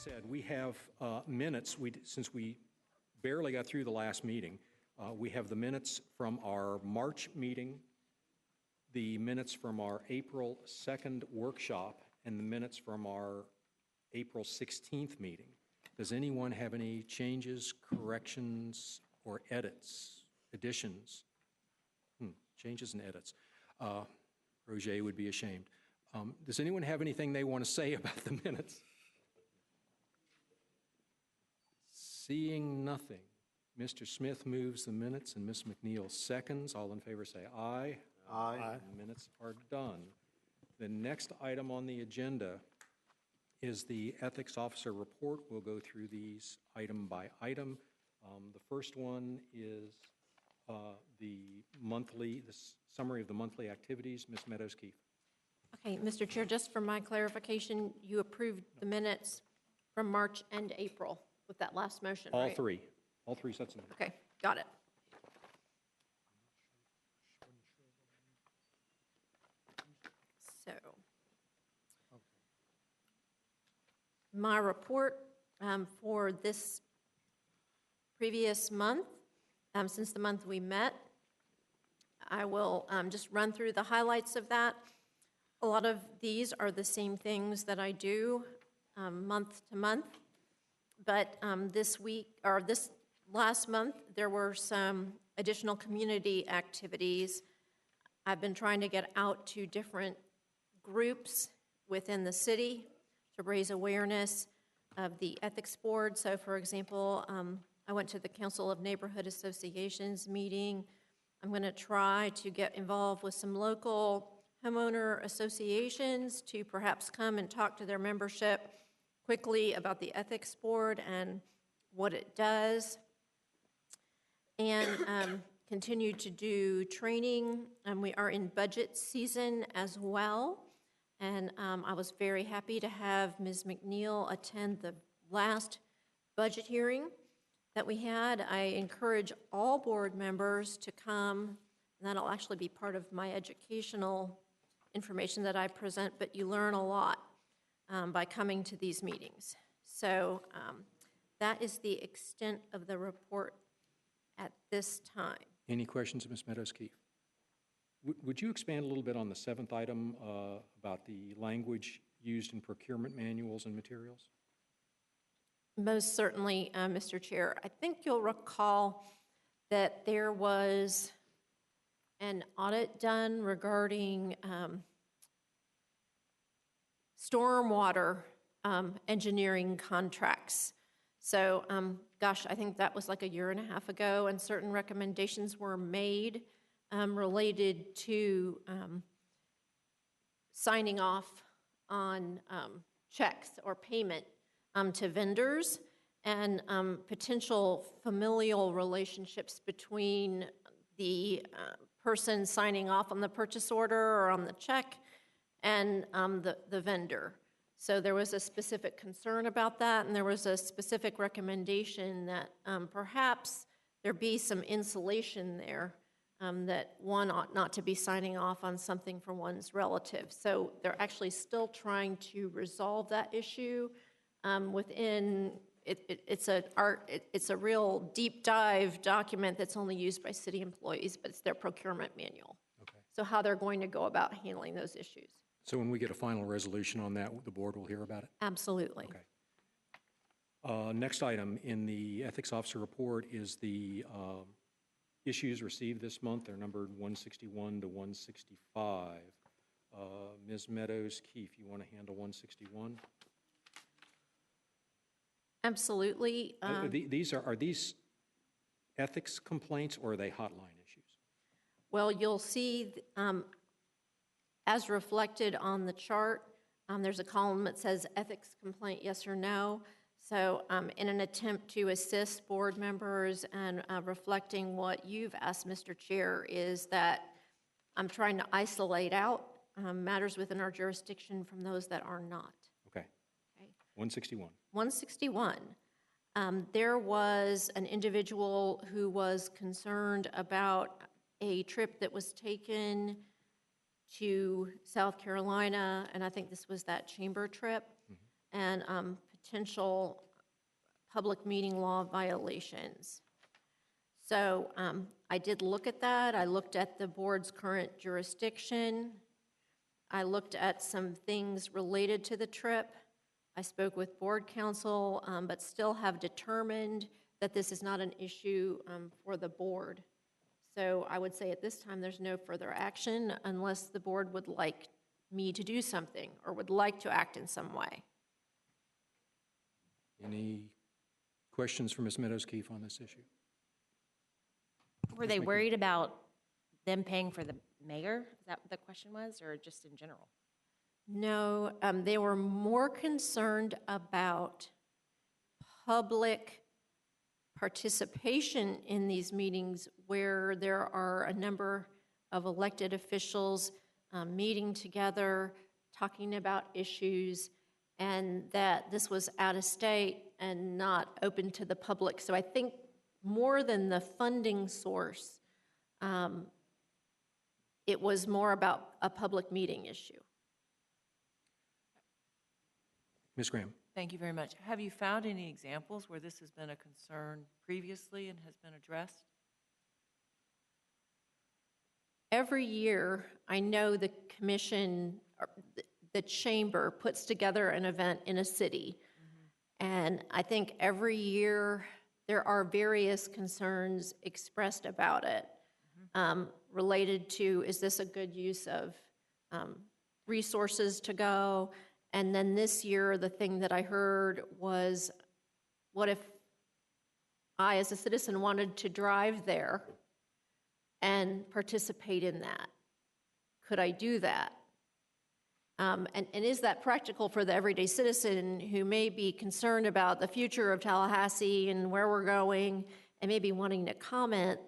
said, we have minutes. Since we barely got through the last meeting, we have the minutes from our March meeting, the minutes from our April 2nd workshop, and the minutes from our April 16th meeting. Does anyone have any changes, corrections, or edits, additions? Changes and edits. Roger would be ashamed. Does anyone have anything they want to say about the minutes? Seeing nothing. Mr. Smith moves the minutes and Ms. McNeil seconds. All in favor say aye. Aye. The minutes are done. The next item on the agenda is the Ethics Officer Report. We'll go through these item by item. The first one is the summary of the monthly activities. Ms. Meadows-Keefe. Okay, Mr. Chair, just for my clarification, you approved the minutes from March and April with that last motion, All right? three sets of minutes. Okay, got it. So, my report for this previous month, since the month we met, I will just run through the highlights of that. A lot of these are the same things that I do month to month, but this last month, there were some additional community activities. I've been trying to get out to different groups within the city to raise awareness of the ethics board. So, for example, I went to the Council of Neighborhood Associations meeting. I'm going to try to get involved with some local homeowner associations to perhaps come and talk to their membership quickly about the ethics board and what it does, and continue to do training. We are in budget season as well, and I was very happy to have Ms. McNeil attend the last budget hearing that we had. I encourage all board members to come, and that'll actually be part of my educational information that I present, but you learn a lot by coming to these meetings. So that is the extent of the report at this time. Any questions, Ms. Meadows-Keefe? Would you expand a little bit on the seventh item about the language used in procurement manuals and materials? Most certainly, Mr. Chair. I think you'll recall that there was an audit done regarding stormwater engineering contracts. So, I think that was like a year and a half ago, and certain recommendations were made related to signing off on checks or payment to vendors, and potential familial relationships between the person signing off on the purchase order or on the check and the vendor. So there was a specific concern about that, and there was a specific recommendation that perhaps there be some insulation there, that one ought not to be signing off on something for one's relative. So they're actually still trying to resolve that issue within. It's a real deep dive document that's only used by city employees, but it's their procurement manual. Okay. So how they're going to go about handling those issues. So when we get a final resolution on that, the board will hear about it? Absolutely. Okay. Next item in the Ethics Officer Report is the issues received this month. They're numbered 161 to 165. Ms. Meadows-Keefe, you want to handle 161? Absolutely. Are these ethics complaints, or are they hotline issues? Well, you'll see, as reflected on the chart, there's a column that says ethics complaint, yes or no. So in an attempt to assist board members and reflecting what you've asked, Mr. Chair, is that I'm trying to isolate out matters within our jurisdiction from those that are not. Okay. 161. 161. There was an individual who was concerned about a trip that was taken to South Carolina, and I think this was that chamber trip, and potential public meeting law violations. So I did look at that. I looked at the board's current jurisdiction. I looked at some things related to the trip. I spoke with board counsel, but still have determined that this is not an issue for the board. So I would say at this time, there's no further action unless the board would like me to do something or would like to act in some way. Any questions for Ms. Meadows-Keefe on this issue? Were they worried about them paying for the mayor? Is that what the question was, or just in general? No, they were more concerned about public participation in these meetings where there are a number of elected officials meeting together, talking about issues, and that this was out of state and not open to the public. So I think more than the funding source, it was more about a public meeting issue. Ms. Graham? Thank you very much. Have you found any examples where this has been a concern previously and has been addressed? Every year, I know the commission, or the chamber puts together an event in a city. And I think every year there are various concerns expressed about it, related to, is this a good use of resources to go? And then this year, the thing that I heard was, what if I, as a citizen, wanted to drive there and participate in that? Could I do that? And is that practical for the everyday citizen who may be concerned about the future of Tallahassee and where we're going, and maybe wanting to comment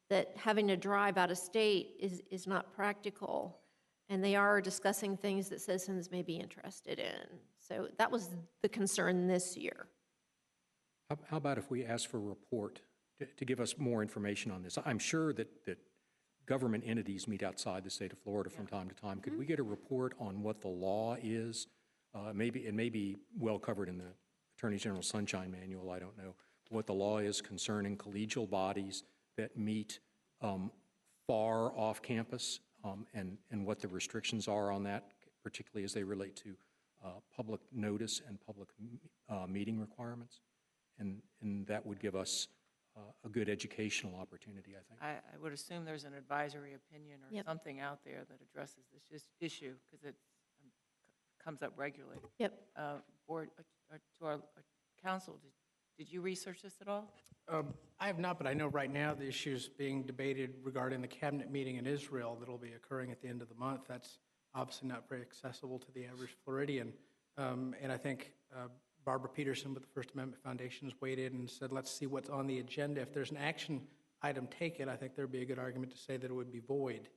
that having to drive out of state is not practical? And they are discussing things that citizens may be interested in. So that was the concern this year. How about if we ask for a report to give us more information on this? I'm sure that government entities meet outside the state of Florida from time to time. Could we get a report on what the law is? It may be well covered in the Attorney General Sunshine Manual, I don't know, what the law is concerning collegial bodies that meet far off campus, and what the restrictions are on that, particularly as they relate to public notice and public meeting requirements. And that would give us a good educational opportunity, I think. I would assume there's an advisory opinion or Yep. something out there that addresses this issue, because it comes up regularly. Yep. Board, to our council, did you research this at all? I have not, but I know right now the issue is being debated regarding the cabinet meeting in Israel that'll be occurring at the end of the month. That's obviously not very accessible to the average Floridian. And I think Barbara Peterson with the First Amendment Foundation has weighed in and said, let's see what's on the agenda. If there's an action item taken, I think there'd be a good argument to say that it would be void.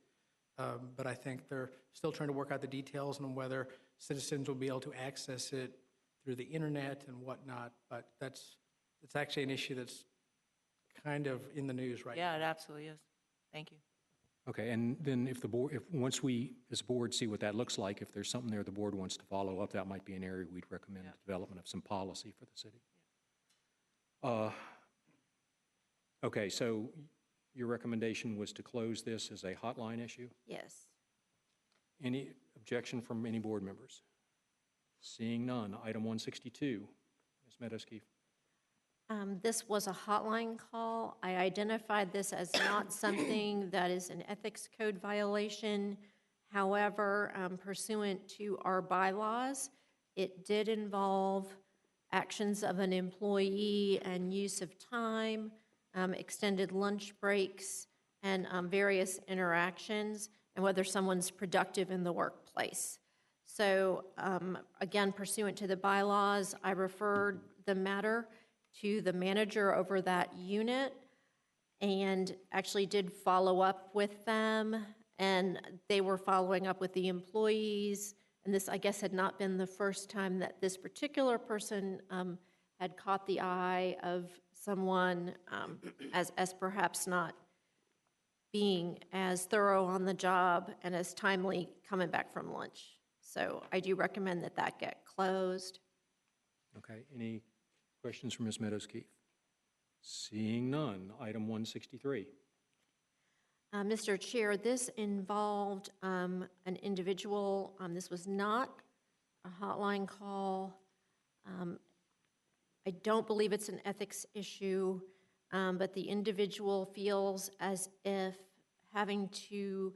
But I think they're still trying to work out the details on whether citizens will be able to access it through the internet and whatnot. But it's actually an issue that's kind of in the news right now. Yeah, it absolutely is. Thank you. Okay, and then if once we, as a board, see what that looks like, if there's something there the board wants to follow up, that might be an area we'd recommend development of some policy for the city. Okay, so your recommendation was to close this as a hotline issue? Yes. Any objection from any board members? Seeing none, item 162, Ms. Meadows-Keefe. This was a hotline call. I identified this as not something that is an ethics code violation. However, pursuant to our bylaws, it did involve actions of an employee and use of time, extended lunch breaks, and various interactions, and whether someone's productive in the workplace. So again, pursuant to the bylaws, I referred the matter to the manager over that unit and actually did follow up with them, and they were following up with the employees. And this, I guess, had not been the first time that this particular person had caught the eye of someone as perhaps not being as thorough on the job and as timely coming back from lunch. So I do recommend that that get closed. Okay, any questions for Ms. Meadows-Keefe? Seeing none, item 163. Mr. Chair, this involved an individual. This was not a hotline call. I don't believe it's an ethics issue, but the individual feels as if having to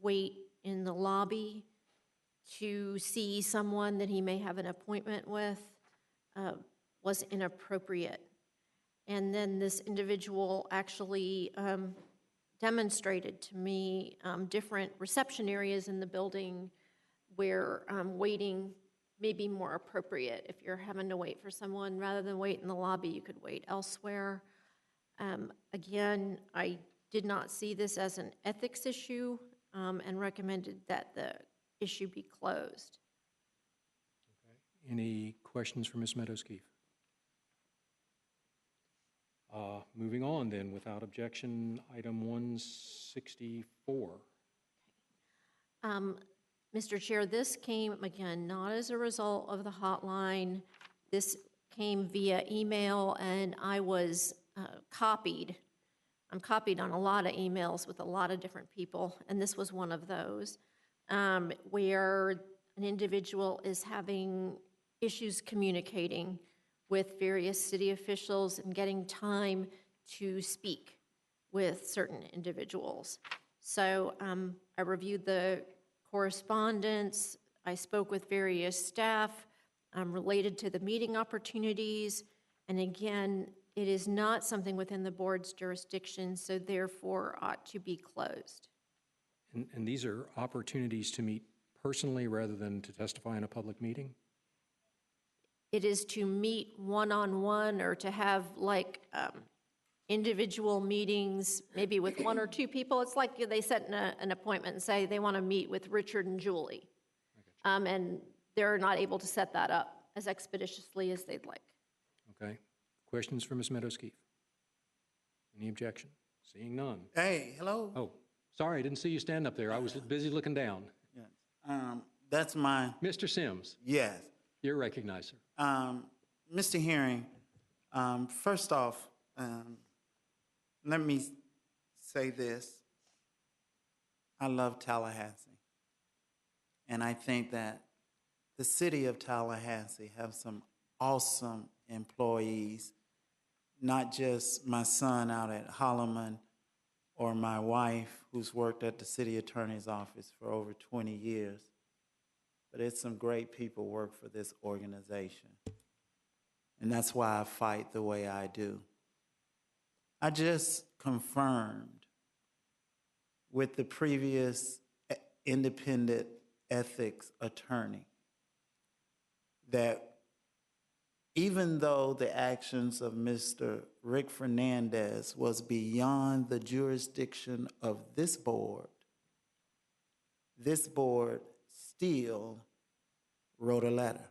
wait in the lobby to see someone that he may have an appointment with was inappropriate. And then this individual actually demonstrated to me different reception areas in the building where waiting may be more appropriate. If you're having to wait for someone, rather than wait in the lobby, you could wait elsewhere. Again, I did not see this as an ethics issue and recommended that the issue be closed. Any questions for Ms. Meadows-Keefe? Moving on then, without objection, item 164. Mr. Chair, this came, again, not as a result of the hotline. This came via email, and I was copied. I'm copied on a lot of emails with a lot of different people, and this was one of those, where an individual is having issues communicating with various city officials and getting time to speak with certain individuals. So I reviewed the correspondence. I spoke with various staff related to the meeting opportunities. And again, it is not something within the board's jurisdiction, so therefore ought to be closed. And these are opportunities to meet personally rather than to testify in a public meeting? It is to meet one-on-one or to have like individual meetings, maybe with one or two people. It's like they set an appointment and say they want to meet with Richard and Julie. And they're not able to set that up as expeditiously as they'd like. Okay. Questions for Ms. Meadows-Keefe? Any objection? Seeing none. Hey, hello. Oh, sorry, I didn't see you stand up there. I was busy looking down. Yes. That's my, Mr. Sims, yes. you're recognized, sir. Mr. Herring, first off, let me say this. I love Tallahassee. And I think that the city of Tallahassee have some awesome employees, not just my son out at Holloman or my wife who's worked at the city attorney's office for over 20 years, but it's some great people work for this organization. And that's why I fight the way I do. I just confirmed with the previous independent ethics attorney that even though the actions of Mr. Rick Fernandez was beyond the jurisdiction of this board still wrote a letter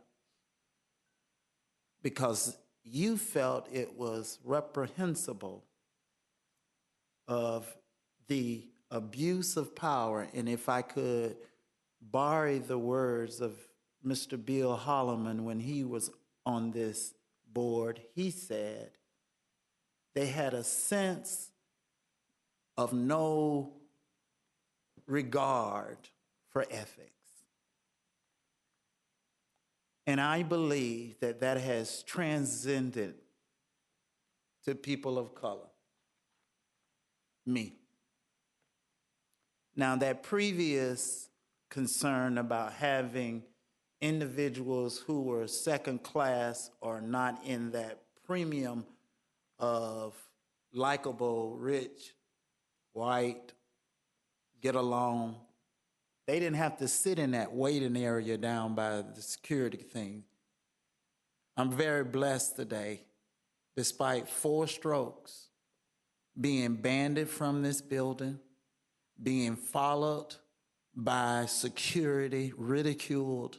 because you felt it was reprehensible of the abuse of power. And if I could borrow the words of Mr. Bill Holloman when he was on this board, he said they had a sense of no regard for ethics. And I believe that that has transcended to people of color, me. Now, that previous concern about having individuals who were second class or not in that premium of likable, rich, white, get along, they didn't have to sit in that waiting area down by the security thing. I'm very blessed today, despite 4 strokes, being banded from this building, being followed by security, ridiculed.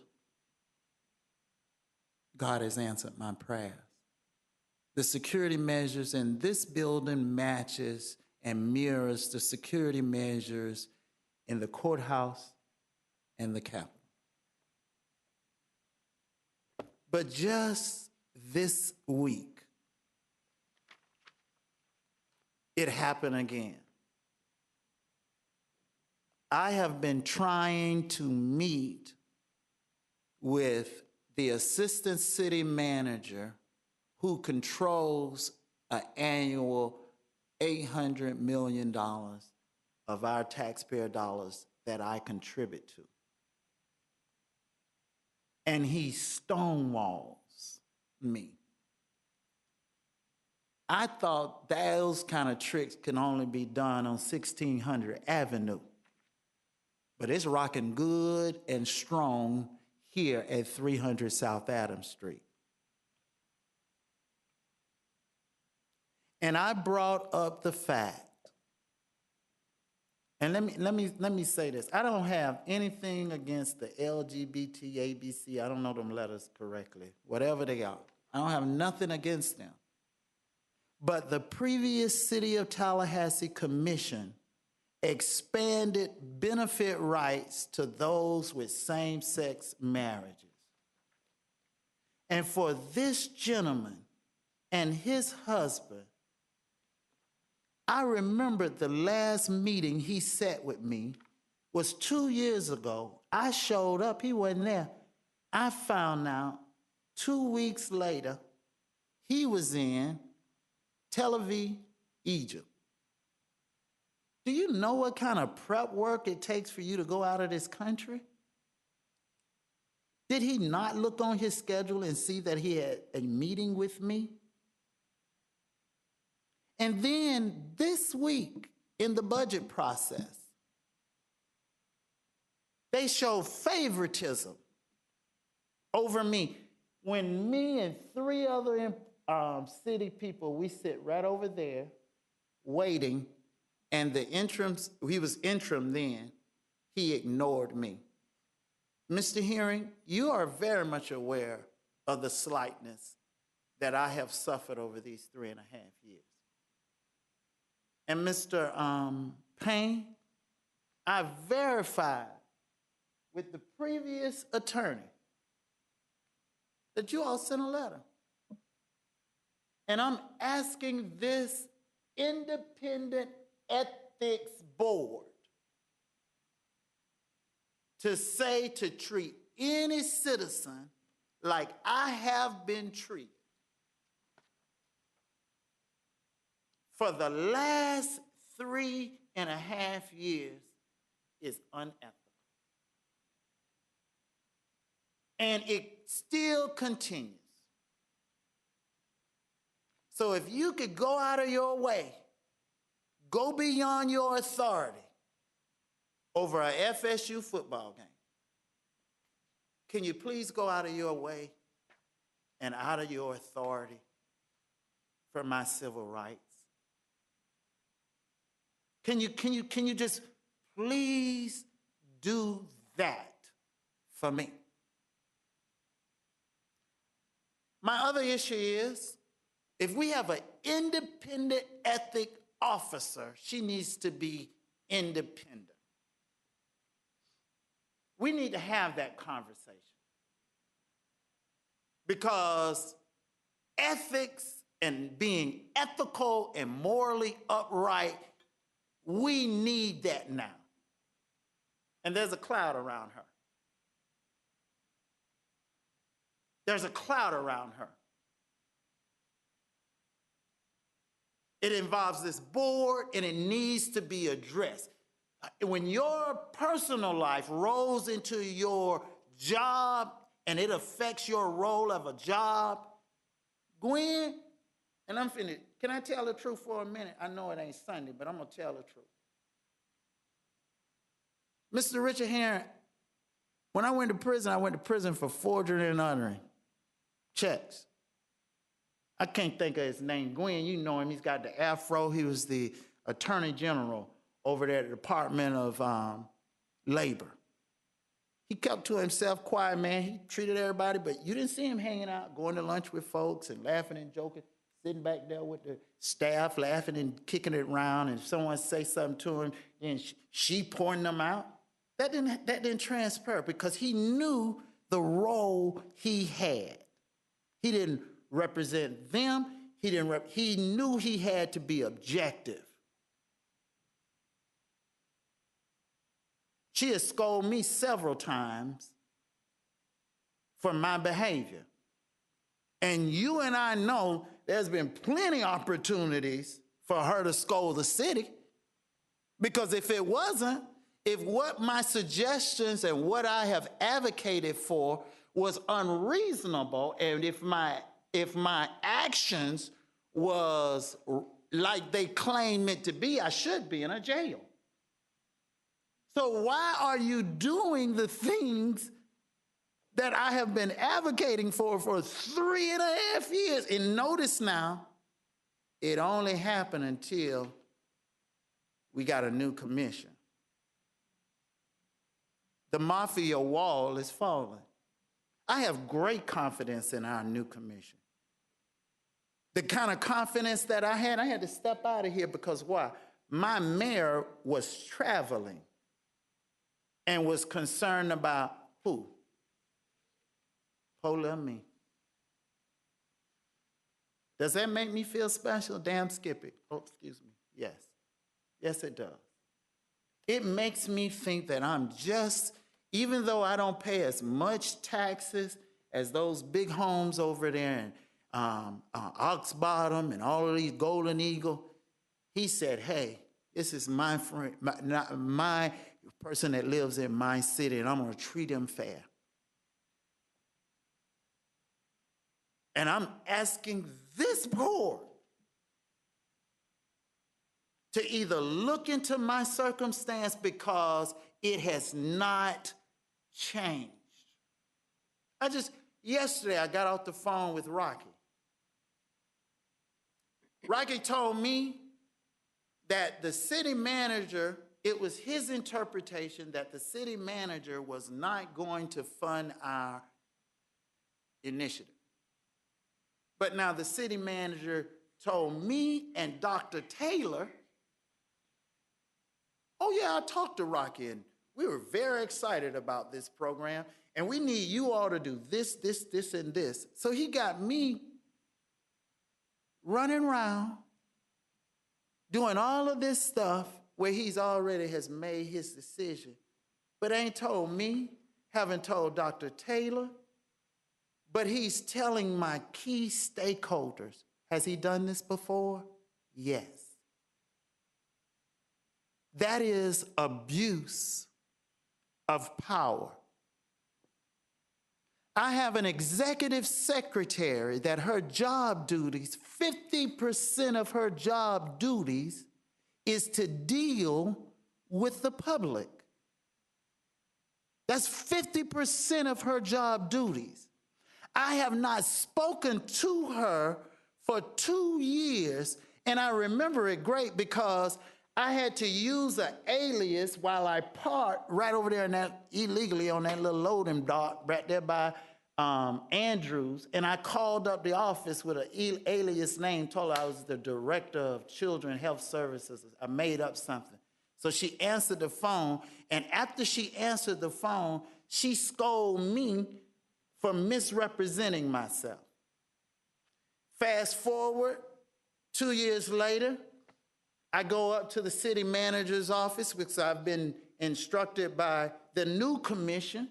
God has answered my prayers. The security measures in this building matches and mirrors the security measures in the courthouse and the Capitol. But just this week, it happened again. I have been trying to meet with the assistant city manager who controls an annual $800 million of our taxpayer dollars that I contribute to. And he stonewalls me. I thought those kind of tricks can only be done on 1600 Avenue. But it's rocking good and strong here at 300 South Adams Street. And I brought up the fact, and let me say this. I don't have anything against the LGBT, ABC, I don't know them letters correctly, whatever they are. I don't have nothing against them. But the previous City of Tallahassee Commission expanded benefit rights to those with same-sex marriages. And for this gentleman and his husband, I remember the last meeting he sat with me was 2 years ago. I showed up, he wasn't there. I found out 2 weeks later, he was in Tel Aviv, Egypt. Do you know what kind of prep work it takes for you to go out of this country? Did he not look on his schedule and see that he had a meeting with me? And then this week in the budget process, they show favoritism over me. When me and 3 other city people, we sit right over there waiting, and the he was interim then, he ignored me. Mr. Hearing, you are very much aware of the slightness that I have suffered over these 3.5 years. And Mr. Payne, I verified with the previous attorney that you all sent a letter. And I'm asking this independent ethics board to say to treat any citizen like I have been treated for the last 3.5 years is unethical. And it still continues. So if you could go out of your way, go beyond your authority over a FSU football game, can you please go out of your way and out of your authority for my civil rights? Can you just please do that for me? My other issue is, if we have an independent ethic officer, she needs to be independent. We need to have that conversation. Because ethics and being ethical and morally upright, we need that now. And there's a cloud around her. There's a cloud around her. It involves this board, and it needs to be addressed. When your personal life rolls into your job and it affects your role of a job, Gwen, and I'm finished. Can I tell the truth for a minute? I know it ain't Sunday, but I'm going to tell the truth. Mr. Richard Herring, when I went to prison for forgery and uttering checks. I can't think of his name. Gwen, you know him. He's got the afro. He was the attorney general over there at the Department of Labor. He kept to himself, quiet man. He treated everybody, but you didn't see him hanging out, going to lunch with folks and laughing and joking, sitting back there with the staff, laughing and kicking it around, and if someone say something to him, then she pointing them out. That didn't transfer because he knew the role he had. He didn't represent them. He knew he had to be objective. She has scolded me several times for my behavior. And you and I know there's been plenty opportunities for her to scold the city. Because if it wasn't, if what my suggestions and what I have advocated for was unreasonable, and if my actions was like they claim it to be, I should be in a jail. So why are you doing the things that I have been advocating for 3.5 years? And notice now, it only happened until we got a new commission. The mafia wall is falling. I have great confidence in our new commission. The kind of confidence that I had to step out of here because why? My mayor was traveling and was concerned about who? Pola and me. Does that make me feel special? Damn, skip it. Oh, excuse me. Yes. Yes, it does. It makes me think that I'm just, even though I don't pay as much taxes as those big homes over there in Ox Bottom and all of these Golden Eagle, he said, hey, this is my friend, my person that lives in my city, and I'm going to treat him fair. And I'm asking this board to either look into my circumstance because it has not changed. Yesterday I got off the phone with Rocky. Rocky told me that the city manager, it was his interpretation that the city manager was not going to fund our initiative. But now the city manager told me and Dr. Taylor, oh yeah, I talked to Rocky and we were very excited about this program and we need you all to do this, this, this, and this. So he got me running around doing all of this stuff where he's already has made his decision, but ain't told me, haven't told Dr. Taylor, but he's telling my key stakeholders. Has he done this before? Yes. That is abuse of power. I have an executive secretary that her job duties, 50% of her job duties is to deal with the public. That's 50% of her job duties. I have not spoken to her for 2 years, and I remember it great because I had to use an alias while I parked right over there in that illegally on that little loading dock right there by Andrews, and I called up the office with an alias name, told her I was the director of Children Health Services. I made up something. So she answered the phone, and after she answered the phone, she scolded me for misrepresenting myself. Fast forward, 2 years later, I go up to the city manager's office because I've been instructed by the new commission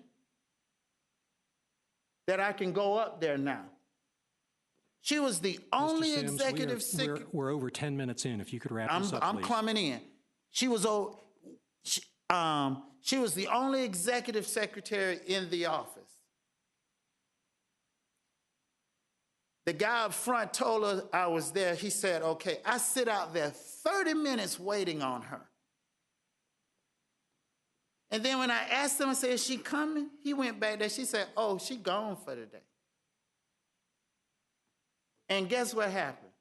that I can go up there now. She was the only Mr. Sims, executive secretary. we're over 10 minutes in. If you could wrap this up, I'm please. coming in. She was the only executive secretary in the office. The guy up front told her I was there. He said, okay, I sit out there 30 minutes waiting on her. And then when I asked him, I said, is she coming? He went back there. She said, oh, she gone for the day. And guess what happened?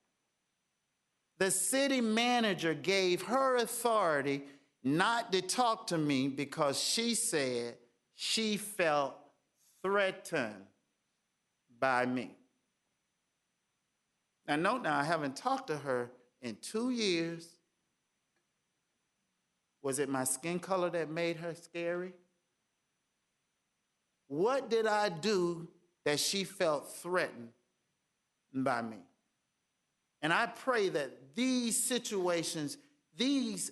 The city manager gave her authority not to talk to me because she said she felt threatened by me. Now, note now, I haven't talked to her in 2 years. Was it my skin color that made her scary? What did I do that she felt threatened by me. And I pray that these situations, these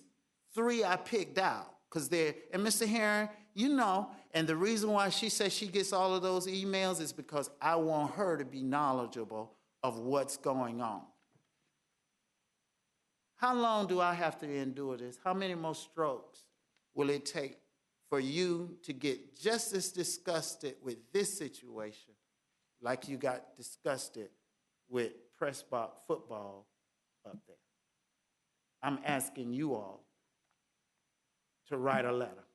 three I picked out, because they're, and Mr. Herring, you know, and the reason why she says she gets all of those emails is because I want her to be knowledgeable of what's going on. How long do I have to endure this? How many more strokes will it take for you to get just as disgusted with this situation like you got disgusted with Prescott football up there? I'm asking you all to write a letter,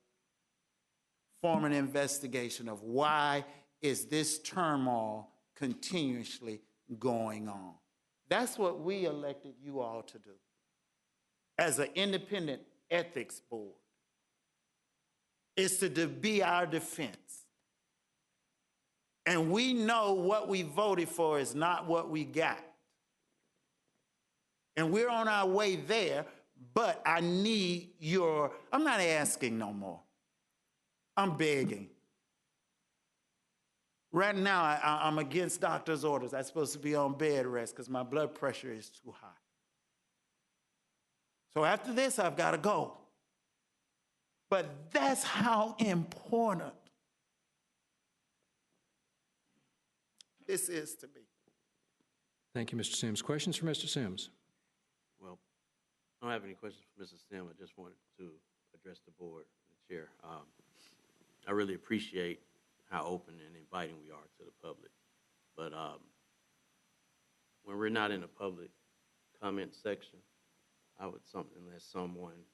form an investigation of why is this turmoil continuously going on. That's what we elected you all to do as an independent ethics board, is to be our defense. And we know what we voted for is not what we got. And we're on our way there, but I need your, I'm not asking no more. I'm begging. Right now, I'm against doctor's orders. I'm supposed to be on bed rest because my blood pressure is too high. So after this, I've got to go. But that's how important this is to me. Thank you, Mr. Sims. Questions for Mr. Sims? Well, I don't have any questions for Mrs. Sim. I just wanted to address the board, the chair. I really appreciate how open and inviting we are to the public. But when we're not in a public comment section, unless someone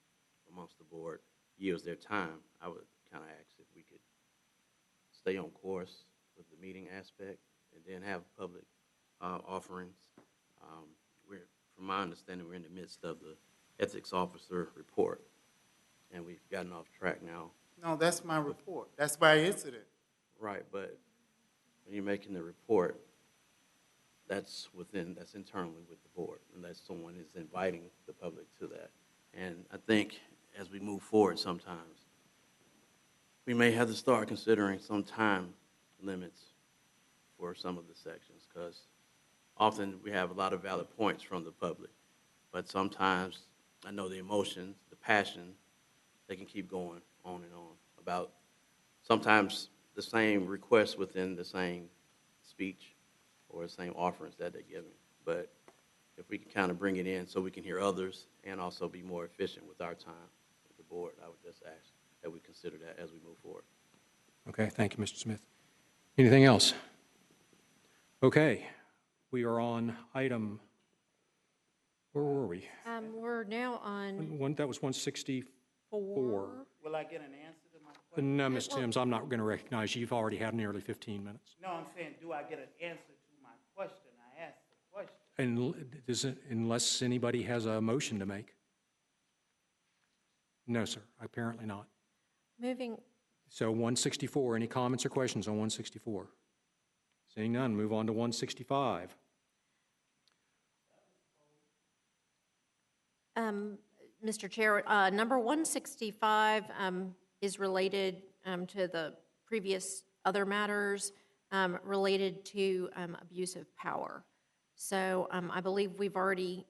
amongst the board yields their time, I would kind of ask if we could stay on course with the meeting aspect and then have public offerings. From my understanding, we're in the midst of the ethics officer report, and we've gotten off track now. No, that's my report. That's by incident. Right, but when you're making the report, that's internally with the board, unless someone is inviting the public to that. And I think as we move forward sometimes, we may have to start considering some time limits for some of the sections, because often we have a lot of valid points from the public, but sometimes I know the emotions, the passion, they can keep going on and on about sometimes the same requests within the same speech or the same offerings that they're giving. But if we can kind of bring it in so we can hear others and also be more efficient with our time with the board, I would just ask that we consider that as we move forward. Okay, thank you, Mr. Smith. Anything else? Okay, we are on item, where were we? We're now on That was 164. 4. Will I get an answer to my question? No, Ms. Sims, I'm not going to recognize you. You've already had nearly 15 minutes. No, I'm saying, do I get an answer to my question? I asked the question. And unless anybody has a motion to make. No, sir, apparently not. Moving, So 164, any comments or questions on 164? Seeing none, move on to 165. Mr. Chair, number 165 is related to the previous other matters related to abuse of power. So I believe we've already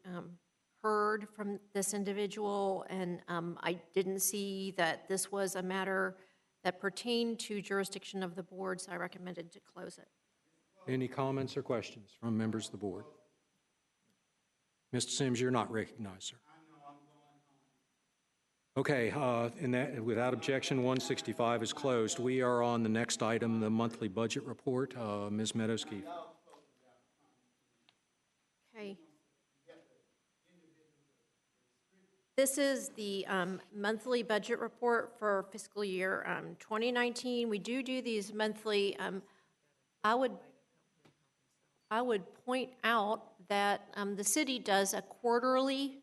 heard from this individual, and I didn't see that this was a matter that pertained to jurisdiction of the board, so I recommended to close it. Any comments or questions from members of the board? Mr. Sims, you're not recognized, sir. Okay, without objection, 165 is closed. We are on the next item, the monthly budget report. Ms. Meadows-Keefe. Okay. This is the monthly budget report for fiscal year 2019. We do these monthly. I would point out that the city does a quarterly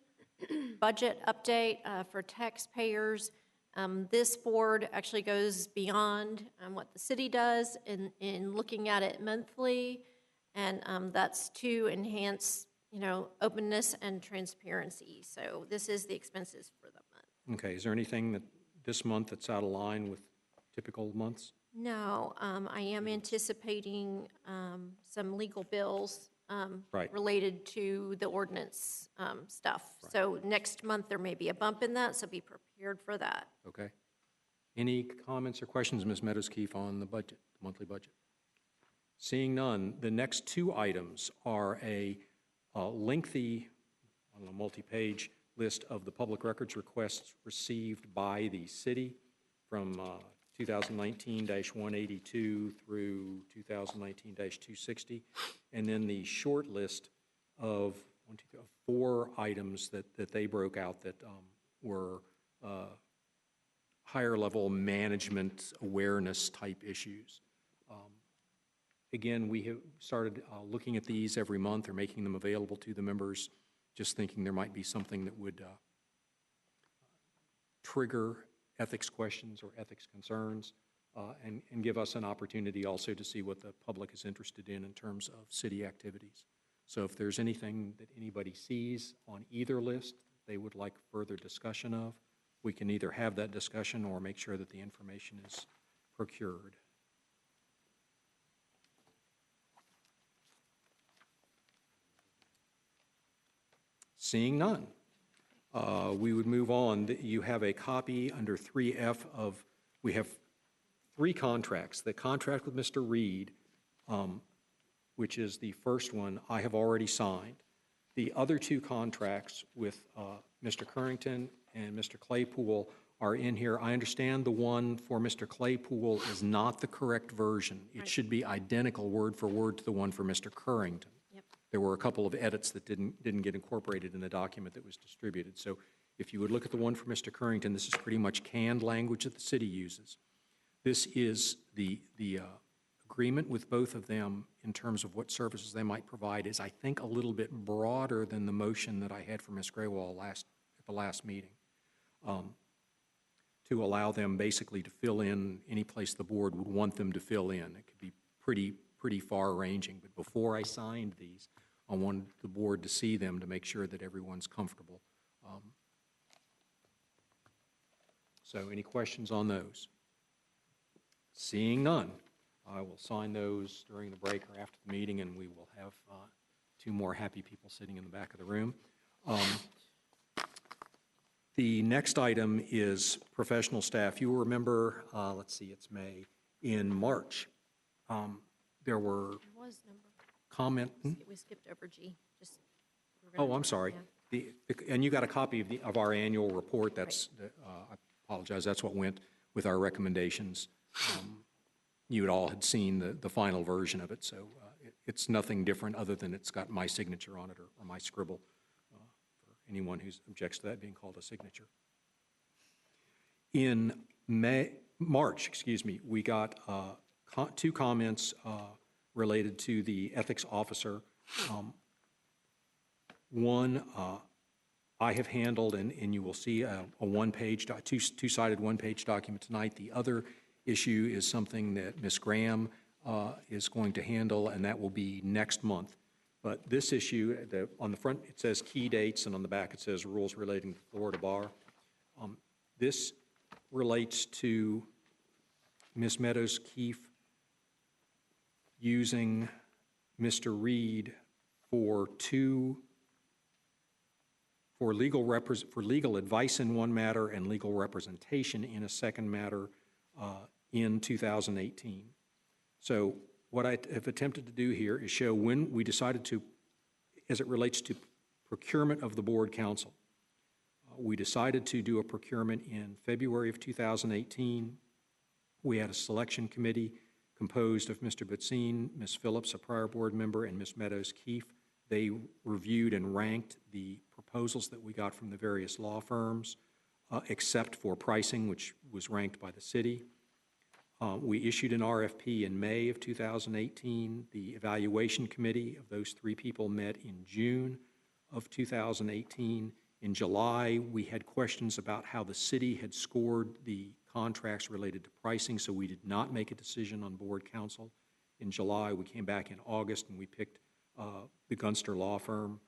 budget update for taxpayers. This board actually goes beyond what the city does in looking at it monthly, and that's to enhance, openness and transparency. So this is the expenses for the month. Okay, is there anything that this month that's out of line with typical months? No, I am anticipating some legal bills Right. related to the ordinance stuff. So next month, there may be a bump in that, so be prepared for that. Okay. Any comments or questions, Ms. Meadows-Keefe, on the budget, the monthly budget? Seeing none, the next two items are a lengthy, I don't know, multi-page list of the public records requests received by the city from 2019-182 through 2019-260, and then the short list of 4 items that they broke out that were higher-level management awareness type issues. Again, we have started looking at these every month or making them available to the members, just thinking there might be something that would trigger ethics questions or ethics concerns, and give us an opportunity also to see what the public is interested in terms of city activities. So if there's anything that anybody sees on either list they would like further discussion of, we can either have that discussion or make sure that the information is procured. Seeing none, we would move on. You have a copy under 3F of, we have 3 contracts. The contract with Mr. Reed, which is the first one, I have already signed. The other 2 contracts with Mr. Currington and Mr. Claypool are in here. I understand the one for Mr. Claypool is not the correct version. It should be identical word for word to the one for Mr. Currington. There were a couple of edits that didn't get incorporated in the document that was distributed. So if you would look at the one for Mr. Currington, this is pretty much canned language that the city uses. This is the agreement with both of them in terms of what services they might provide is, I think, a little bit broader than the motion that I had for Ms. Graywall at the last meeting, to allow them basically to fill in any place the board would want them to fill in. It could be pretty far-ranging, but before I signed these, I wanted the board to see them to make sure that everyone's comfortable. So any questions on those? Seeing none, I will sign those during the break or after the meeting, and we will have 2 more happy people sitting in the back of the room. The next item is professional staff. You will remember, let's see, it's May, in March, there were There was number, comment. we skipped over G, just. Oh, I'm sorry. And you got a copy of our annual report. That's, I apologize, that's what went with our recommendations. You had all had seen the final version of it, so it's nothing different other than it's got my signature on it or my scribble, for anyone who objects to that being called a signature. In March, we got 2 comments related to the ethics officer. One I have handled, and you will see a one-page, two-sided one-page document tonight. The other issue is something that Ms. Graham is going to handle, and that will be next month. But this issue, on the front it says key dates, and on the back it says rules relating to Florida Bar. This relates to Ms. Meadows-Keefe using Mr. Reed for legal advice in one matter and legal representation in a second matter in 2018. So what I have attempted to do here is show when we decided to, as it relates to procurement of the board council, we decided to do a procurement in February of 2018. We had a selection committee composed of Mr. Butzine, Ms. Phillips, a prior board member, and Ms. Meadows-Keefe. They reviewed and ranked the proposals that we got from the various law firms, except for pricing, which was ranked by the city. We issued an RFP in May of 2018. The evaluation committee of those 3 people met in June of 2018. In July, we had questions about how the city had scored the contracts related to pricing, so we did not make a decision on board council. In July, we came back in August and we picked the Gunster Law Firm.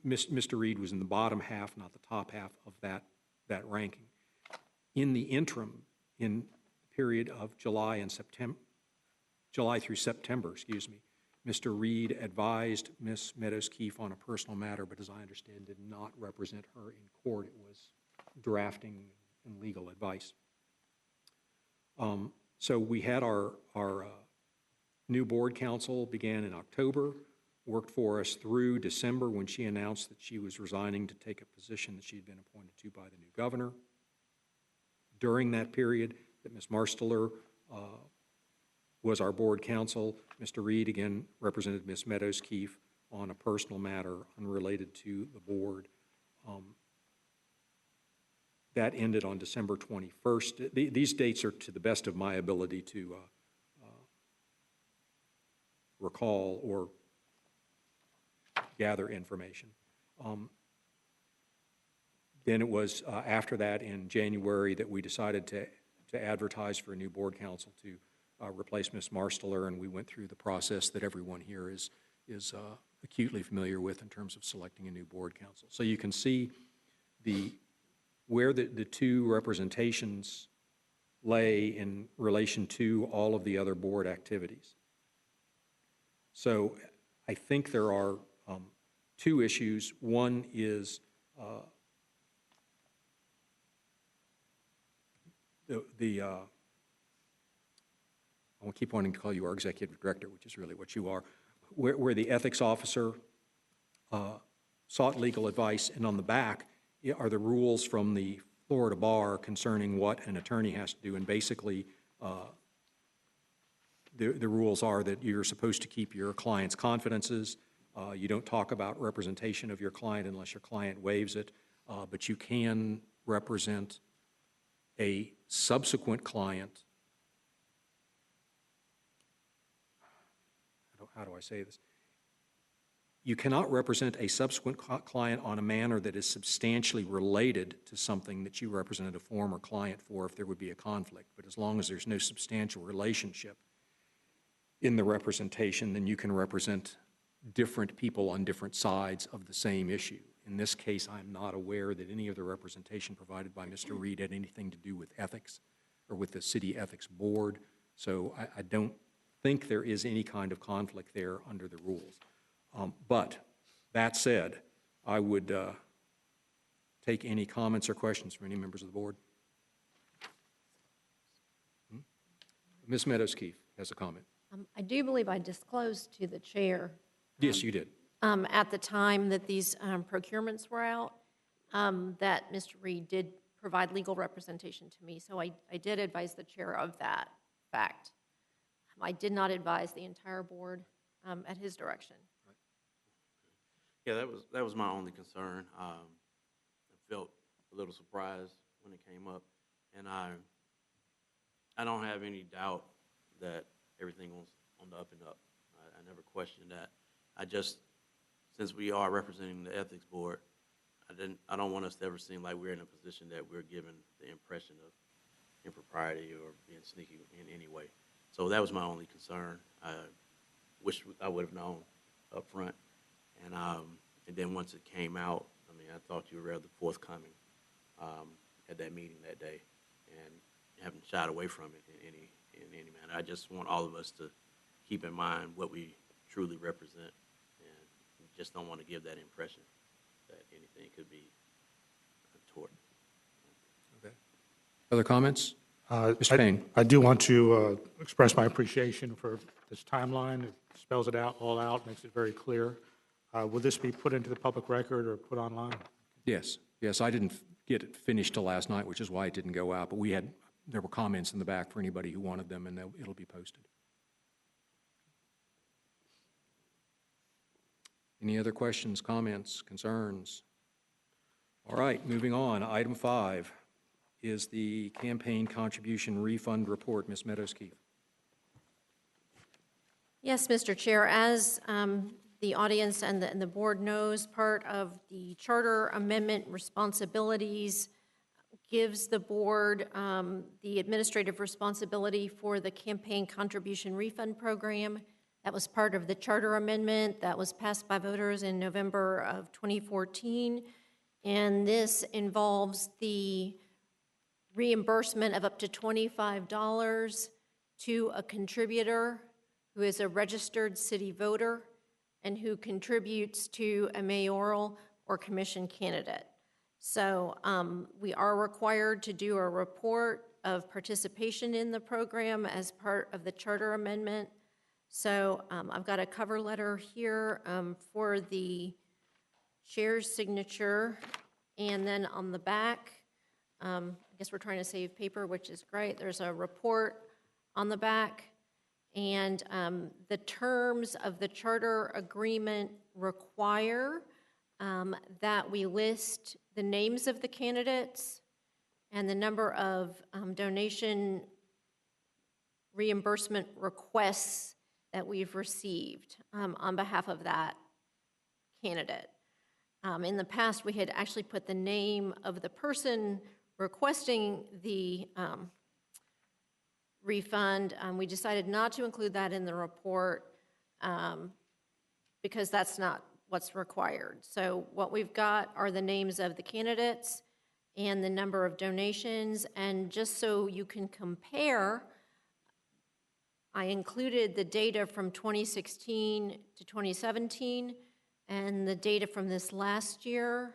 Mr. Reed was in the bottom half, not the top half of that ranking. In the interim, in the period of July July through September, excuse me, Mr. Reed advised Ms. Meadows-Keefe on a personal matter, but as I understand, did not represent her in court. It was drafting and legal advice. So we had our new board counsel began in October, worked for us through December when she announced that she was resigning to take a position that she had been appointed to by the new governor. During that period, that Ms. Marsteller was our board counsel. Mr. Reed, again, represented Ms. Meadows-Keefe on a personal matter unrelated to the board. That ended on December 21st. These dates are to the best of my ability to recall or gather information. Then it was after that in January that we decided to advertise for a new board counsel to replace Ms. Marsteller, and we went through the process that everyone here is acutely familiar with in terms of selecting a new board counsel. So you can see where the two representations lay in relation to all of the other board activities. So I think there are two issues. One is I will keep wanting to call you our executive director, which is really what you are, where the ethics officer sought legal advice, and on the back are the rules from the Florida bar concerning what an attorney has to do, and basically the rules are that you're supposed to keep your client's confidences. You don't talk about representation of your client unless your client waives it, but you can represent a subsequent client. How do I say this? You cannot represent a subsequent client on a manner that is substantially related to something that you represented a former client for if there would be a conflict. But as long as there's no substantial relationship in the representation, then you can represent different people on different sides of the same issue. In this case, I'm not aware that any of the representation provided by Mr. Reed had anything to do with ethics or with the city ethics board. So I don't think there is any kind of conflict there under the rules. But that said, I would take any comments or questions from any members of the board. Ms. Meadows-Keefe has a comment. I do believe I disclosed to the chair Yes, you did. at the time that these procurements were out, that Mr. Reed did provide legal representation to me. So I did advise the chair of that fact. I did not advise the entire board at his direction. Yeah, that was my only concern. I felt a little surprised when it came up, and I don't have any doubt that everything was on the up and up. I never questioned that. I just, since we are representing the ethics board, I don't want us to ever seem like we're in a position that we're given the impression of impropriety or being sneaky in any way. So that was my only concern. I wish I would have known up front. And then once it came out, I mean, I thought you were rather forthcoming at that meeting that day, and haven't shied away from it in any manner. I just want all of us to keep in mind what we truly represent, and just don't want to give that impression that anything could be untoward. Okay. Other comments? Mr. Payne. I do want to express my appreciation for this timeline. It spells it out, all out, makes it very clear. Will this be put into the public record or put online? Yes. Yes, I didn't get it finished till last night, which is why it didn't go out, but there were comments in the back for anybody who wanted them, and it'll be posted. Any other questions, comments, concerns? All right, moving on. Item 5 is the campaign contribution refund report. Ms. Meadows-Keefe. Yes, Mr. Chair, as the audience and the board knows, part of the charter amendment responsibilities gives the board the administrative responsibility for the campaign contribution refund program. That was part of the charter amendment that was passed by voters in November of 2014. And this involves the reimbursement of up to $25 to a contributor who is a registered city voter and who contributes to a mayoral or commission candidate. So we are required to do a report of participation in the program as part of the charter amendment. So I've got a cover letter here for the chair's signature, and then on the back, I guess we're trying to save paper, which is great. There's a report on the back, and the terms of the charter agreement require that we list the names of the candidates and the number of donation reimbursement requests that we've received on behalf of that candidate. In the past, we had actually put the name of the person requesting the refund. We decided not to include that in the report because that's not what's required. So what we've got are the names of the candidates and the number of donations, and just so you can compare, I included the data from 2016 to 2017 and the data from this last year,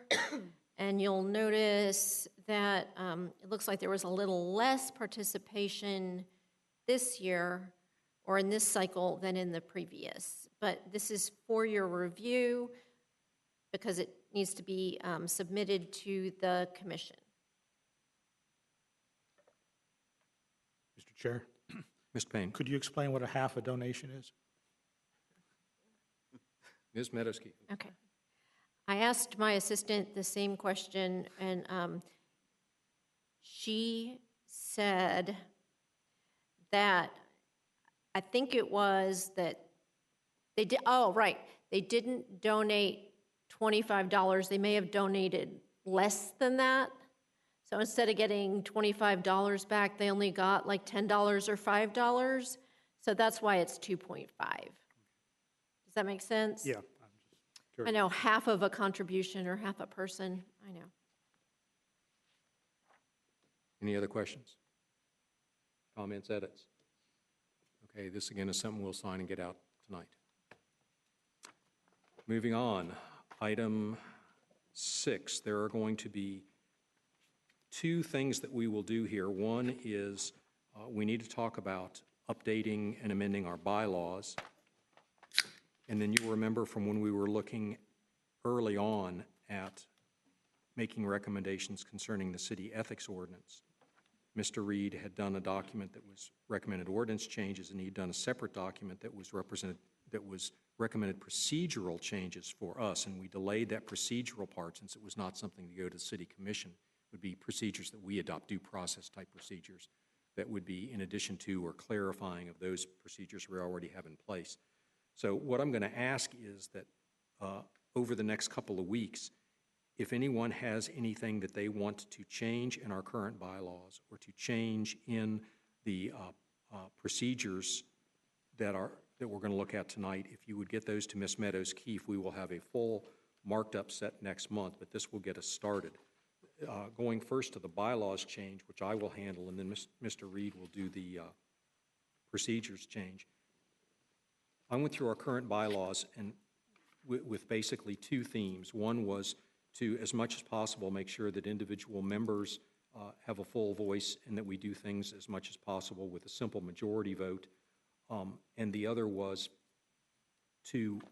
and you'll notice that it looks like there was a little less participation this year or in this cycle than in the previous. But this is for your review because it needs to be submitted to the commission. Mr. Chair, Mr. Payne. could you explain what a half a donation is? Ms. Meadowski. Okay. I asked my assistant the same question, and she said that I think it was that they did, oh, right, they didn't donate $25. They may have donated less than that. So instead of getting $25 back, they only got like $10 or $5. So that's why it's 2.5. Does that make sense? Yeah, I'm just curious. I know, half of a contribution or half a person, I know. Any other questions? Comments, edits? Okay, this again is something we'll sign and get out tonight. Moving on, item 6, there are going to be two things that we will do here. One is we need to talk about updating and amending our bylaws. And then you'll remember from when we were looking early on at making recommendations concerning the city ethics ordinance, Mr. Reed had done a document that was recommended ordinance changes, and he'd done a separate document that was recommended procedural changes for us, and we delayed that procedural part since it was not something to go to the city commission. It would be procedures that we adopt, due process type procedures that would be in addition to or clarifying of those procedures we already have in place. So what I'm going to ask is that over the next couple of weeks, if anyone has anything that they want to change in our current bylaws or to change in the procedures that we're going to look at tonight, if you would get those to Ms. Meadows-Keefe, we will have a full marked up set next month, but this will get us started. Going first to the bylaws change, which I will handle, and then Mr. Reed will do the procedures change. I went through our current bylaws and with basically two themes. One was to, as much as possible, make sure that individual members have a full voice and that we do things as much as possible with a simple majority vote. And the other was to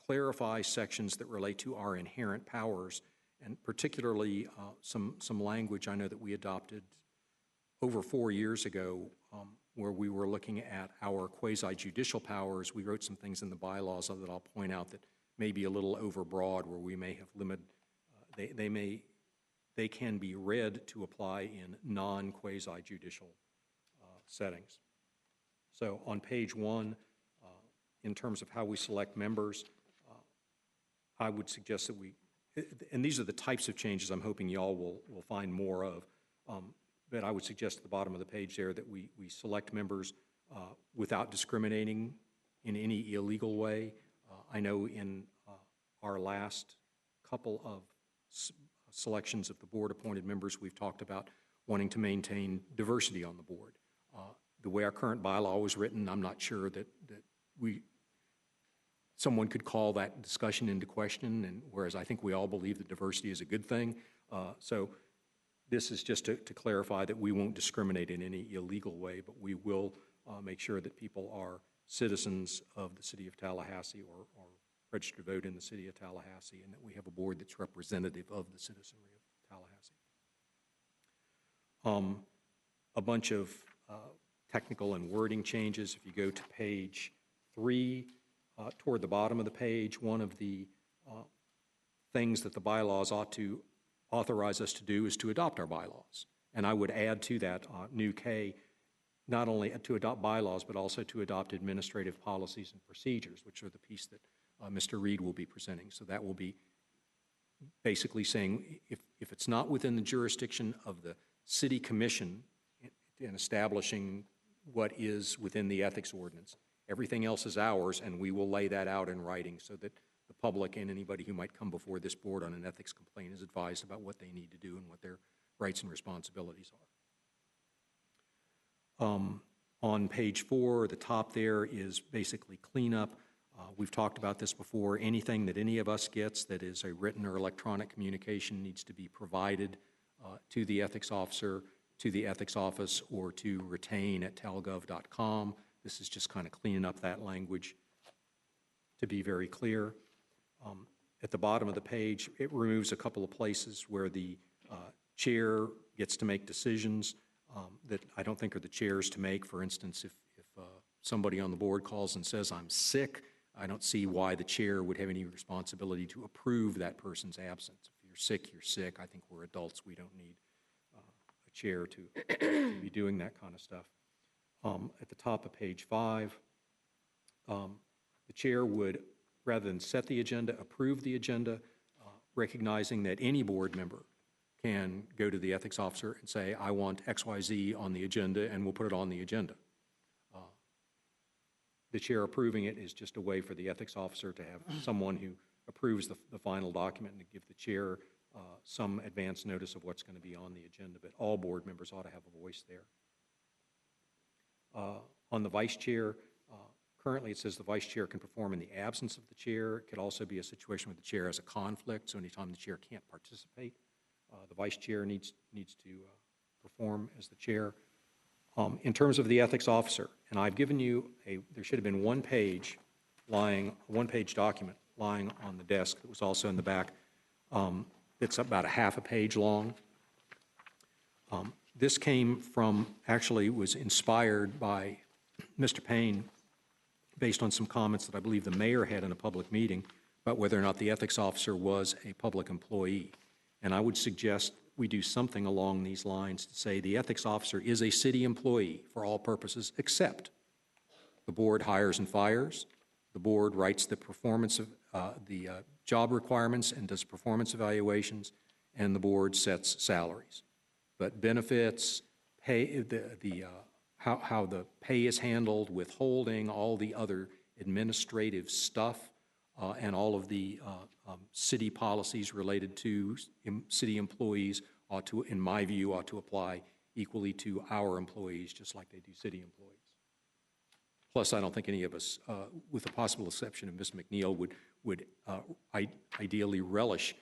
clarify sections that relate to our inherent powers, and particularly some language I know that we adopted over 4 years ago where we were looking at our quasi-judicial powers. We wrote some things in the bylaws that I'll point out that may be a little overbroad, where we may have limited, they can be read to apply in non-quasi-judicial settings. So on page 1, in terms of how we select members, I would suggest that and these are the types of changes I'm hoping y'all will find more of, but I would suggest at the bottom of the page there that we select members without discriminating in any illegal way. I know in our last couple of selections of the board-appointed members, we've talked about wanting to maintain diversity on the board. the way our current bylaw was written, I'm not sure that someone could call that discussion into question, and whereas I think we all believe that diversity is a good thing. So this is just to clarify that we won't discriminate in any illegal way, but we will make sure that people are citizens of the city of Tallahassee or registered to vote in the city of Tallahassee, and that we have a board that's representative of the citizenry of Tallahassee. A bunch of technical and wording changes. If you go to page 3, toward the bottom of the page, one of the things that the bylaws ought to authorize us to do is to adopt our bylaws. And I would add to that new K, not only to adopt bylaws, but also to adopt administrative policies and procedures, which are the piece that Mr. Reed will be presenting. So that will be basically saying if it's not within the jurisdiction of the city commission in establishing what is within the ethics ordinance, everything else is ours, and we will lay that out in writing so that the public and anybody who might come before this board on an ethics complaint is advised about what they need to do and what their rights and responsibilities are. On page 4, the top there is basically cleanup. We've talked about this before. Anything that any of us gets that is a written or electronic communication needs to be provided to the ethics officer, to the ethics office, or to retain@talgov.com. This is just kind of cleaning up that language to be very clear. At the bottom of the page, it removes a couple of places where the chair gets to make decisions that I don't think are the chair's to make. For instance, if somebody on the board calls and says, "I'm sick," I don't see why the chair would have any responsibility to approve that person's absence. If you're sick, you're sick. I think we're adults. We don't need a chair to be doing that kind of stuff. At the top of page 5, the chair would, rather than set the agenda, approve the agenda, recognizing that any board member can go to the ethics officer and say, "I want XYZ on the agenda," and we'll put it on the agenda. The chair approving it is just a way for the ethics officer to have someone who approves the final document and to give the chair some advance notice of what's going to be on the agenda, but all board members ought to have a voice there. On the vice chair, currently it says the vice chair can perform in the absence of the chair. It could also be a situation where the chair has a conflict, so anytime the chair can't participate, the vice chair needs to perform as the chair. In terms of the ethics officer, and I've given you there should have been one page document lying on the desk that was also in the back. It's about a half a page long. This was inspired by Mr. Payne based on some comments that I believe the mayor had in a public meeting about whether or not the ethics officer was a public employee. And I would suggest we do something along these lines to say the ethics officer is a city employee for all purposes, except the board hires and fires, the board writes the performance of the job requirements and does performance evaluations, and the board sets salaries. But benefits, pay, how the pay is handled, withholding, all the other administrative stuff, and all of the city policies related to city employees ought to, in my view, ought to apply equally to our employees, just like they do city employees. Plus, I don't think any of us, with the possible exception of Ms. McNeil, would ideally relish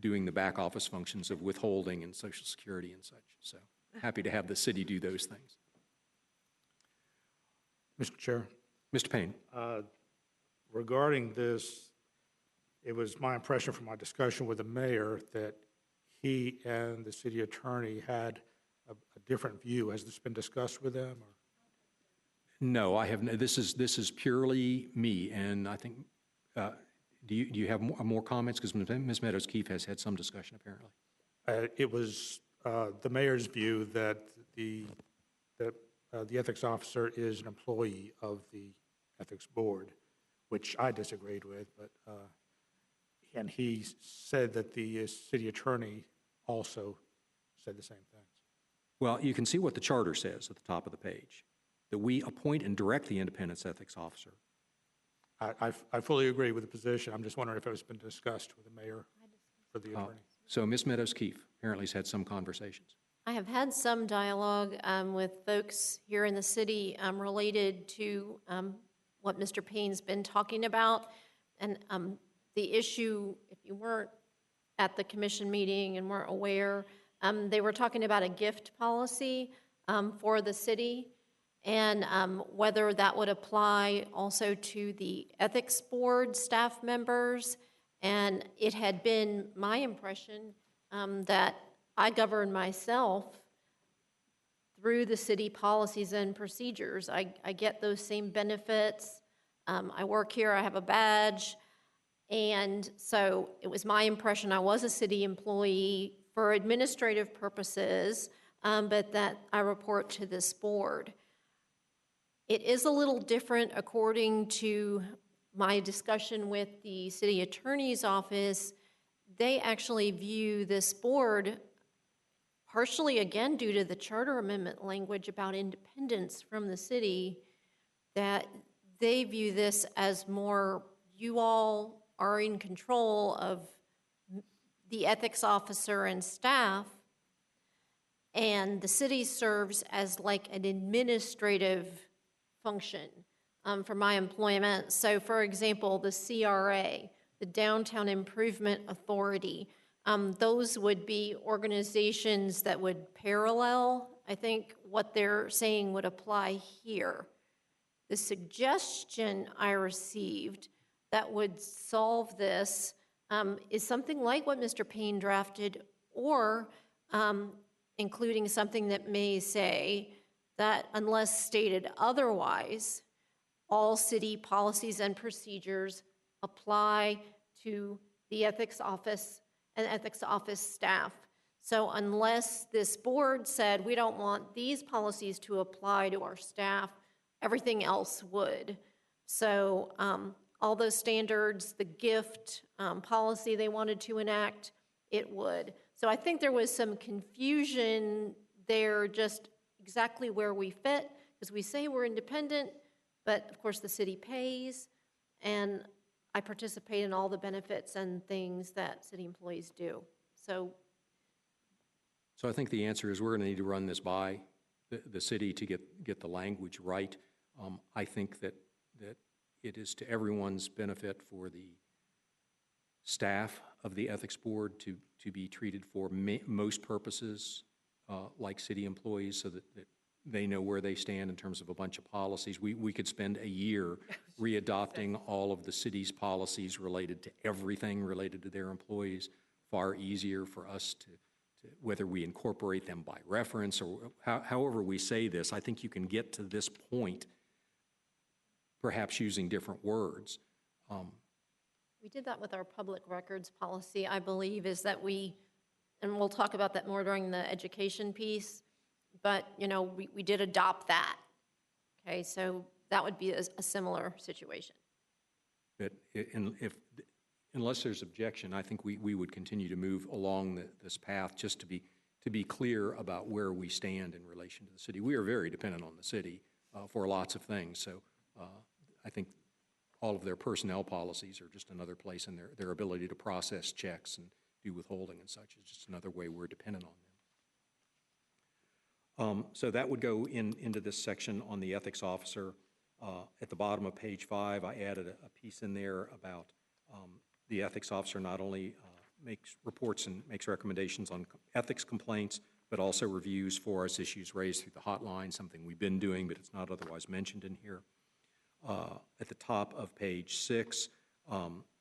doing the back office functions of withholding and Social Security and such. So happy to have the city do those things. Mr. Chair, Mr. Payne. regarding this, it was my impression from my discussion with the mayor that he and the city attorney had a different view. Has this been discussed with them? Or? No, I have. This is purely me, and I think. Do you have more comments? Because Ms. Meadows-Keefe has had some discussion apparently. It was the mayor's view that the ethics officer is an employee of the ethics board, which I disagreed with, but and he said that the city attorney also said the same things. Well, you can see what the charter says at the top of the page, that we appoint and direct the independence ethics officer. I fully agree with the position. I'm just wondering if it has been discussed with the mayor or the attorney. So Ms. Meadows-Keefe apparently has had some conversations. I have had some dialogue with folks here in the city related to what Mr. Payne's been talking about. And the issue, if you weren't at the commission meeting and weren't aware, they were talking about a gift policy for the city, and whether that would apply also to the ethics board staff members. And it had been my impression that I govern myself through the city policies and procedures. I get those same benefits. I work here, I have a badge. And so it was my impression I was a city employee for administrative purposes, but that I report to this board. It is a little different according to my discussion with the city attorney's office. They actually view this board, partially again due to the charter amendment language about independence from the city, that they view this as more, you all are in control of the ethics officer and staff, and the city serves as like an administrative function for my employment. So for example, the CRA, the Downtown Improvement Authority, those would be organizations that would parallel, I think, what they're saying would apply here. The suggestion I received that would solve this is something like what Mr. Payne drafted, or including something that may say that unless stated otherwise, all city policies and procedures apply to the ethics office and ethics office staff. So unless this board said we don't want these policies to apply to our staff, everything else would. So all those standards, the gift policy they wanted to enact, it would. So I think there was some confusion there, just exactly where we fit, because we say we're independent, but of course the city pays, and I participate in all the benefits and things that city employees do. So I think the answer is we're going to need to run this by the city to get the language right. I think that it is to everyone's benefit for the staff of the ethics board to be treated for most purposes like city employees, so that they know where they stand in terms of a bunch of policies. We could spend a year readopting all of the city's policies related to everything related to their employees. Far easier for us to whether we incorporate them by reference or however we say this. I think you can get to this point perhaps using different words. we did that with our public records policy, I believe, is that and we'll talk about that more during the education piece, but, we did adopt that. Okay, so that would be a similar situation. But unless there's objection, I think we would continue to move along this path just to be clear about where we stand in relation to the city. We are very dependent on the city for lots of things, so I think all of their personnel policies are just another place, and their ability to process checks and do withholding and such is just another way we're dependent on them. So that would go into this section on the ethics officer. At the bottom of page 5, I added a piece in there about the ethics officer not only makes reports and makes recommendations on ethics complaints, but also reviews for us issues raised through the hotline, something we've been doing, but it's not otherwise mentioned in here. At the top of page 6,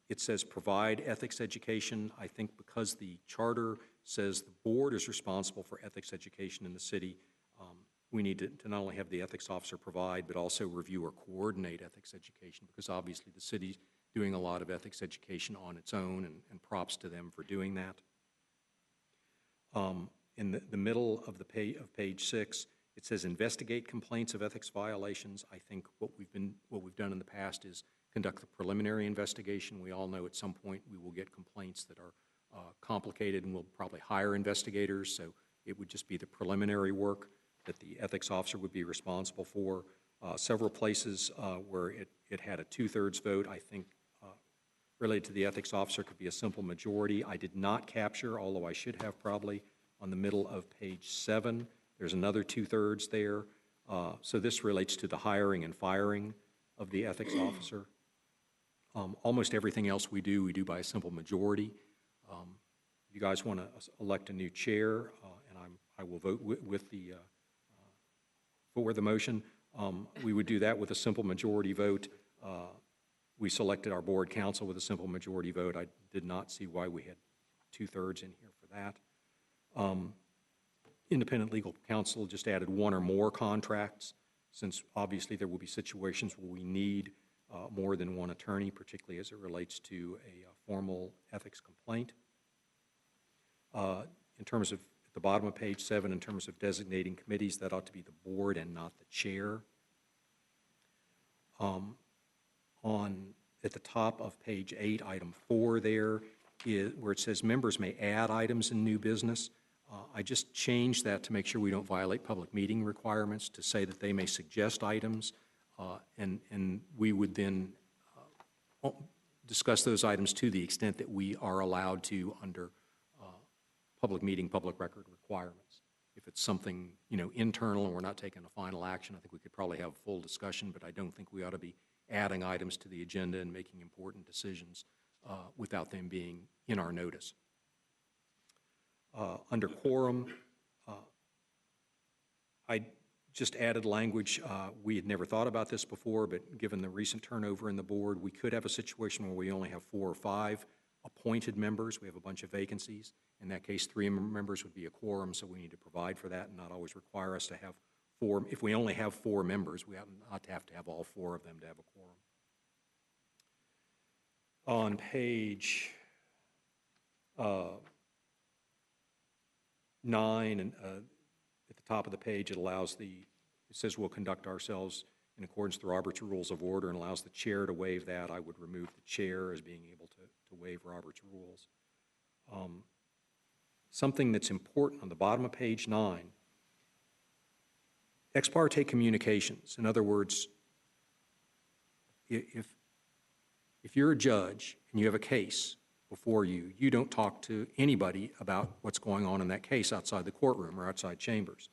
it says provide ethics education. I think because the charter says the board is responsible for ethics education in the city, we need to not only have the ethics officer provide, but also review or coordinate ethics education, because obviously the city's doing a lot of ethics education on its own, and props to them for doing that. In the middle of page 6, it says investigate complaints of ethics violations. I think what we've done in the past is conduct the preliminary investigation. We all know at some point we will get complaints that are complicated, and we'll probably hire investigators, so it would just be the preliminary work that the ethics officer would be responsible for. Several places where it had a 2/3 vote, I think related to the ethics officer, could be a simple majority. I did not capture, although I should have probably, on the middle of page 7. There's another 2/3 there. So this relates to the hiring and firing of the ethics officer. Almost everything else we do by a simple majority. You guys want to elect a new chair, and I will vote with the for the motion. We would do that with a simple majority vote. We selected our board counsel with a simple majority vote. I did not see why we had 2/3 in here for that. Independent legal counsel just added one or more contracts, since obviously there will be situations where we need more than one attorney, particularly as it relates to a formal ethics complaint. In terms of, at the bottom of page 7, in terms of designating committees, that ought to be the board and not the chair. At the top of page 8, item 4 there, is where it says members may add items in new business. I just changed that to make sure we don't violate public meeting requirements, to say that they may suggest items, and we would then discuss those items to the extent that we are allowed to under public meeting, public record requirements. If it's something, internal and we're not taking a final action, I think we could probably have full discussion, but I don't think we ought to be adding items to the agenda and making important decisions without them being in our notice. Under quorum, I just added language. We had never thought about this before, but given the recent turnover in the board, we could have a situation where we only have 4 or 5 appointed members. We have a bunch of vacancies. In that case, 3 members would be a quorum, so we need to provide for that and not always require us to have 4. If we only have 4 members, we ought to have all 4 of them to have a quorum. On page 9, and at the top of the page, it says we'll conduct ourselves in accordance with the Robert's Rules of Order, and allows the chair to waive that. I would remove the chair as being able to waive Robert's Rules. Something that's important on the bottom of page 9, ex parte communications. In other words, if you're a judge and you have a case before you, you don't talk to anybody about what's going on in that case outside the courtroom or outside chambers.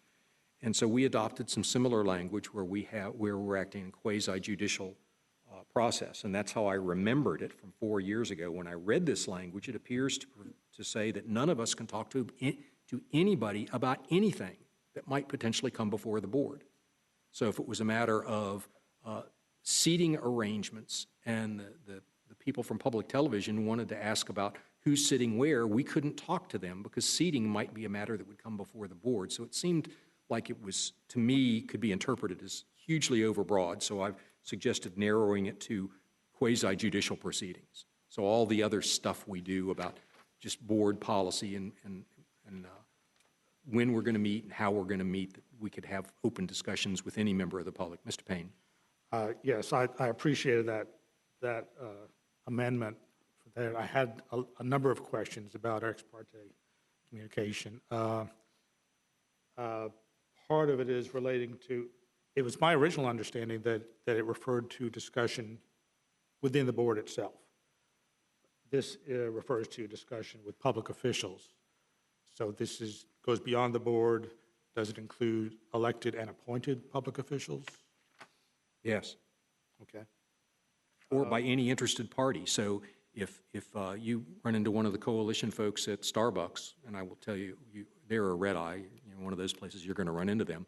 And so we adopted some similar language where we're acting in quasi-judicial process, and that's how I remembered it from 4 years ago. When I read this language, it appears to say that none of us can talk to anybody about anything that might potentially come before the board. So if it was a matter of seating arrangements and the people from public television wanted to ask about who's sitting where, we couldn't talk to them because seating might be a matter that would come before the board. So it seemed like it was, to me, could be interpreted as hugely overbroad. So I've suggested narrowing it to quasi-judicial proceedings. So all the other stuff we do about just board policy and when we're going to meet and how we're going to meet, that we could have open discussions with any member of the public. Mr. Payne. Yes, I appreciated that amendment. That I had a number of questions about ex parte communication. Part of it is relating to, it was my original understanding that it referred to discussion within the board itself. This refers to discussion with public officials. So this goes beyond the board. Does it include elected and appointed public officials? Yes. Okay. Or by any interested party. So if you run into one of the coalition folks at Starbucks, and I will tell you, they're a red eye, one of those places you're going to run into them.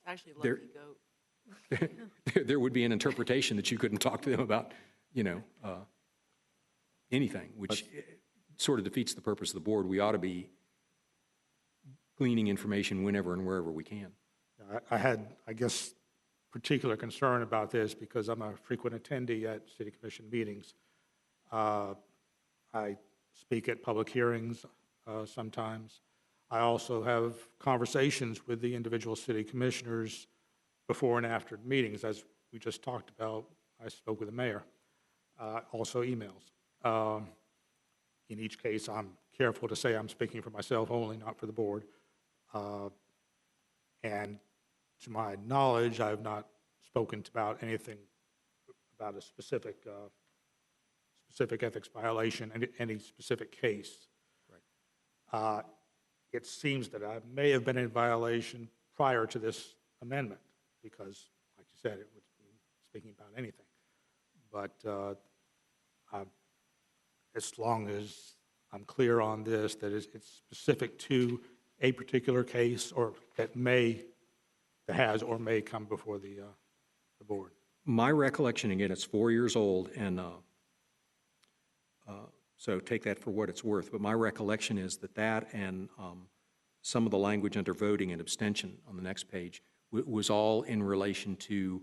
Actually, lucky goat. There would be an interpretation that you couldn't talk to them about, anything, which sort of defeats the purpose of the board. We ought to be gleaning information whenever and wherever we can. I had, I guess, particular concern about this because I'm a frequent attendee at city commission meetings. I speak at public hearings sometimes. I also have conversations with the individual city commissioners before and after meetings. As we just talked about, I spoke with the mayor, also emails. In each case, I'm careful to say I'm speaking for myself only, not for the board. And to my knowledge, I have not spoken about anything about a specific ethics violation, any specific case. Right. it seems that I may have been in violation prior to this amendment, because, like you said, it was speaking about anything. But as long as I'm clear on this, that it's specific to a particular case, or that has or may come before the board. My recollection, again, it's 4 years old, and so take that for what it's worth, but my recollection is that and some of the language under voting and abstention on the next page was all in relation to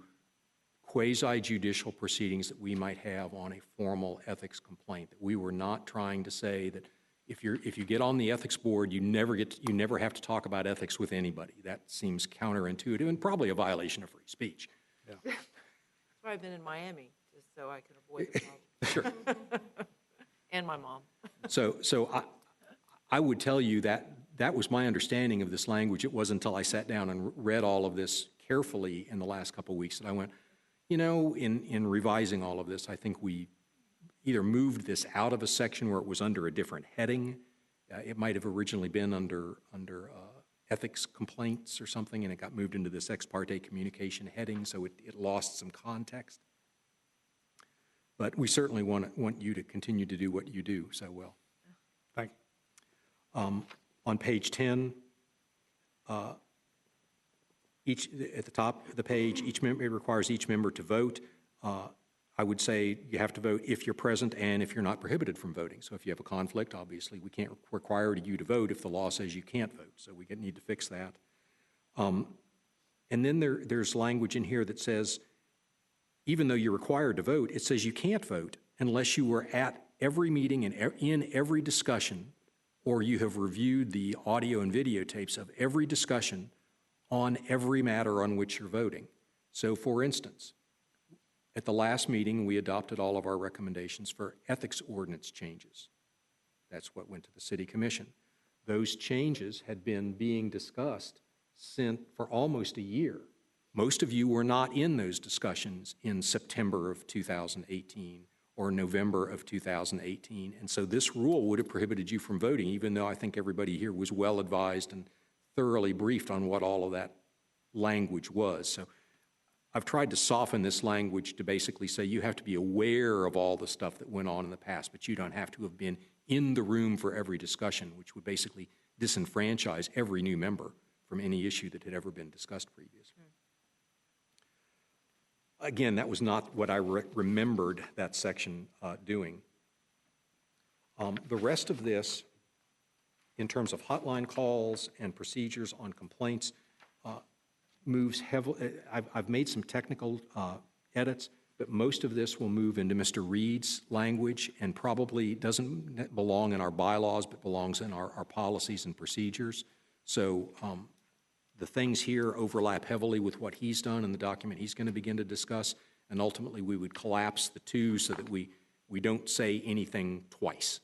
quasi-judicial proceedings that we might have on a formal ethics complaint. That we were not trying to say that if you get on the ethics board, you never have to talk about ethics with anybody. That seems counterintuitive and probably a violation of free speech. That's why I've been in Miami, just so I can avoid the problem. Sure. And my mom. So I would tell you that was my understanding of this language. It wasn't until I sat down and read all of this carefully in the last couple of weeks that I went, in revising all of this, I think we either moved this out of a section where it was under a different heading. It might have originally been under ethics complaints or something, and it got moved into this ex parte communication heading, so it lost some context. But we certainly want you to continue to do what you do so well. Thank you. On page 10, at the top of the page, it requires each member to vote. I would say you have to vote if you're present and if you're not prohibited from voting. So if you have a conflict, obviously, we can't require you to vote if the law says you can't vote. So we need to fix that. And then there's language in here that says, even though you're required to vote, it says you can't vote unless you were at every meeting and in every discussion, or you have reviewed the audio and videotapes of every discussion on every matter on which you're voting. So, for instance, at the last meeting, we adopted all of our recommendations for ethics ordinance changes. That's what went to the City Commission. Those changes had been being discussed for almost a year. Most of you were not in those discussions in September of 2018 or November of 2018, and so this rule would have prohibited you from voting, even though I think everybody here was well advised and thoroughly briefed on what all of that language was. So I've tried to soften this language to basically say you have to be aware of all the stuff that went on in the past, but you don't have to have been in the room for every discussion, which would basically disenfranchise every new member from any issue that had ever been discussed previously. Again, that was not what I remembered that section doing. The rest of this, in terms of hotline calls and procedures on complaints, moves heavily. I've made some technical edits, but most of this will move into Mr. Reed's language and probably doesn't belong in our bylaws, but belongs in our policies and procedures. So the things here overlap heavily with what he's done in the document he's going to begin to discuss, and ultimately we would collapse the two so that we don't say anything twice.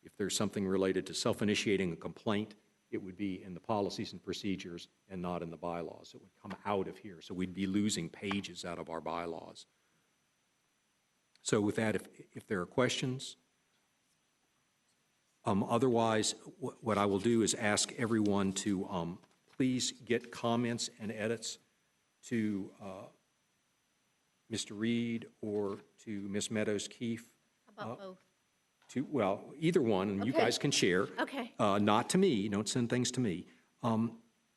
If there's something related to self-initiating a complaint, it would be in the policies and procedures and not in the bylaws. It would come out of here, so we'd be losing pages out of our bylaws. So with that, if there are questions, otherwise, what I will do is ask everyone to please get comments and edits to Mr. Reed or to Ms. Meadows-Keefe. How about both? Well, either one, and you Okay. guys can share. Okay. Not to me, don't send things to me.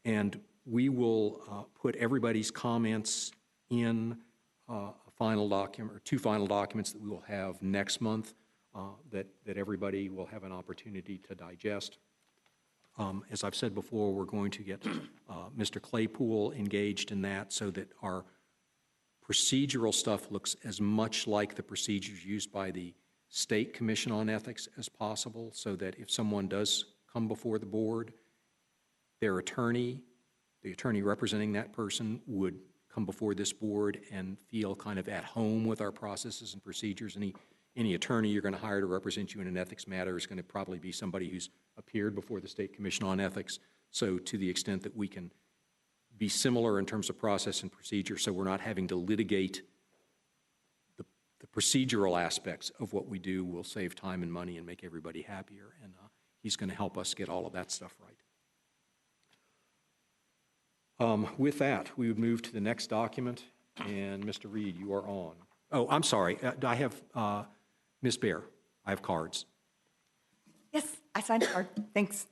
And we will put everybody's comments in a final document, or two final documents that we will have next month that everybody will have an opportunity to digest. As I've said before, we're going to get Mr. Claypool engaged in that so that our procedural stuff looks as much like the procedures used by the State Commission on Ethics as possible, so that if someone does come before the board, their attorney, the attorney representing that person, would come before this board and feel kind of at home with our processes and procedures. Any attorney you're going to hire to represent you in an ethics matter is going to probably be somebody who's appeared before the State Commission on Ethics. So to the extent that we can be similar in terms of process and procedure, so we're not having to litigate the procedural aspects of what we do, will save time and money and make everybody happier. he's going to help us get all of that stuff right. With that, we would move to the next document, and Mr. Reed, you are on. Oh, I'm sorry, I have Ms. Bear. I have cards. Yes, I signed a card. Thanks.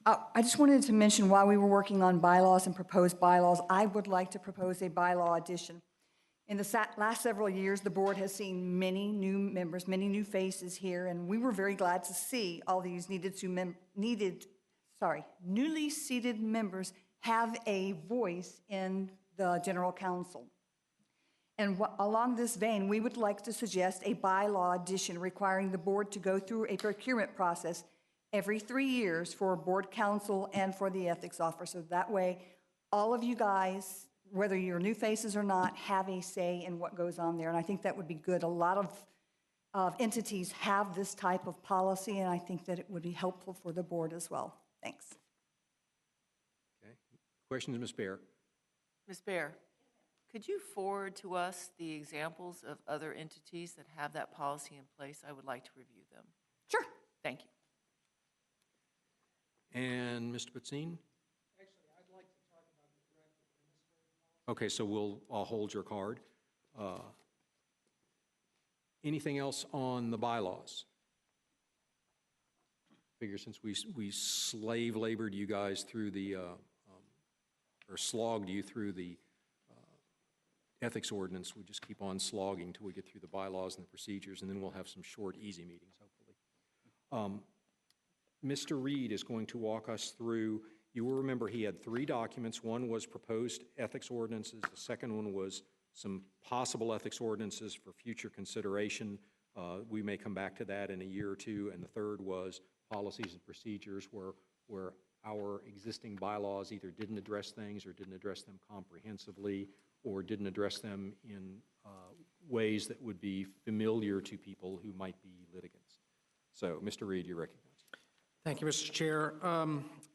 I just wanted to mention, while we were working on bylaws and proposed bylaws, I would like to propose a bylaw addition. In the last several years, the board has seen many new members, many new faces here, and we were very glad to see all these newly seated members have a voice in the general council. And along this vein, we would like to suggest a bylaw addition requiring the board to go through a procurement process every 3 years for board counsel and for the ethics officer. That way, all of you guys, whether you're new faces or not, have a say in what goes on there. And I think that would be good. A lot of entities have this type of policy, and I think that it would be helpful for the board as well. Thanks. Okay. Questions, Ms. Bear? Ms. Bear, could you forward to us the examples of other entities that have that policy in place? I would like to review them. Sure. Thank you. And Mr. Putzine? Actually, I'd like to talk about the direct administrative policy. Okay, so I'll hold your card. Anything else on the bylaws? Figure since we slave labored you guys through the, or slogged you through the ethics ordinance, we just keep on slogging until we get through the bylaws and the procedures, and then we'll have some short, easy meetings, hopefully. Mr. Reed is going to walk us through, you will remember he had 3 documents. One was proposed ethics ordinances. The second one was some possible ethics ordinances for future consideration. We may come back to that in a year or two. And the third was policies and procedures where our existing bylaws either didn't address things or didn't address them comprehensively or didn't address them in ways that would be familiar to people who might be litigants. So, Mr. Reed, you're recognized. Thank you, Mr. Chair.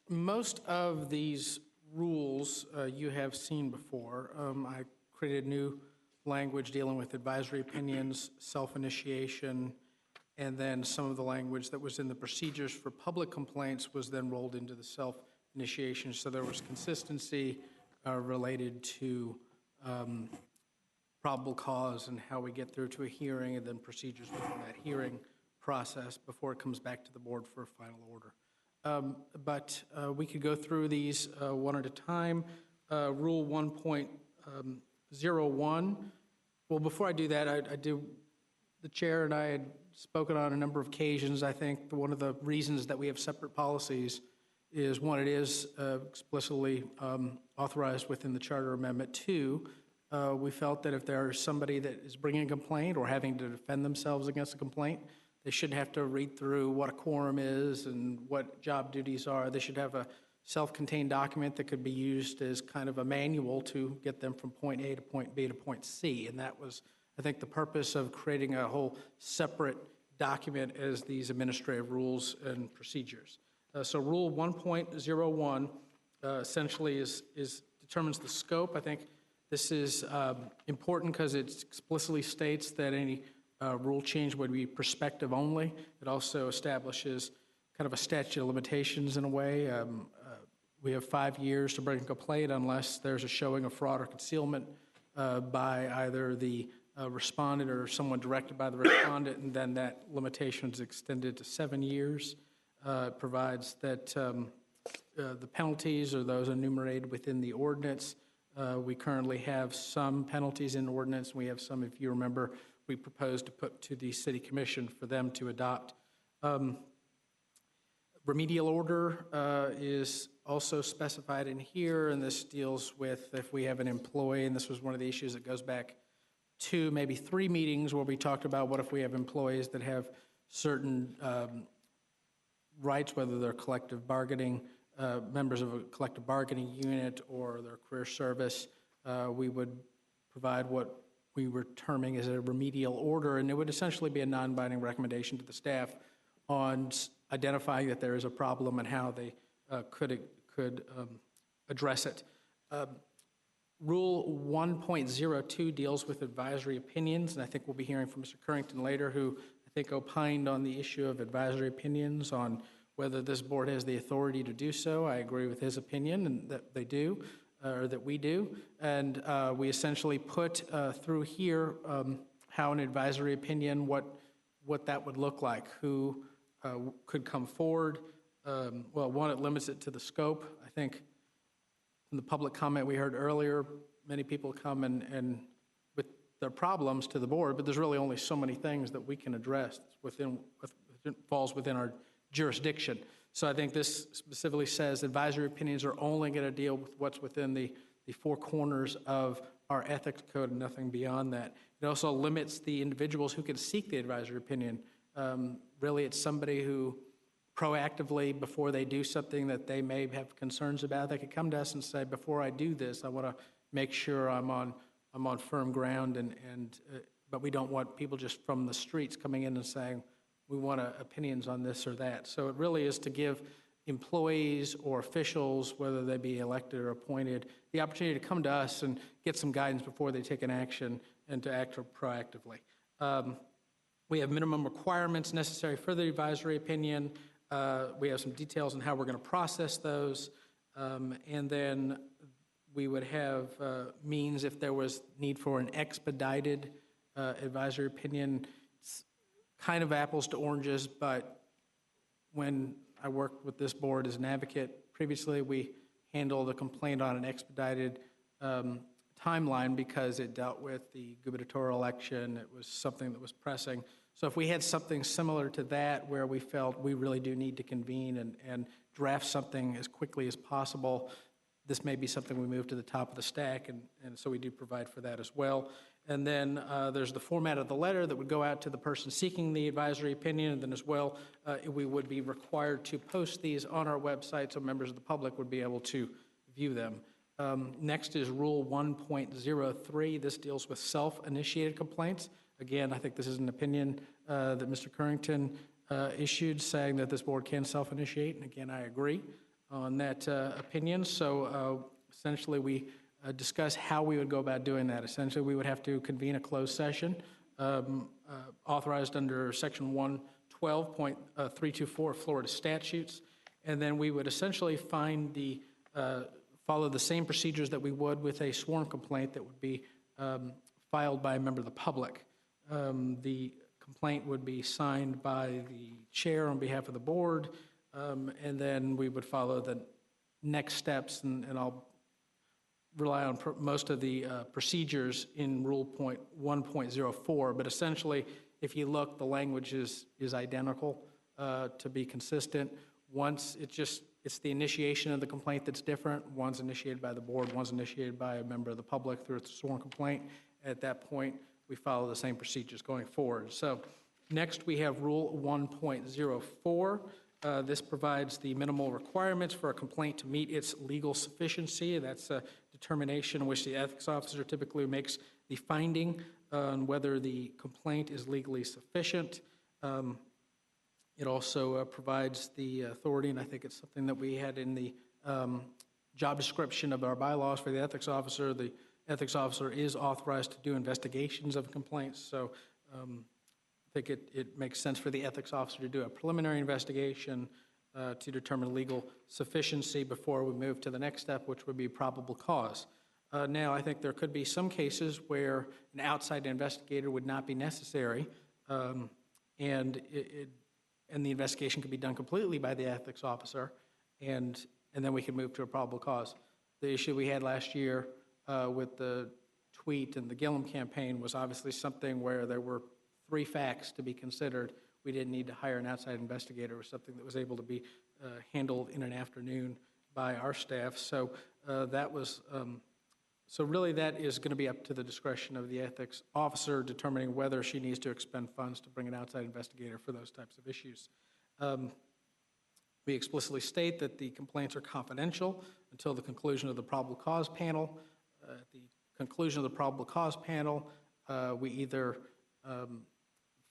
Most of these rules you have seen before. I created new language dealing with advisory opinions, self-initiation, and then some of the language that was in the procedures for public complaints was then rolled into the self-initiation. So there was consistency related to probable cause and how we get through to a hearing, and then procedures within that hearing process before it comes back to the board for a final order. But we could go through these one at a time. Rule 1.01. Well, before I do that, the chair and I had spoken on a number of occasions. I think one of the reasons that we have separate policies is, one, it is explicitly authorized within the charter amendment. 2, we felt that if there's somebody that is bringing a complaint or having to defend themselves against a complaint, they shouldn't have to read through what a quorum is and what job duties are. They should have a self-contained document that could be used as kind of a manual to get them from point A to point B to point C. And that was, I think, the purpose of creating a whole separate document as these administrative rules and procedures. So Rule 1.01 essentially determines the scope. I think this is important because it explicitly states that any rule change would be prospective only. It also establishes kind of a statute of limitations in a way. We have 5 years to bring a complaint unless there's a showing of fraud or concealment by either the respondent or someone directed by the respondent, and then that limitation is extended to 7 years. It provides that the penalties are those enumerated within the ordinance. We currently have some penalties in the ordinance. We have some, if you remember, we proposed to put to the city commission for them to adopt. Remedial order is also specified in here, and this deals with if we have an employee, and this was one of the issues that goes back 2, maybe 3 meetings where we talked about what if we have employees that have certain rights, whether they're collective bargaining, members of a collective bargaining unit or their career service. We would provide what we were terming as a remedial order, and it would essentially be a non-binding recommendation to the staff on identifying that there is a problem and how they could address it. Rule 1.02 deals with advisory opinions, and I think we'll be hearing from Mr. Currington later, who I think opined on the issue of advisory opinions on whether this board has the authority to do so. I agree with his opinion and that they do, or that we do. And we essentially put through here how an advisory opinion, what that would look like, who could come forward. Well, one, it limits it to the scope. I think in the public comment we heard earlier, many people come and with their problems to the board, but there's really only so many things that we can address falls within our jurisdiction. So I think this specifically says advisory opinions are only going to deal with what's within the four corners of our ethics code and nothing beyond that. It also limits the individuals who can seek the advisory opinion. Really, it's somebody who proactively, before they do something that they may have concerns about, they could come to us and say, before I do this, I want to make sure I'm on firm ground, but we don't want people just from the streets coming in and saying, we want opinions on this or that. So it really is to give employees or officials, whether they be elected or appointed, the opportunity to come to us and get some guidance before they take an action and to act proactively. We have minimum requirements necessary for the advisory opinion. We have some details on how we're going to process those. And then we would have means if there was need for an expedited advisory opinion. It's kind of apples to oranges, but when I worked with this board as an advocate previously, we handled a complaint on an expedited timeline because it dealt with the gubernatorial election. It was something that was pressing. So if we had something similar to that where we felt we really do need to convene and draft something as quickly as possible, this may be something we move to the top of the stack, and so we do provide for that as well. And then there's the format of the letter that would go out to the person seeking the advisory opinion, and then as well, we would be required to post these on our website so members of the public would be able to view them. Next is Rule 1.03. This deals with self-initiated complaints. Again, I think this is an opinion that Mr. Currington issued saying that this board can self-initiate, and again, I agree on that opinion. So essentially, we discuss how we would go about doing that. Essentially, we would have to convene a closed session authorized under Section 112.324 Florida statutes, and then we would essentially follow the same procedures that we would with a sworn complaint that would be filed by a member of the public. The complaint would be signed by the chair on behalf of the board, and then we would follow the next steps, and I'll rely on most of the procedures in Rule 1.04, but essentially, if you look, the language is identical to be consistent. Once it's the initiation of the complaint that's different. One's initiated by the board, one's initiated by a member of the public through a sworn complaint. At that point, we follow the same procedures going forward. So next, we have Rule 1.04. This provides the minimal requirements for a complaint to meet its legal sufficiency. That's a determination in which the ethics officer typically makes the finding on whether the complaint is legally sufficient. It also provides the authority, and I think it's something that we had in the job description of our bylaws for the ethics officer. The ethics officer is authorized to do investigations of complaints, so I think it makes sense for the ethics officer to do a preliminary investigation to determine legal sufficiency before we move to the next step, which would be probable cause. Now, I think there could be some cases where an outside investigator would not be necessary, and the investigation could be done completely by the ethics officer, and then we can move to a probable cause. The issue we had last year with the tweet and the Gillum campaign was obviously something where there were 3 facts to be considered. We didn't need to hire an outside investigator. It was something that was able to be handled in an afternoon by our staff. So so really that is going to be up to the discretion of the ethics officer determining whether she needs to expend funds to bring an outside investigator for those types of issues. We explicitly state that the complaints are confidential until the conclusion of the probable cause panel. At the conclusion of the probable cause panel, we either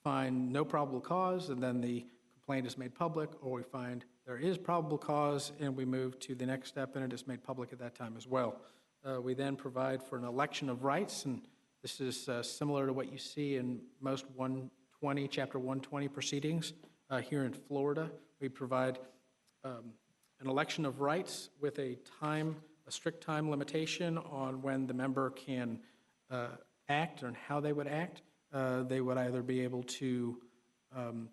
find no probable cause and then the complaint is made public, or we find there is probable cause and we move to the next step and it is made public at that time as well. We then provide for an election of rights, and this is similar to what you see in most Chapter 120 proceedings here in Florida, We provide an election of rights with a strict time limitation on when the member can act and how they would act. They would either be able to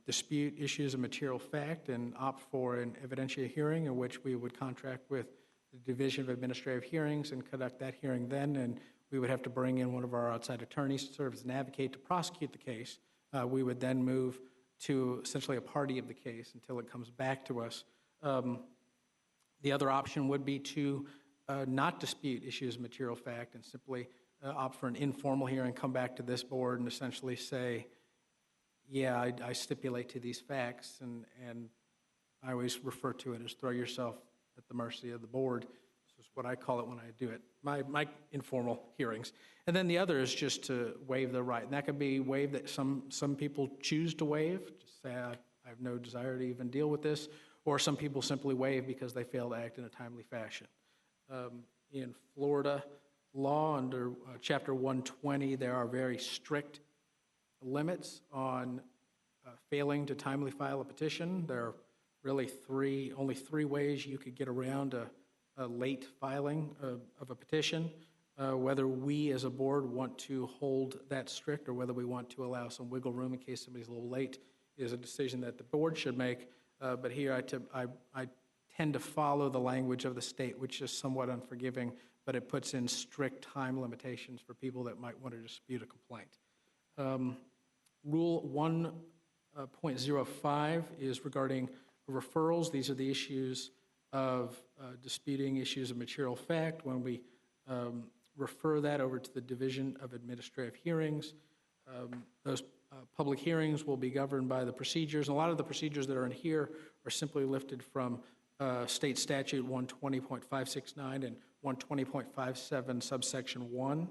dispute issues of material fact and opt for an evidentiary hearing in which we would contract with the Division of Administrative Hearings and conduct that hearing then, and we would have to bring in one of our outside attorneys to serve as an advocate to prosecute the case. We would then move to essentially a party of the case until it comes back to us. The other option would be to not dispute issues of material fact and simply opt for an informal hearing, come back to this board and essentially say, yeah, I stipulate to these facts, and I always refer to it as throw yourself at the mercy of the board. This is what I call it when I do it, my informal hearings. And then the other is just to waive the right, and that could be waived that some people choose to waive, just say I have no desire to even deal with this, or some people simply waive because they fail to act in a timely fashion. In Florida law, under Chapter 120, there are very strict limits on failing to timely file a petition. There are really only three ways you could get around a late filing of a petition. Whether we as a board want to hold that strict or whether we want to allow some wiggle room in case somebody's a little late is a decision that the board should make. But here I tend to follow the language of the state, which is somewhat unforgiving, but it puts in strict time limitations for people that might want to dispute a complaint. Rule 1.05 is regarding referrals. These are the issues of disputing issues of material fact. When we refer that over to the Division of Administrative Hearings, those public hearings will be governed by the procedures. And a lot of the procedures that are in here are simply lifted from State Statute 120.569 and 120.57 subsection 1,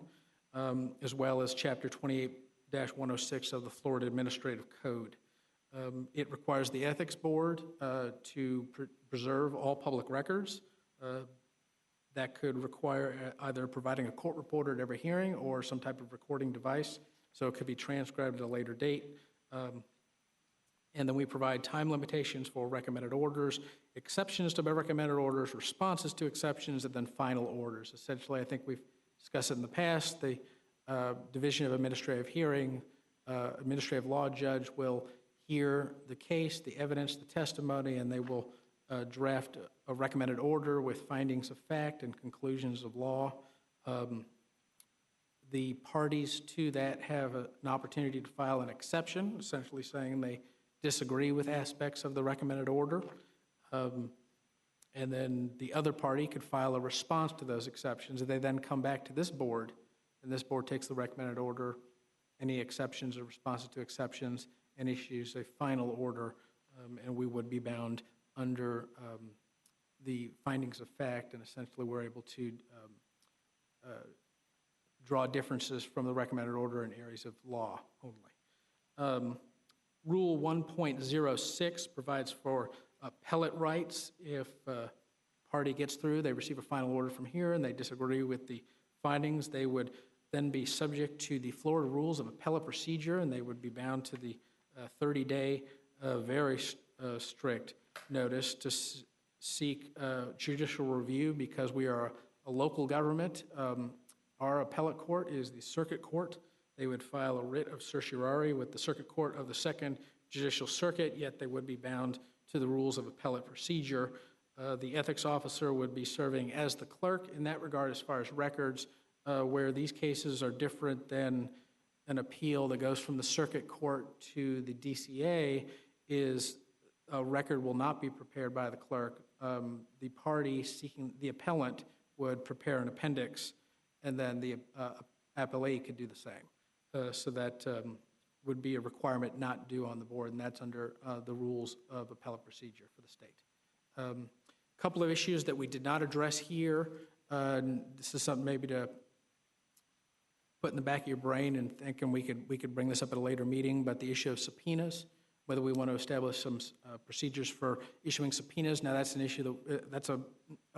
as well as Chapter 28-106 of the Florida Administrative Code. It requires the Ethics Board to preserve all public records. That could require either providing a court reporter at every hearing or some type of recording device, so it could be transcribed at a later date. And then we provide time limitations for recommended orders, exceptions to recommended orders, responses to exceptions, and then final orders. Essentially, I think we've discussed it in the past. The Division of Administrative Hearing, administrative law judge will hear the case, the evidence, the testimony, and they will draft a recommended order with findings of fact and conclusions of law. The parties to that have an opportunity to file an exception, essentially saying they disagree with aspects of the recommended order. And then the other party could file a response to those exceptions, and they then come back to this board, and this board takes the recommended order, any exceptions or responses to exceptions, and issues a final order, and we would be bound under the findings of fact, and essentially we're able to draw differences from the recommended order in areas of law only. Rule 1.06 provides for appellate rights. If a party gets through, they receive a final order from here, and they disagree with the findings, they would then be subject to the Florida rules of appellate procedure, and they would be bound to the 30-day, very strict notice to seek judicial review because we are a local government. Our appellate court is the circuit court. They would file a writ of certiorari with the circuit court of the Second Judicial Circuit, yet they would be bound to the rules of appellate procedure. The ethics officer would be serving as the clerk in that regard as far as records, where these cases are different than an appeal that goes from the circuit court to the DCA is a record will not be prepared by the clerk. The party seeking the appellant would prepare an appendix, and then the appellee could do the same. So that would be a requirement not due on the board, and that's under the rules of appellate procedure for the state. A couple of issues that we did not address here. This is something maybe to put in the back of your brain and thinking we could bring this up at a later meeting, but the issue of subpoenas, whether we want to establish some procedures for issuing subpoenas. Now, that's an issue that's a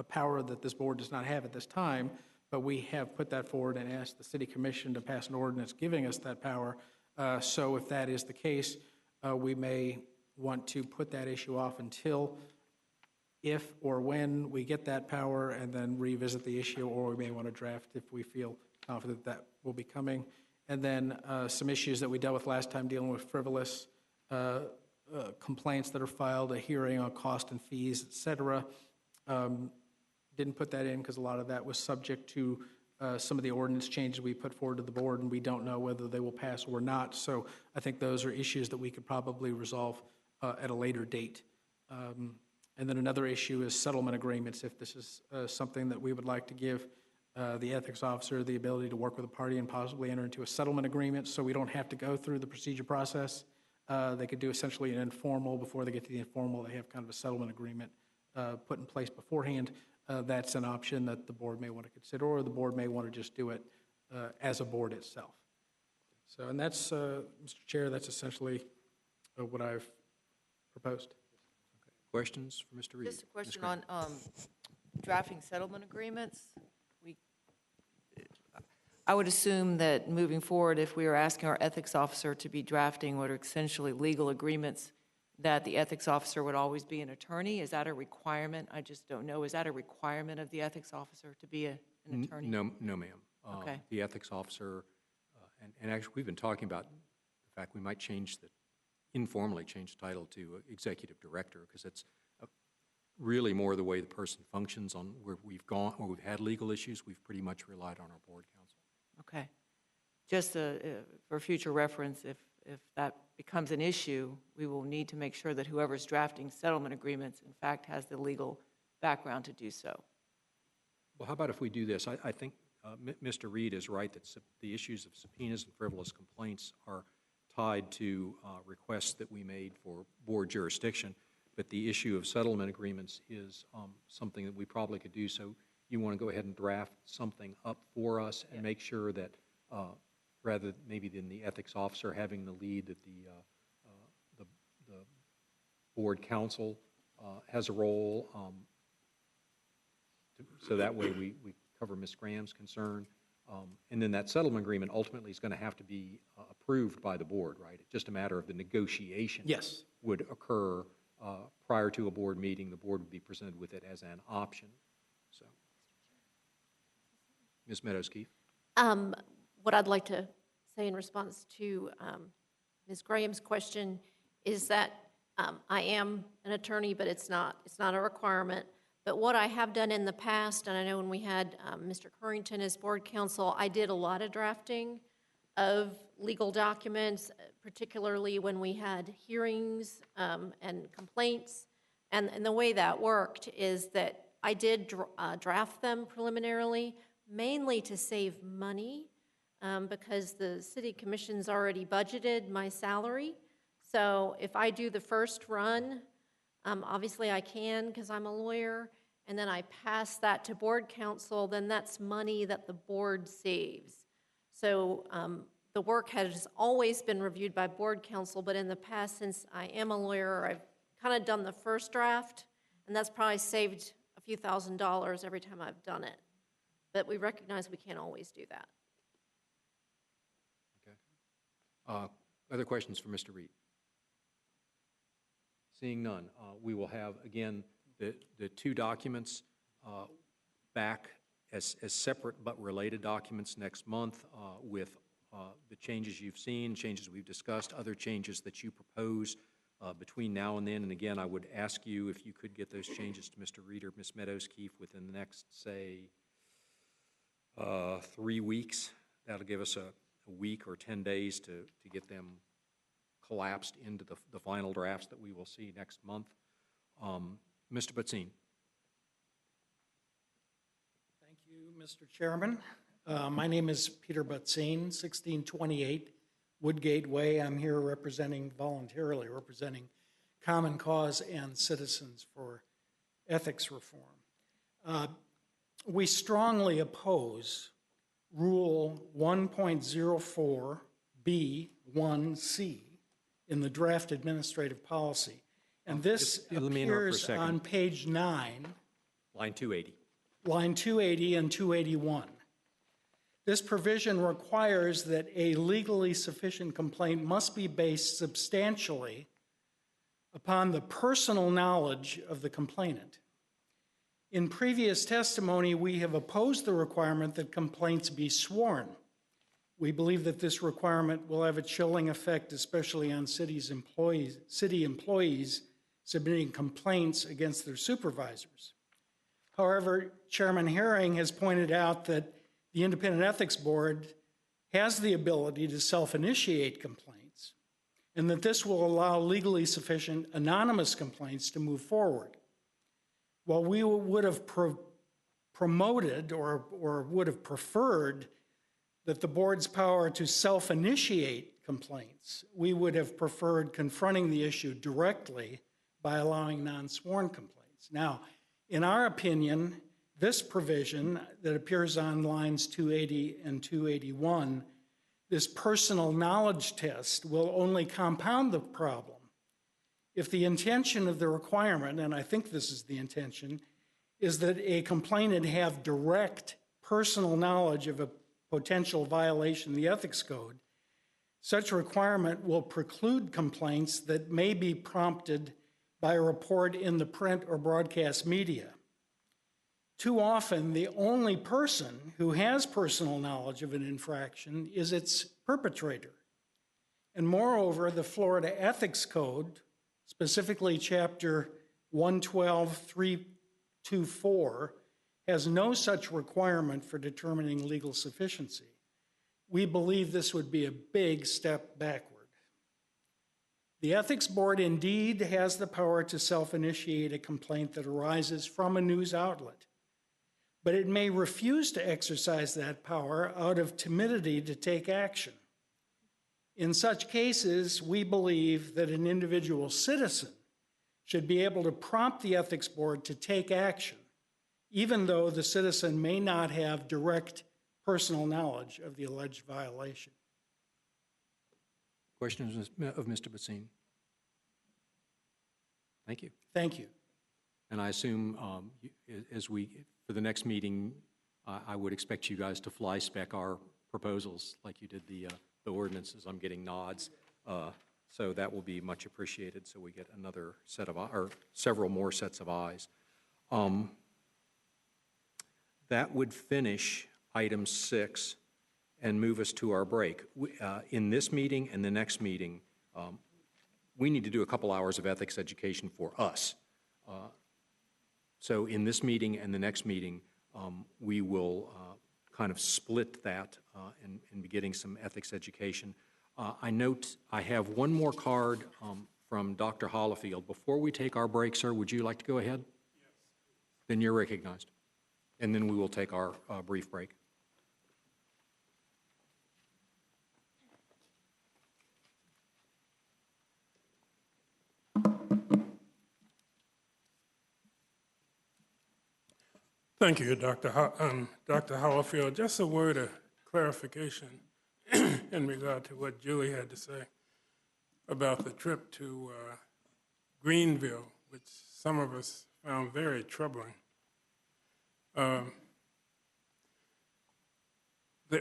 power that this board does not have at this time, but we have put that forward and asked the City Commission to pass an ordinance giving us that power. So if that is the case, we may want to put that issue off until if or when we get that power and then revisit the issue, or we may want to draft if we feel confident that will be coming. And then some issues that we dealt with last time dealing with frivolous complaints that are filed, a hearing on cost and fees, et cetera. Didn't put that in because a lot of that was subject to some of the ordinance changes we put forward to the board, and we don't know whether they will pass or not. So I think those are issues that we could probably resolve at a later date. And then another issue is settlement agreements. If this is something that we would like to give the ethics officer the ability to work with a party and possibly enter into a settlement agreement so we don't have to go through the procedure process. They could do essentially an informal. Before they get to the informal, they have kind of a settlement agreement put in place beforehand. That's an option that the board may want to consider, or the board may want to just do it as a board itself. So, and that's, Mr. Chair, that's essentially what I've proposed. Questions for Mr. Reed? Just a Ms. question Graham? on drafting settlement agreements. I would assume that moving forward, if we are asking our ethics officer to be drafting what are essentially legal agreements, that the ethics officer would always be an attorney. Is that a requirement? I just don't know. Is that a requirement of the ethics officer to be an attorney? No, ma'am. Okay. The ethics officer, and actually, we've been talking about the fact we might informally change the title to executive director, because it's really more the way the person functions. On where we've gone, where we've had legal issues, we've pretty much relied on our board counsel. Okay. Just for future reference, if that becomes an issue, we will need to make sure that whoever's drafting settlement agreements, in fact, has the legal background to do so. Well, how about if we do this? I think Mr. Reed is right that the issues of subpoenas and frivolous complaints are tied to requests that we made for board jurisdiction, but the issue of settlement agreements is something that we probably could do. So you want to go ahead and draft something up for us and make sure that rather maybe than the ethics officer having the lead, that the board counsel has a role. So that way we cover Ms. Graham's concern. And then that settlement agreement ultimately is going to have to be approved by the board, right? It's just a matter of the negotiation. Yes. Would occur prior to a board meeting. The board would be presented with it as an option. So, Ms. Meadows-Keefe. What I'd like to say in response to Ms. Graham's question is that I am an attorney, but it's not a requirement. But what I have done in the past, and I know when we had Mr. Currington as board counsel, I did a lot of drafting of legal documents, particularly when we had hearings and complaints. And the way that worked is that I did draft them preliminarily, mainly to save money, because the city commission's already budgeted my salary. So if I do the first run, obviously I can because I'm a lawyer, and then I pass that to board counsel, then that's money that the board saves. So the work has always been reviewed by board counsel, but in the past, since I am a lawyer, I've kind of done the first draft, and that's probably saved a few $1,000s every time I've done it. But we recognize we can't always do that. Okay. Other questions for Mr. Reed? Seeing none, we will have, again, the two documents back as separate but related documents next month with the changes you've seen, changes we've discussed, other changes that you propose between now and then. And again, I would ask you if you could get those changes to Mr. Reed or Ms. Meadows-Keefe within the next, say, 3 weeks. That'll give us a week or 10 days to get them collapsed into the final drafts that we will see next month. Mr. Butzine. Thank you, Mr. Chairman. My name is Peter Butzine, 1628 Woodgate Way. I'm here voluntarily representing Common Cause and Citizens for Ethics Reform. We strongly oppose Rule 1.04B1C in the draft administrative policy. And this appears on page 9. Line 280. Line 280 and 281. This provision requires that a legally sufficient complaint must be based substantially upon the personal knowledge of the complainant. In previous testimony, we have opposed the requirement that complaints be sworn. We believe that this requirement will have a chilling effect, especially on city employees submitting complaints against their supervisors. However, Chairman Herring has pointed out that the Independent Ethics Board has the ability to self-initiate complaints, and that this will allow legally sufficient anonymous complaints to move forward. While we would have promoted or would have preferred that the board's power to self-initiate complaints, we would have preferred confronting the issue directly by allowing non-sworn complaints. Now, in our opinion, this provision that appears on lines 280 and 281, this personal knowledge test, will only compound the problem. If the intention of the requirement, and I think this is the intention, is that a complainant have direct personal knowledge of a potential violation of the ethics code, such requirement will preclude complaints that may be prompted by a report in the print or broadcast media. Too often, the only person who has personal knowledge of an infraction is its perpetrator. And moreover, the Florida Ethics Code, specifically Chapter 112.324, has no such requirement for determining legal sufficiency. We believe this would be a big step backward. The Ethics Board indeed has the power to self-initiate a complaint that arises from a news outlet, but it may refuse to exercise that power out of timidity to take action. In such cases, we believe that an individual citizen should be able to prompt the Ethics Board to take action, even though the citizen may not have direct personal knowledge of the alleged violation. Questions of Mr. Basine? Thank you. Thank you. And I assume for the next meeting, I would expect you guys to fly spec our proposals like you did the ordinances. I'm getting nods. So that will be much appreciated, so we get another set of, or several more sets of eyes. That would finish item 6 and move us to our break. In this meeting and the next meeting, we need to do a couple hours of ethics education for us. So in this meeting and the next meeting, we will kind of split that and be getting some ethics education. I note I have one more card from Dr. Hollifield. Before we take our break, sir, would you like to go ahead? Yes. Then you're recognized. And then we will take our brief break. Thank you, Dr. Hollifield. Just a word of clarification in regard to what Julie had to say about the trip to Greenville, which some of us found very troubling. The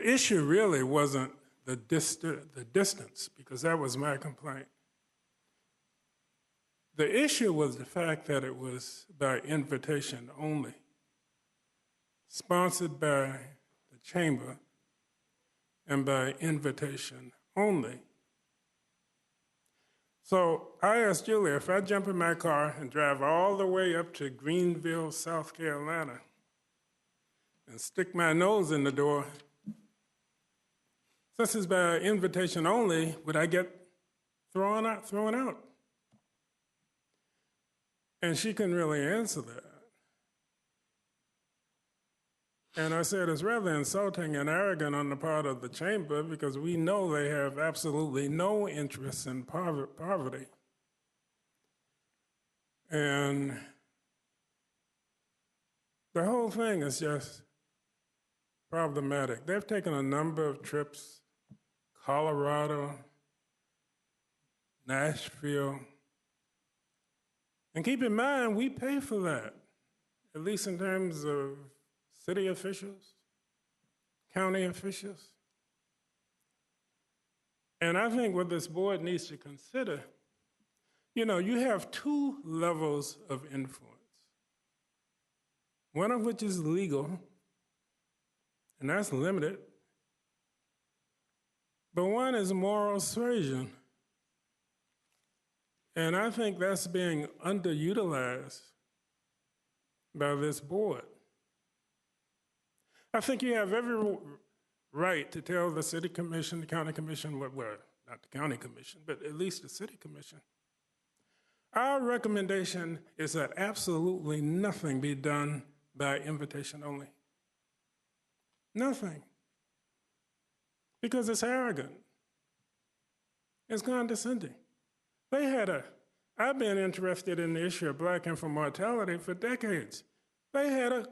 issue really wasn't the distance, because that was my complaint. The issue was the fact that it was by invitation only, sponsored by the chamber and by invitation only. So I asked Julia, if I jump in my car and drive all the way up to Greenville, South Carolina, and stick my nose in the door, since it's by invitation only, would I get thrown out? And she couldn't really answer that. And I said, it's rather insulting and arrogant on the part of the chamber, because we know they have absolutely no interest in poverty. And the whole thing is just problematic. They've taken a number of trips, Colorado, Nashville. And keep in mind, we pay for that, at least in terms of city officials, county officials. And I think what this board needs to consider You know, you have two levels of influence, one of which is legal, and that's limited, but one is moral suasion. And I think that's being underutilized by this board. I think you have every right to tell the city commission, the county commission, well, not the county commission, but at least the city commission. Our recommendation is that absolutely nothing be done by invitation only. Nothing. Because it's arrogant. It's condescending. I've been interested in the issue of black infant mortality for decades. They had a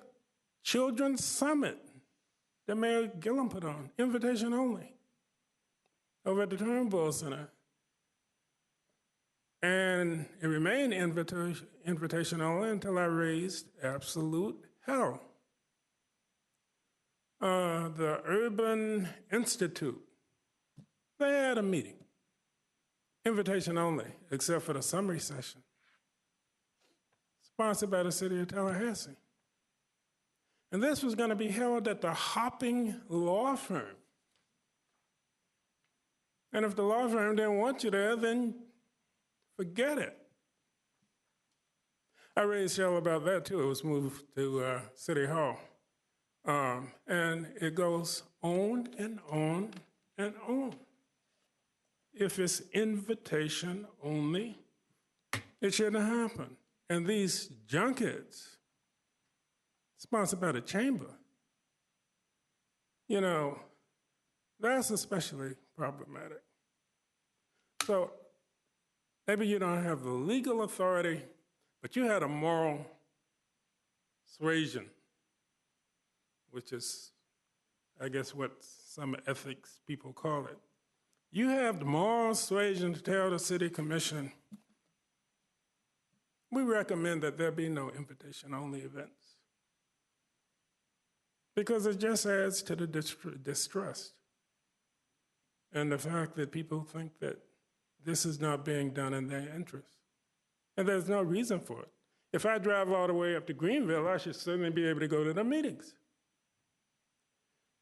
children's summit that Mayor Gillum put on, invitation only, over at the Turnbull Center. And it remained invitation only until I raised absolute hell. The Urban Institute, they had a meeting, invitation only, except for the summary session, sponsored by the city of Tallahassee. And this was going to be held at the Hopping Law Firm. And if the law firm didn't want you there, then forget it. I raised hell about that too. It was moved to City Hall. And it goes on and on and on. If it's invitation only, it shouldn't happen. And these junkets, sponsored by the chamber, you know, that's especially problematic. So maybe you don't have the legal authority, but you had a moral suasion, which is, I guess, what some ethics people call it. You have the moral suasion to tell the city commission, we recommend that there be no invitation-only events. Because it just adds to the distrust and the fact that people think that this is not being done in their interest. And there's no reason for it. If I drive all the way up to Greenville, I should certainly be able to go to the meetings.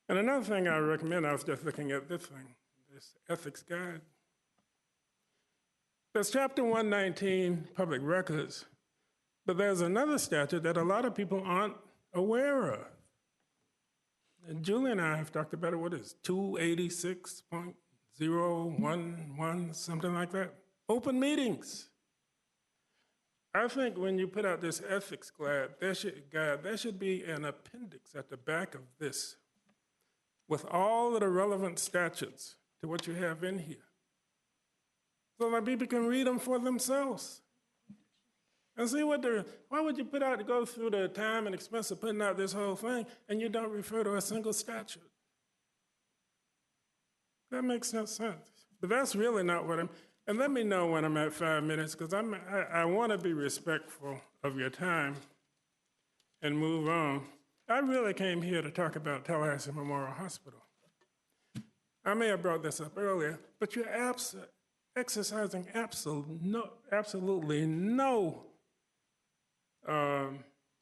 And another thing I recommend, I was just looking at this thing, this ethics guide. There's Chapter 119, public records, but there's another statute that a lot of people aren't aware of. And Julie and I have talked about it, what is 286.011, something like that? Open meetings. I think when you put out this ethics guide, there should be an appendix at the back of this with all of the relevant statutes to what you have in here, so that people can read them for themselves and see why would you go through the time and expense of putting out this whole thing and you don't refer to a single statute? That makes no sense. But that's really not what and let me know when I'm at 5 minutes, because I want to be respectful of your time and move on. I really came here to talk about Tallahassee Memorial Hospital. I may have brought this up earlier, but you're exercising absolutely no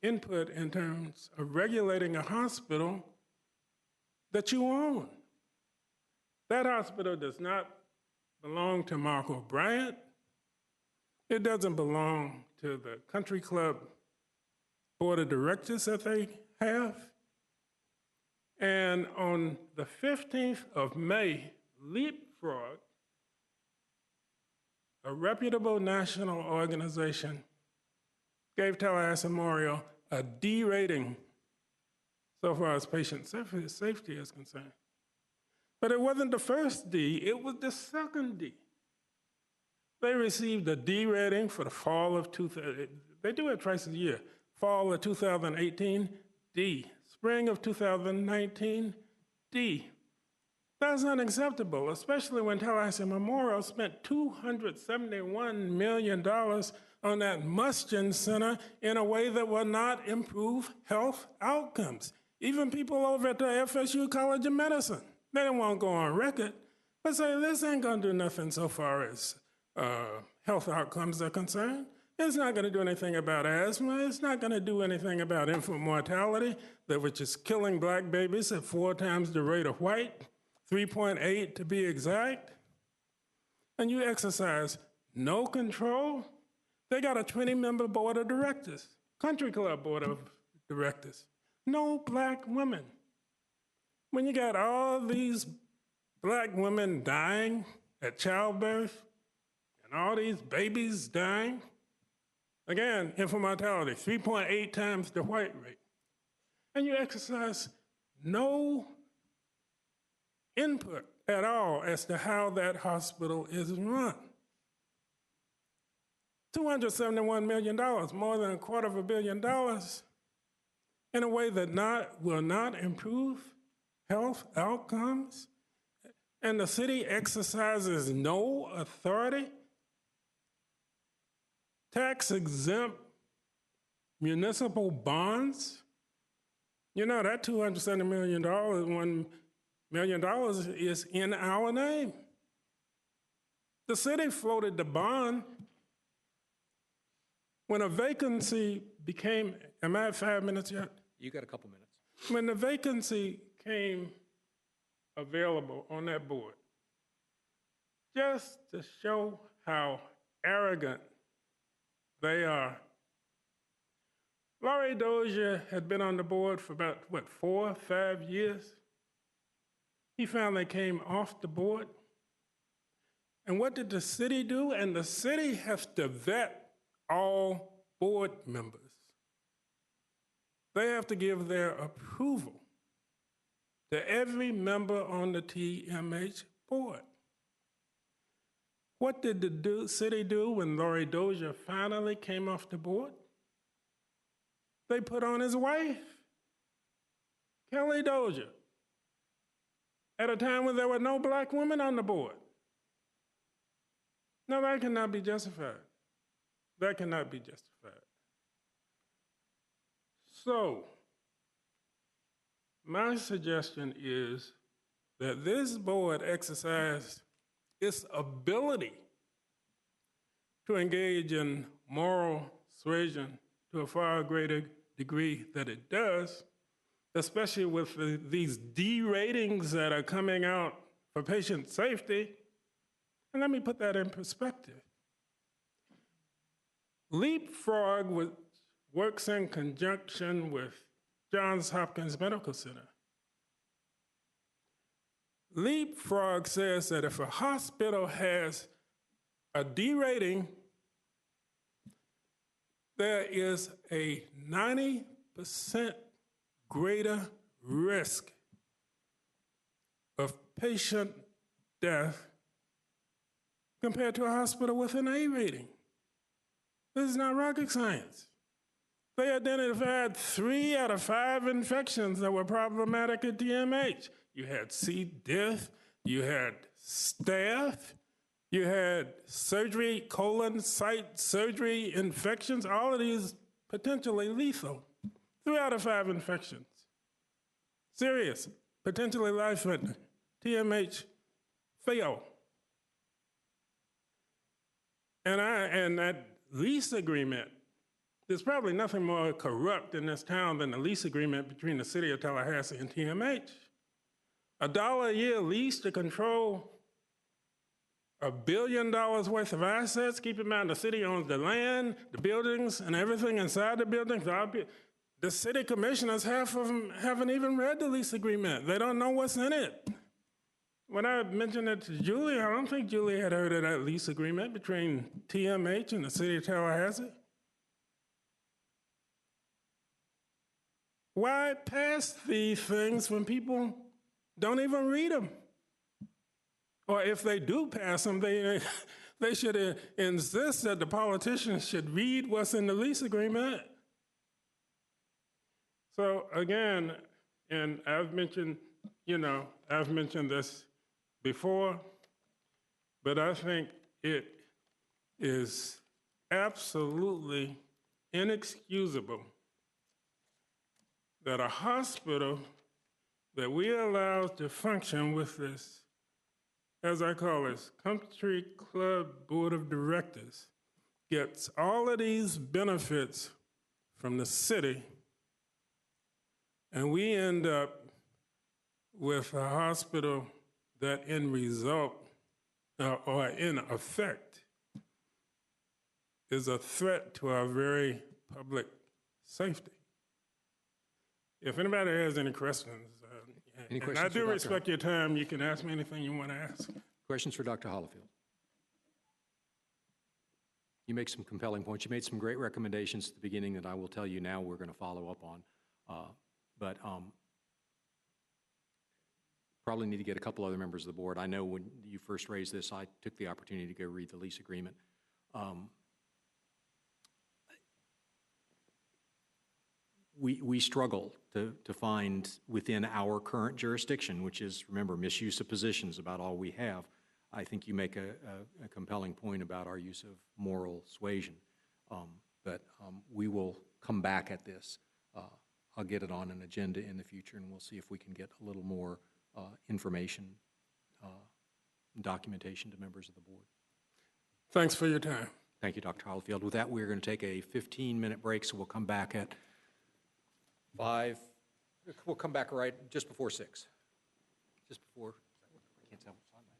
input in terms of regulating a hospital that you own. That hospital does not belong to Marco Bryant. It doesn't belong to the country club board of directors that they have. And on the 15th of May, Leapfrog, a reputable national organization, gave Tallahassee Memorial a D rating so far as patient safety is concerned. But it wasn't the first D, it was the second D. They received a D rating for the fall of they do it twice a year. Fall of 2018, D. Spring of 2019, D. That's unacceptable, especially when Tallahassee Memorial spent $271 million on that Mustin Center in a way that will not improve health outcomes. Even people over at the FSU College of Medicine, they don't want to go on record, but say this ain't going to do nothing so far as health outcomes are concerned. It's not going to do anything about asthma. It's not going to do anything about infant mortality, which is killing black babies at 4 times the rate of white, 3.8 to be exact. And you exercise no control. They got a 20-member board of directors, country club board of directors. No black women. When you got all these black women dying at childbirth and all these babies dying, again, infant mortality, 3.8 times the white rate. And you exercise no input at all as to how that hospital is run. $271 million, more than $250 million, in a way that will not improve health outcomes, and the city exercises no authority. Tax-exempt municipal bonds. You know, that $270 million, $1 million is in our name. The city floated the bond when a vacancy became, am I at 5 minutes yet? You got a couple minutes. When the vacancy came available on that board, just to show how arrogant they are. Laurie Dozier had been on the board for about, 4 or 5 years? He finally came off the board. And what did the city do? And the city has to vet all board members. They have to give their approval to every member on the TMH board. What did the city do when Laurie Dozier finally came off the board? They put on his wife, Kelly Dozier, at a time when there were no black women on the board. No, that cannot be justified. That cannot be justified. So, my suggestion is that this board exercise its ability to engage in moral suasion to a far greater degree that it does, especially with these D ratings that are coming out for patient safety. And let me put that in perspective. Leapfrog, which works in conjunction with Johns Hopkins Medical Center. Leapfrog says that if a hospital has a D rating, there is a 90% greater risk of patient death compared to a hospital with an A rating. This is not rocket science. They identified 3 out of 5 infections that were problematic at DMH. You had C. diff, you had staph, you had surgery, colon site surgery infections, all of these potentially lethal. 3 out of 5 infections. Serious, potentially life-threatening. TMH fail. And that lease agreement, there's probably nothing more corrupt in this town than the lease agreement between the city of Tallahassee and TMH. $1 a year lease to control $1 billion worth of assets. Keep in mind, the city owns the land, the buildings, and everything inside the buildings. The city commissioners, half of them haven't even read the lease agreement. They don't know what's in it. When I mentioned it to Julie, I don't think Julie had heard of that lease agreement between TMH and the city of Tallahassee. Why pass these things when people don't even read them? Or if they do pass them, they should insist that the politicians should read what's in the lease agreement. So again, and I've mentioned this before, but I think it is absolutely inexcusable that a hospital that we allow to function with this as I call it, Country Club Board of Directors gets all of these benefits from the city, and we end up with a hospital that in result, or in effect, is a threat to our very public safety. If anybody has any questions, Any and I questions for do Dr. respect your time, you can ask me anything you want to ask. Questions for Dr. Hollifield? You make some compelling points. You made some great recommendations at the beginning that I will tell you now we're going to follow up on. But probably need to get a couple other members of the board. I know when you first raised this, I took the opportunity to go read the lease agreement. We struggle to find within our current jurisdiction, which is, remember, misuse of positions, about all we have. I think you make a compelling point about our use of moral suasion. But we will come back at this. I'll get it on an agenda in the future, and we'll see if we can get a little more information, documentation to members of the board. Thanks for your time. Thank you, Dr. Hollifield. With that, we're going to take a 15-minute break, so we'll come back at 5. We'll come back right just before 6. Just before. I can't tell what's on that.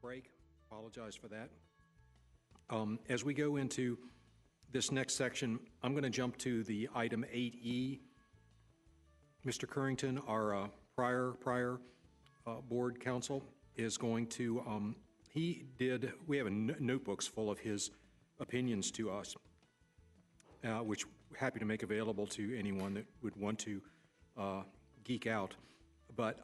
Break. Apologize for that. As we go into this next section, I'm going to jump to the item 8E. Mr. Currington, our prior board counsel, is going to, we have notebooks full of his opinions to us, which we're happy to make available to anyone that would want to geek out. But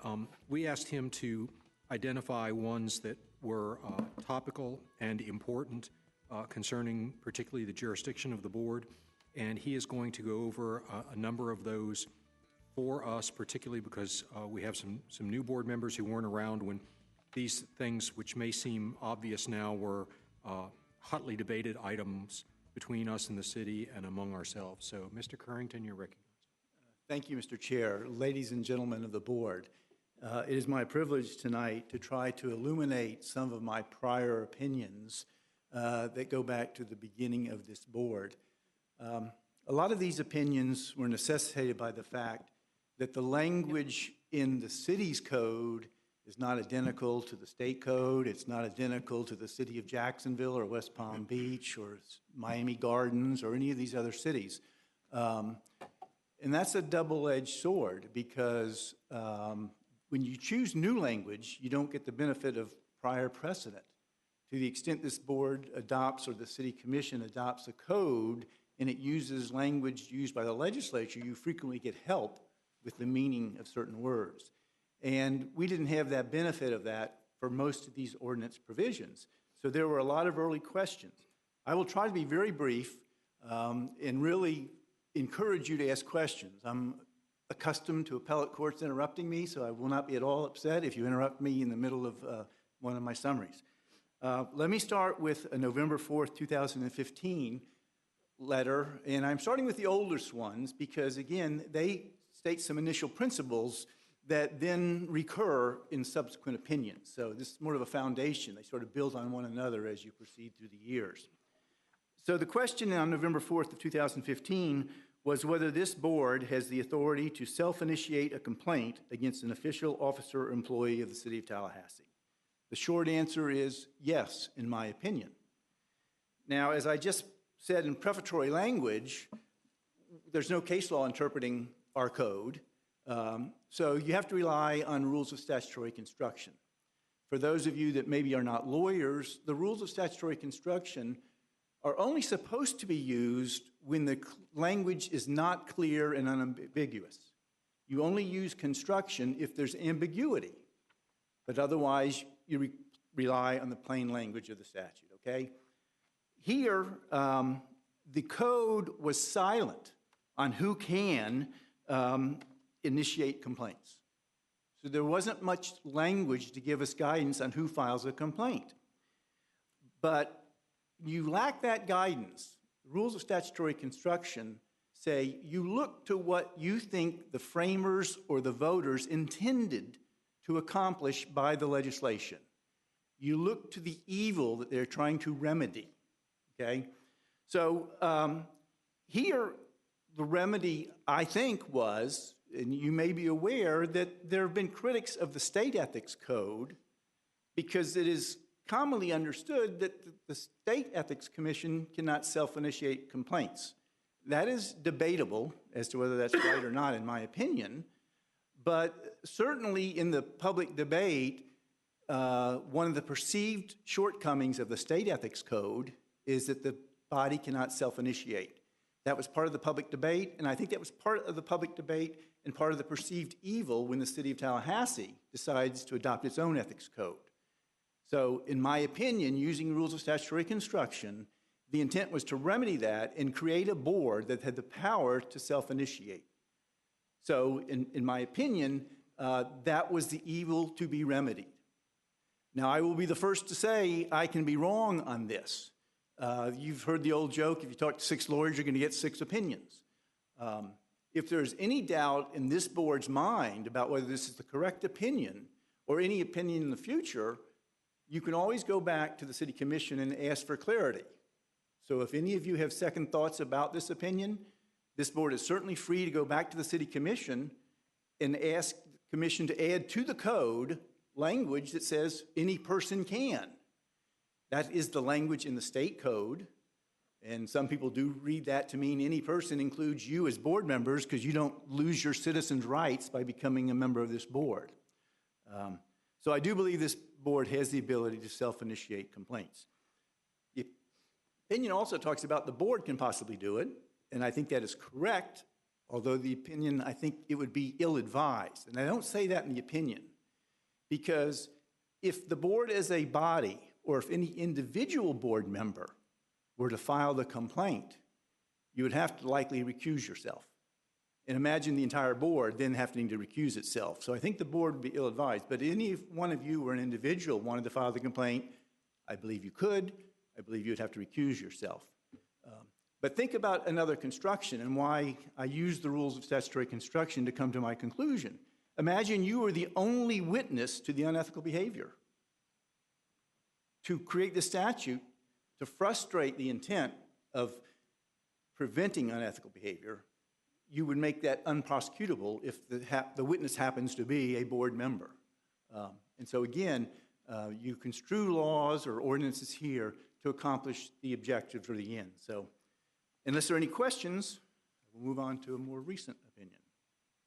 we asked him to identify ones that were topical and important concerning particularly the jurisdiction of the board, and he is going to go over a number of those for us, particularly because we have some new board members who weren't around when these things, which may seem obvious now, were hotly debated items between us and the city and among ourselves. So, Mr. Currington, you're recognized. Thank you, Mr. Chair. Ladies and gentlemen of the board, it is my privilege tonight to try to illuminate some of my prior opinions that go back to the beginning of this board. A lot of these opinions were necessitated by the fact that the language in the city's code is not identical to the state code. It's not identical to the city of Jacksonville or West Palm Beach or Miami Gardens or any of these other cities. And that's a double-edged sword because when you choose new language, you don't get the benefit of prior precedent. To the extent this board adopts or the city commission adopts a code and it uses language used by the legislature, you frequently get help with the meaning of certain words. And we didn't have that benefit of that for most of these ordinance provisions. So there were a lot of early questions. I will try to be very brief and really encourage you to ask questions. I'm accustomed to appellate courts interrupting me, so I will not be at all upset if you interrupt me in the middle of one of my summaries. Let me start with a November 4th, 2015 letter, and I'm starting with the oldest ones because, again, they state some initial principles that then recur in subsequent opinions. So this is more of a foundation. They sort of build on one another as you proceed through the years. So the question on November 4th of 2015 was whether this board has the authority to self-initiate a complaint against an official officer or employee of the city of Tallahassee. The short answer is yes, in my opinion. Now, as I just said in prefatory language, there's no case law interpreting our code, so you have to rely on rules of statutory construction. For those of you that maybe are not lawyers, the rules of statutory construction are only supposed to be used when the language is not clear and unambiguous. You only use construction if there's ambiguity, but otherwise you rely on the plain language of the statute, okay? Here, the code was silent on who can initiate complaints. So there wasn't much language to give us guidance on who files a complaint. But you lack that guidance. Rules of statutory construction say you look to what you think the framers or the voters intended to accomplish by the legislation. You look to the evil that they're trying to remedy, okay? So here, the remedy, I think, was, and you may be aware, that there have been critics of the state ethics code because it is commonly understood that the State Ethics Commission cannot self-initiate complaints. That is debatable as to whether that's right or not, in my opinion. But certainly in the public debate, one of the perceived shortcomings of the State Ethics Code is that the body cannot self-initiate. That was part of the public debate, and I think that was part of the public debate and part of the perceived evil when the city of Tallahassee decides to adopt its own ethics code. So in my opinion, using rules of statutory construction, the intent was to remedy that and create a board that had the power to self-initiate. So in my opinion, that was the evil to be remedied. Now, I will be the first to say I can be wrong on this. You've heard the old joke, if you talk to 6 lawyers, you're going to get 6 opinions. If there's any doubt in this board's mind about whether this is the correct opinion or any opinion in the future, you can always go back to the city commission and ask for clarity. So if any of you have second thoughts about this opinion, this board is certainly free to go back to the city commission and ask the commission to add to the code language that says any person can. That is the language in the state code, and some people do read that to mean any person includes you as board members because you don't lose your citizens' rights by becoming a member of this board. So I do believe this board has the ability to self-initiate complaints. The opinion also talks about the board can possibly do it, and I think that is correct, although the opinion, I think it would be ill-advised. And I don't say that in the opinion, because if the board as a body, or if any individual board member were to file the complaint, you would have to likely recuse yourself. And imagine the entire board then having to recuse itself. So I think the board would be ill-advised. But any one of you or an individual wanted to file the complaint, I believe you could. I believe you would have to recuse yourself. But think about another construction and why I use the rules of statutory construction to come to my conclusion. Imagine you were the only witness to the unethical behavior. To create the statute to frustrate the intent of preventing unethical behavior, you would make that unprosecutable if the witness happens to be a board member. And so again, you construe laws or ordinances here to accomplish the objective or the end. So unless there are any questions, we'll move on to a more recent opinion.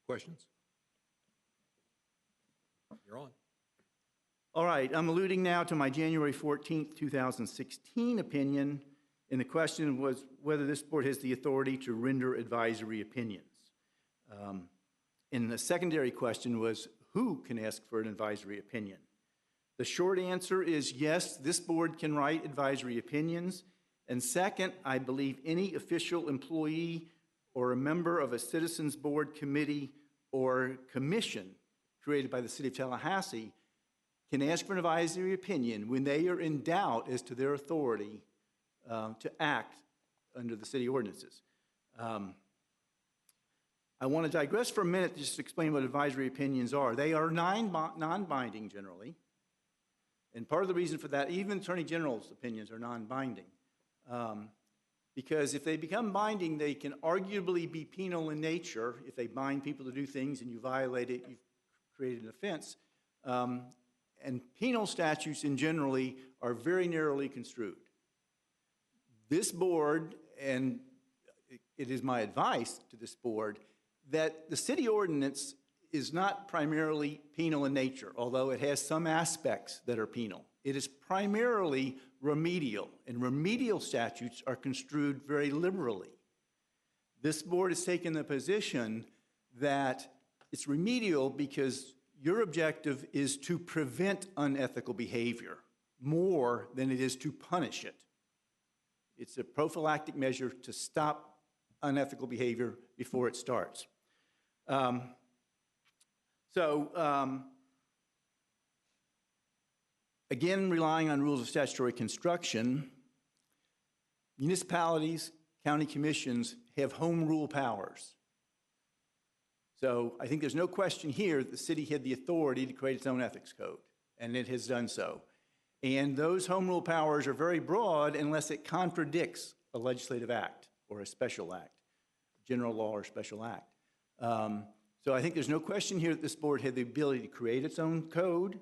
Questions? You're on. All right, I'm alluding now to my January 14th, 2016 opinion, and the question was whether this board has the authority to render advisory opinions. And the secondary question was who can ask for an advisory opinion? The short answer is yes, this board can write advisory opinions. And second, I believe any official employee or a member of a citizens board committee or commission created by the city of Tallahassee can ask for an advisory opinion when they are in doubt as to their authority to act under the city ordinances. I want to digress for a minute just to explain what advisory opinions are. They are non-binding generally, and part of the reason for that, even Attorney General's opinions are non-binding, because if they become binding, they can arguably be penal in nature. If they bind people to do things and you violate it, you've created an offense. And penal statutes in generally are very narrowly construed. This board, and it is my advice to this board, that the city ordinance is not primarily penal in nature, although it has some aspects that are penal. It is primarily remedial, and remedial statutes are construed very liberally. This board has taken the position that it's remedial because your objective is to prevent unethical behavior more than it is to punish it. It's a prophylactic measure to stop unethical behavior before it starts. Again, relying on rules of statutory construction, municipalities, county commissions have home rule powers. So I think there's no question here that the city had the authority to create its own ethics code, and it has done so. And those home rule powers are very broad unless it contradicts a legislative act or a special act, general law or special act. So I think there's no question here that this board had the ability to create its own code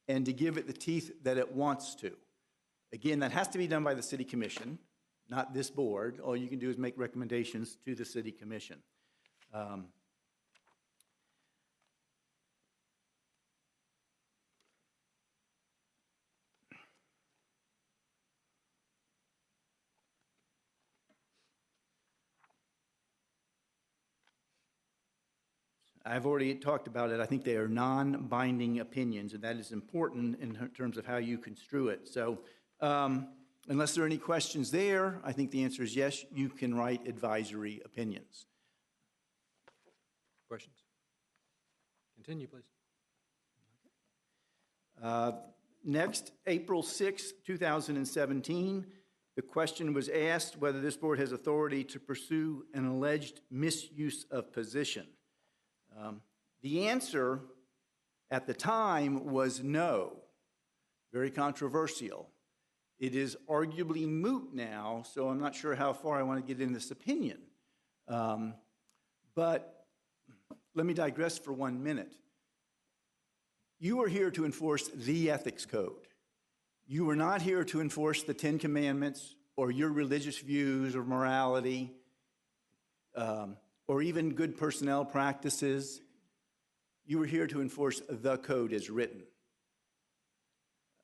and to give it the teeth that it wants to. Again, that has to be done by the city commission, not this board. All you can do is make recommendations to the city commission. I've already talked about it. I think they are non-binding opinions, and that is important in terms of how you construe it. So unless there are any questions there, I think the answer is yes, you can write advisory opinions. Questions? Continue, please. Next, April 6, 2017, the question was asked whether this board has authority to pursue an alleged misuse of position. The answer at the time was no, very controversial. It is arguably moot now, so I'm not sure how far I want to get in this opinion. But let me digress for 1 minute. You are here to enforce the ethics code. You are not here to enforce the 10 Commandments or your religious views or morality or even good personnel practices. You are here to enforce the code as written.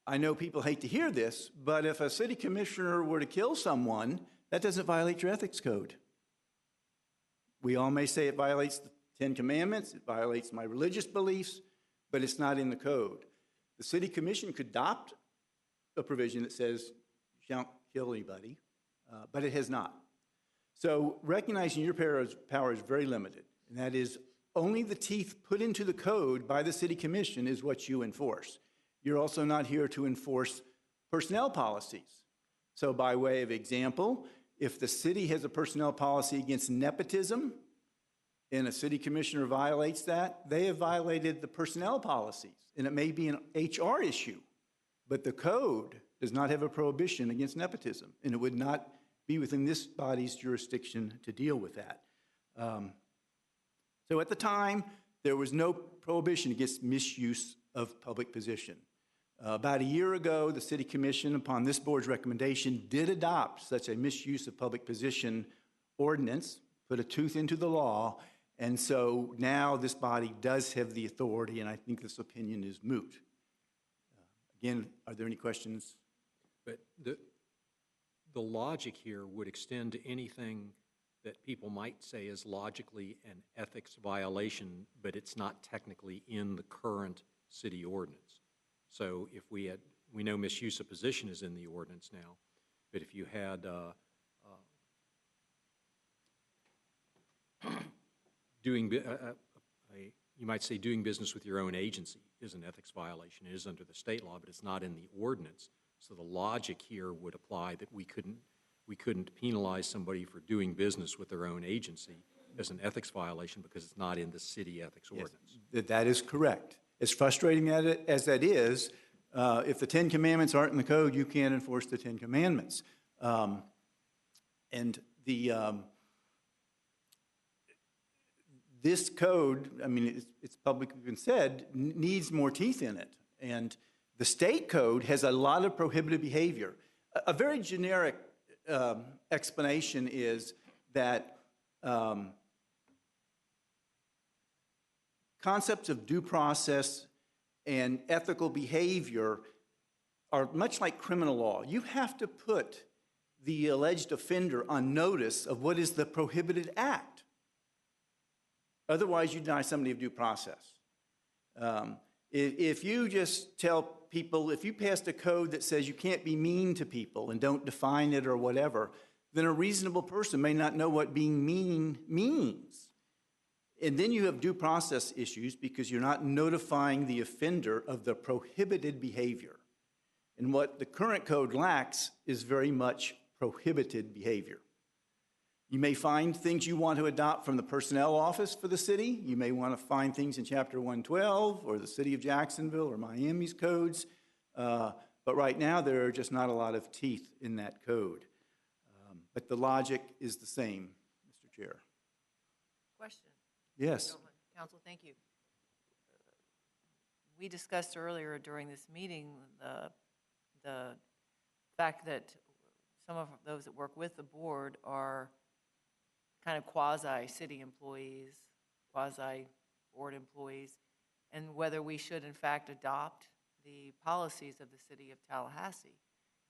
I know people hate to hear this, but if a city commissioner were to kill someone, that doesn't violate your ethics code. We all may say it violates the 10 Commandments, it violates my religious beliefs, but it's not in the code. The city commission could adopt a provision that says you don't kill anybody, but it has not. So recognizing your power is very limited, and that is only the teeth put into the code by the city commission is what you enforce. You're also not here to enforce personnel policies. So by way of example, if the city has a personnel policy against nepotism and a city commissioner violates that, they have violated the personnel policies. And it may be an HR issue, but the code does not have a prohibition against nepotism, and it would not be within this body's jurisdiction to deal with that. So at the time, there was no prohibition against misuse of public position. About a year ago, the City Commission, upon this board's recommendation, did adopt such a misuse of public position ordinance, put a tooth into the law, and so now this body does have the authority, and I think this opinion is moot. Again, are there any questions? But the logic here would extend to anything that people might say is logically an ethics violation, but it's not technically in the current city ordinance. So if we know misuse of position is in the ordinance now, but if you had you might say doing business with your own agency is an ethics violation. It is under the state law, but it's not in the ordinance. So the logic here would apply that we couldn't penalize somebody for doing business with their own agency as an ethics violation because it's not in the city ethics ordinance. Yes, that is correct. As frustrating as that is, if the 10 Commandments aren't in the code, you can't enforce the 10 Commandments. This code, I mean, it's publicly been said, needs more teeth in it. And the state code has a lot of prohibited behavior. A very generic explanation is that concepts of due process and ethical behavior are much like criminal law. You have to put the alleged offender on notice of what is the prohibited act. Otherwise, you deny somebody of due process. If you just tell people, if you passed a code that says you can't be mean to people and don't define it or whatever, then a reasonable person may not know what being mean means. And then you have due process issues because you're not notifying the offender of the prohibited behavior. And what the current code lacks is very much prohibited behavior. You may find things you want to adopt from the personnel office for the city. You may want to find things in Chapter 112 or the City of Jacksonville or Miami's codes. But right now, there are just not a lot of teeth in that code. But the logic is the same, Mr. Chair. Question? Yes. Council, thank you. We discussed earlier during this meeting the fact that some of those that work with the board are kind of quasi-city employees, quasi-board employees, and whether we should in fact adopt the policies of the city of Tallahassee.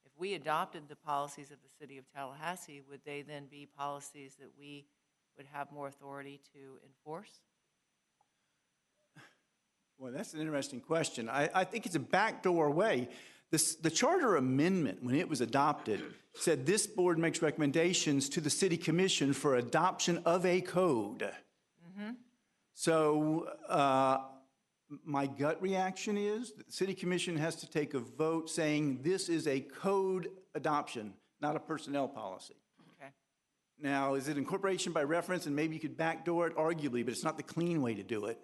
If we adopted the policies of the city of Tallahassee, would they then be policies that we would have more authority to enforce? Well, that's an interesting question. I think it's a backdoor way. The charter amendment, when it was adopted, said this board makes recommendations to the city commission for adoption of a code. So my gut reaction is that the city commission has to take a vote saying this is a code adoption, not a personnel policy. Okay. Now, is it incorporation by reference, and maybe you could backdoor it, arguably, but it's not the clean way to do it.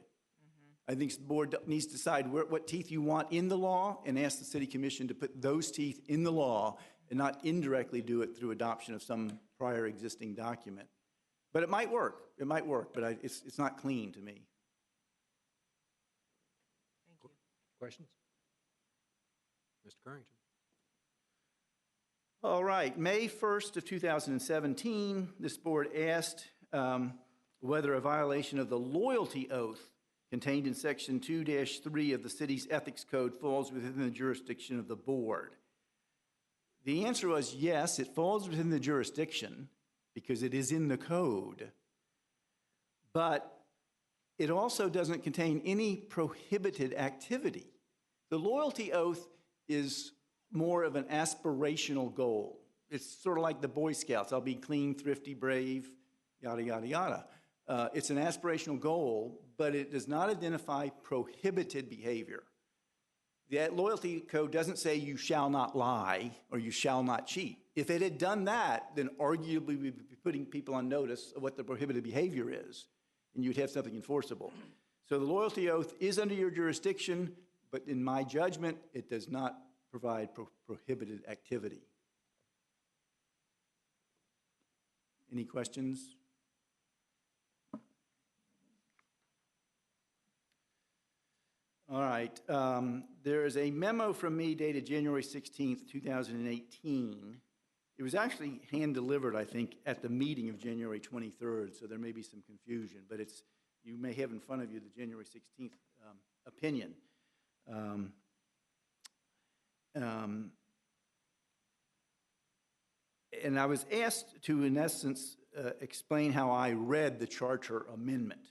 I think the board needs to decide what teeth you want in the law and ask the city commission to put those teeth in the law and not indirectly do it through adoption of some prior existing document. But it might work. It might work, but it's not clean to me. Thank you. Questions? Mr. Currington. All right, May 1st of 2017, this board asked whether a violation of the loyalty oath contained in Section 2-3 of the city's ethics code falls within the jurisdiction of the board. The answer was yes, it falls within the jurisdiction because it is in the code, but it also doesn't contain any prohibited activity. The loyalty oath is more of an aspirational goal. It's sort of like the Boy Scouts. I'll be clean, thrifty, brave, yada, yada, yada. It's an aspirational goal, but it does not identify prohibited behavior. The loyalty code doesn't say you shall not lie or you shall not cheat. If it had done that, then arguably we'd be putting people on notice of what the prohibited behavior is, and you'd have something enforceable. So the loyalty oath is under your jurisdiction, but in my judgment, it does not provide prohibited activity. Any questions? All right. There is a memo from me dated January 16th, 2018. It was actually hand-delivered, I think, at the meeting of January 23rd, so there may be some confusion, but you may have in front of you the January 16th opinion. And I was asked to, in essence, explain how I read the charter amendment.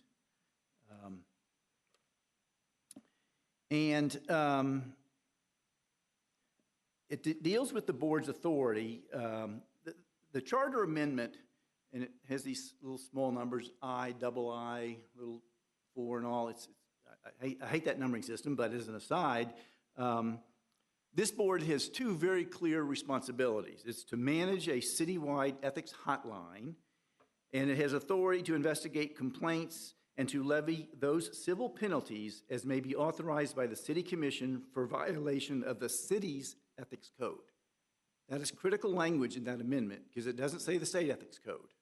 It deals with the board's authority. The charter amendment, and it has these little small numbers, I, double I, little 4 and all. I hate that numbering system, but as an aside, this board has 2 very clear responsibilities. It's to manage a citywide ethics hotline, and it has authority to investigate complaints and to levy those civil penalties as may be authorized by the city commission for violation of the city's ethics code. That is critical language in that amendment because it doesn't say the state ethics code.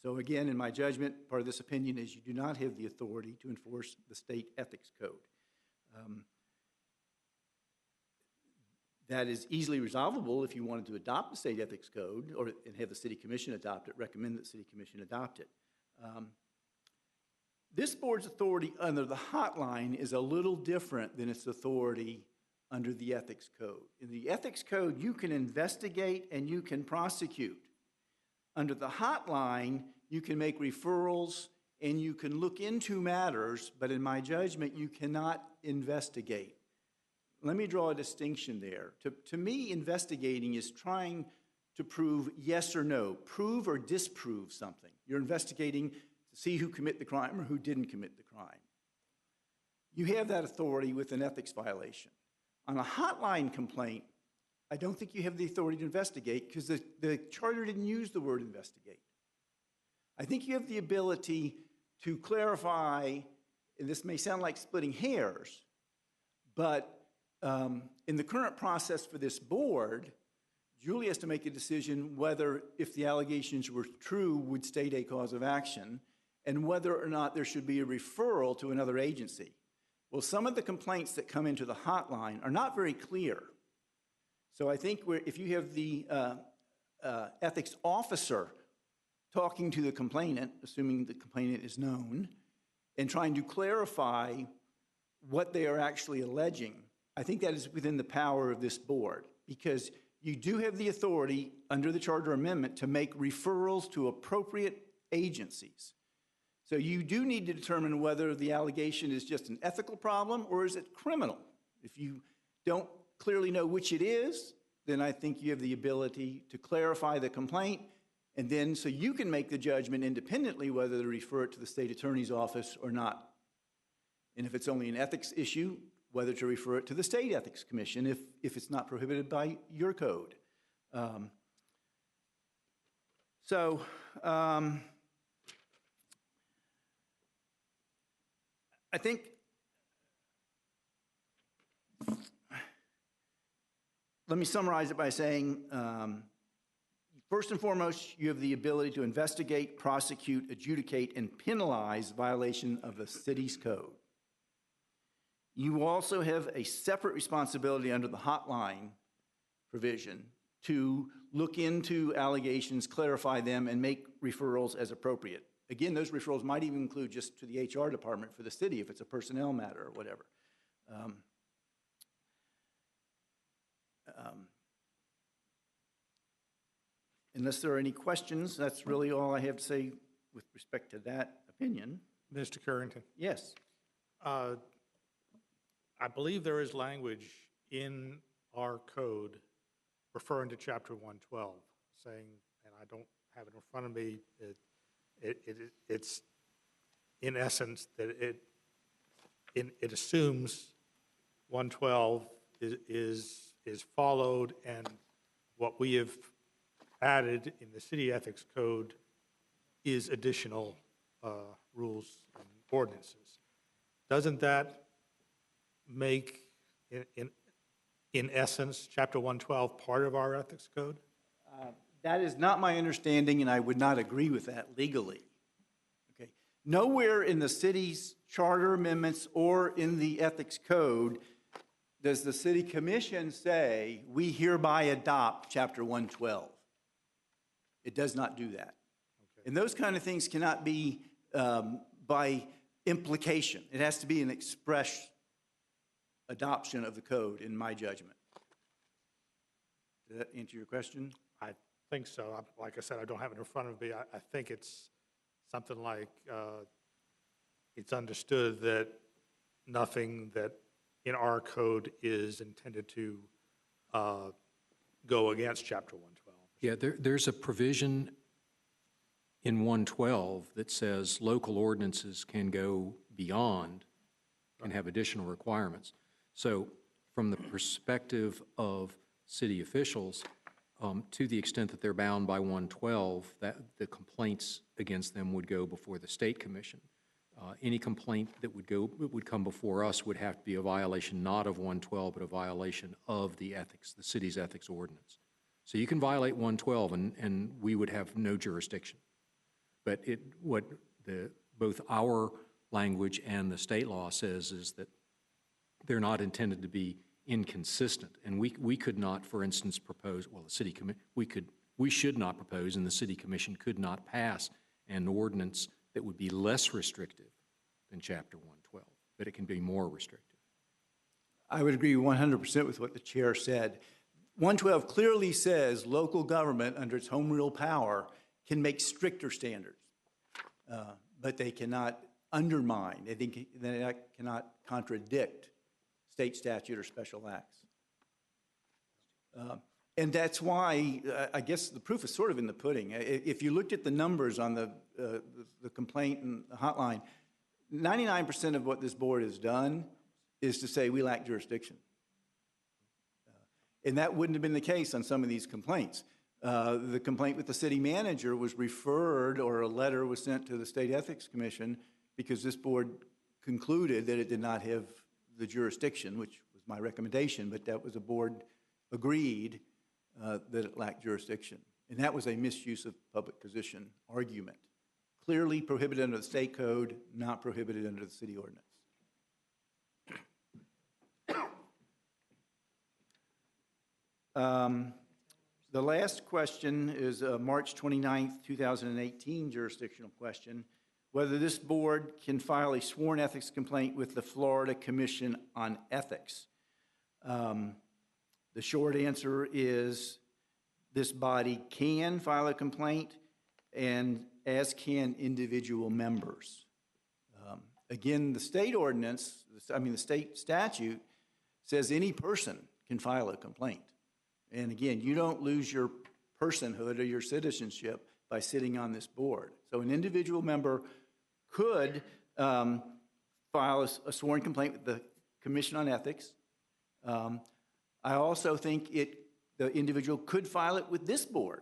So again, in my judgment, part of this opinion is you do not have the authority to enforce the state ethics code. That is easily resolvable if you wanted to adopt the state ethics code and have the city commission adopt it, recommend that the city commission adopt it. This board's authority under the hotline is a little different than its authority under the ethics code. In the ethics code, you can investigate and you can prosecute. Under the hotline, you can make referrals and you can look into matters, but in my judgment, you cannot investigate. Let me draw a distinction there. To me, investigating is trying to prove yes or no, prove or disprove something. You're investigating to see who committed the crime or who didn't commit the crime. You have that authority with an ethics violation. On a hotline complaint, I don't think you have the authority to investigate because the charter didn't use the word investigate. I think you have the ability to clarify, and this may sound like splitting hairs, but in the current process for this board, Julie has to make a decision whether, if the allegations were true, would state a cause of action, and whether or not there should be a referral to another agency. Well, some of the complaints that come into the hotline are not very clear. So I think if you have the ethics officer talking to the complainant, assuming the complainant is known, and trying to clarify what they are actually alleging, I think that is within the power of this board, because you do have the authority under the charter amendment to make referrals to appropriate agencies. So you do need to determine whether the allegation is just an ethical problem or is it criminal. If you don't clearly know which it is, then I think you have the ability to clarify the complaint, and then so you can make the judgment independently whether to refer it to the state attorney's office or not. And if it's only an ethics issue, whether to refer it to the state ethics commission if it's not prohibited by your code. I think let me summarize it by saying, first and foremost, you have the ability to investigate, prosecute, adjudicate, and penalize violation of the city's code. You also have a separate responsibility under the hotline provision to look into allegations, clarify them, and make referrals as appropriate. Again, those referrals might even include just to the HR department for the city if it's a personnel matter or whatever. Unless there are any questions, that's really all I have to say with respect to that opinion. Mr. Carrington? Yes. I believe there is language in our code referring to Chapter 112, saying, and I don't have it in front of me, it's in essence that it assumes 112 is followed, and what we have added in the city ethics code is additional rules and ordinances. Doesn't that make, in essence, Chapter 112 part of our ethics code? That is not my understanding, and I would not agree with that legally. Okay. Nowhere in the city's charter amendments or in the ethics code does the city commission say, we hereby adopt Chapter 112. It does not do that. Okay. And those kind of things cannot be by implication. It has to be an express adoption of the code, in my judgment. Did that answer your question? I think so. Like I said, I don't have it in front of me. I think it's something like it's understood that nothing that in our code is intended to go against Chapter 112. Yeah, there's a provision in 112 that says local ordinances can go beyond and have additional requirements. So from the perspective of city officials, to the extent that they're bound by 112, that the complaints against them would go before the state commission. Any complaint that would come before us would have to be a violation not of 112, but a violation of the city's ethics ordinance. So you can violate 112 and we would have no jurisdiction. But both our language and the state law says is that they're not intended to be inconsistent. And we could not, for instance, propose, well, we should not propose, and the city commission could not pass an ordinance that would be less restrictive than Chapter 112, but it can be more restrictive. I would agree 100% with what the chair said. 112 clearly says local government, under its home rule power, can make stricter standards, but they cannot undermine, they cannot contradict state statute or special acts. And that's why, I guess the proof is sort of in the pudding. If you looked at the numbers on the complaint and the hotline, 99% of what this board has done is to say we lack jurisdiction. And that wouldn't have been the case on some of these complaints. The complaint with the city manager was referred, or a letter was sent to the State Ethics Commission because this board concluded that it did not have the jurisdiction, which was my recommendation, but that was a board agreed that it lacked jurisdiction. And that was a misuse of public position argument. Clearly prohibited under the state code, not prohibited under the city ordinance. The last question is a March 29th, 2018 jurisdictional question, whether this board can file a sworn ethics complaint with the Florida Commission on Ethics. The short answer is this body can file a complaint, and as can individual members. Again, the state ordinance, the state statute says any person can file a complaint. And again, you don't lose your personhood or your citizenship by sitting on this board. So an individual member could file a sworn complaint with the Commission on Ethics. I also think the individual could file it with this board,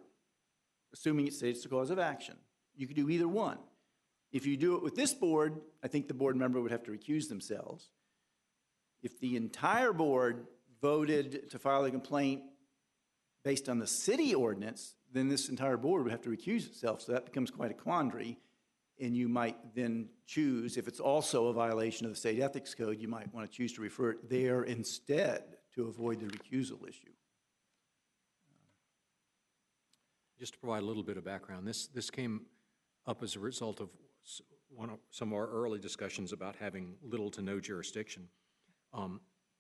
assuming it states the cause of action. You could do either one. If you do it with this board, I think the board member would have to recuse themselves. If the entire board voted to file a complaint based on the city ordinance, then this entire board would have to recuse itself. So that becomes quite a quandary. And you might then choose, if it's also a violation of the state ethics code, you might want to choose to refer it there instead to avoid the recusal issue. Just to provide a little bit of background, this came up as a result of some of our early discussions about having little to no jurisdiction.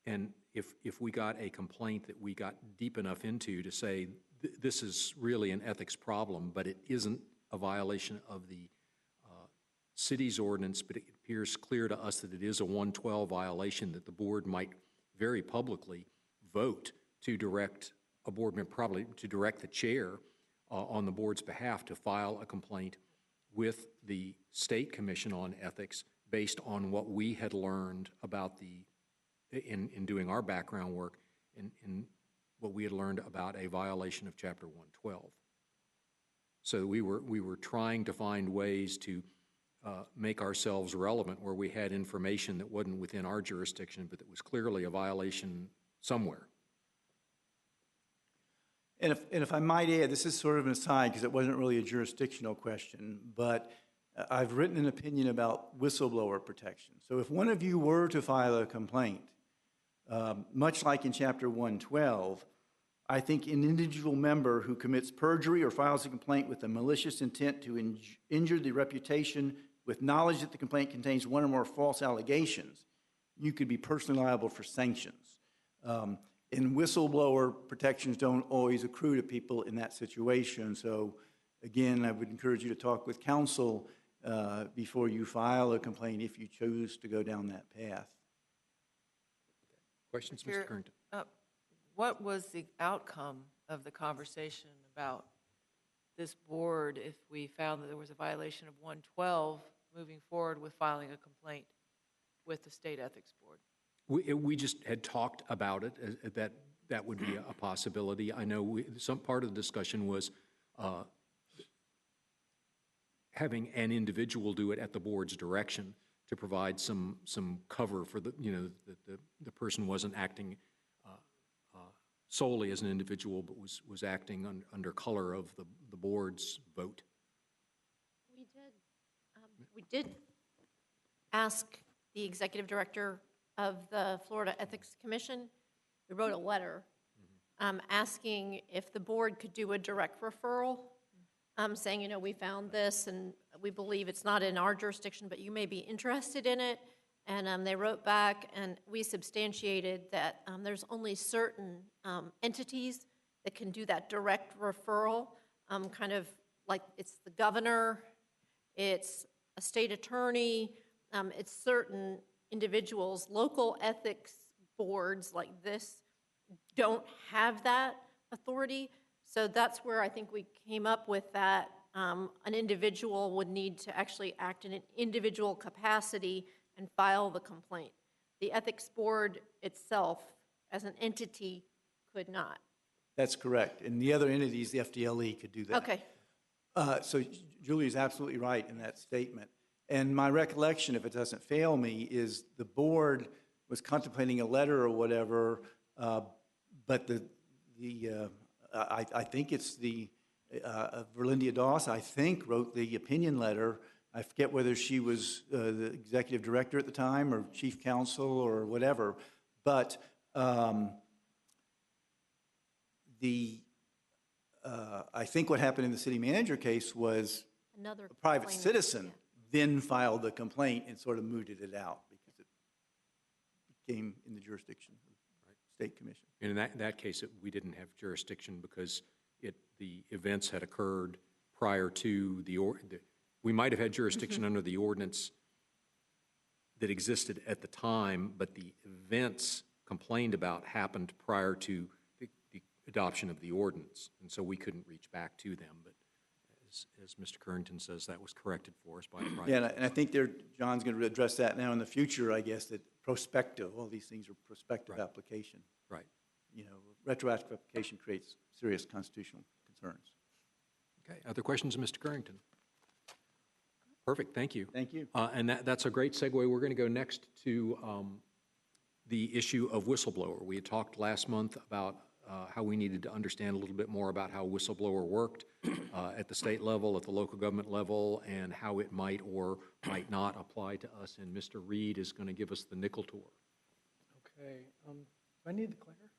And if we got a complaint that we got deep enough into to say this is really an ethics problem, but it isn't a violation of the city's ordinance, but it appears clear to us that it is a 112 violation, that the board might very publicly vote to direct a board member, probably to direct the chair on the board's behalf to file a complaint with the State Commission on Ethics based on what we had learned about in doing our background work, in what we had learned about a violation of Chapter 112. So we were trying to find ways to make ourselves relevant where we had information that wasn't within our jurisdiction, but that was clearly a violation somewhere. And if I might add, this is sort of an aside because it wasn't really a jurisdictional question, but I've written an opinion about whistleblower protection. So if one of you were to file a complaint, much like in Chapter 112, I think an individual member who commits perjury or files a complaint with a malicious intent to injure the reputation with knowledge that the complaint contains one or more false allegations, you could be personally liable for sanctions. And whistleblower protections don't always accrue to people in that situation. So again, I would encourage you to talk with counsel before you file a complaint if you choose to go down that path. Questions, Mr. Currington? What was the outcome of the conversation about this board if we found that there was a violation of 112 moving forward with filing a complaint with the State Ethics Board? We just had talked about it, that would be a possibility. I know some part of the discussion was having an individual do it at the board's direction to provide some cover for that the person wasn't acting solely as an individual, but was acting under color of the board's vote. We did ask the executive director of the Florida Ethics Commission. We wrote a letter asking if the board could do a direct referral, saying, we found this and we believe it's not in our jurisdiction, but you may be interested in it. And they wrote back, and we substantiated that there's only certain entities that can do that direct referral, kind of like it's the governor, it's a state attorney, it's certain individuals. Local ethics boards like this don't have that. authority. So that's where I think we came up with that an individual would need to actually act in an individual capacity and file the complaint. The ethics board itself, as an entity, could not. That's correct. And the other entities, the FDLE, could do that. Okay. So Julie is absolutely right in that statement. And my recollection, if it doesn't fail me, is the board was contemplating a letter or whatever, but I think it's the Verlindia Doss, I think, wrote the opinion letter. I forget whether she was the executive director at the time or chief counsel or whatever. But I think what happened in the city manager case was Another a private complainant, citizen then filed the complaint and sort of mooted it out because it became in the jurisdiction of the state commission. And in that case, we didn't have jurisdiction because the events had occurred prior to we might have had jurisdiction under the ordinance that existed at the time, but the events complained about happened prior to the adoption of the ordinance, and so we couldn't reach back to them. But as Mr. Currington says, that was corrected for us by the private. Yeah, and I think John's going to address that now in the future, I guess, that prospective, all these things are prospective application. Right. You know, retroactive application creates serious constitutional concerns. Okay, other questions of Mr. Currington? Perfect, thank you. Thank you. And that's a great segue. We're going to go next to the issue of whistleblower. We had talked last month about how we needed to understand a little bit more about how whistleblower worked at the state level, at the local government level, and how it might or might not apply to us. And Mr. Reed is going to give us the nickel tour. Okay, do I need the clicker?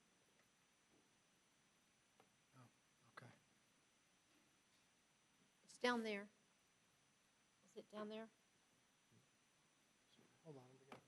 Oh, okay. It's down there. Is it down there? Hold on, we gotta find it.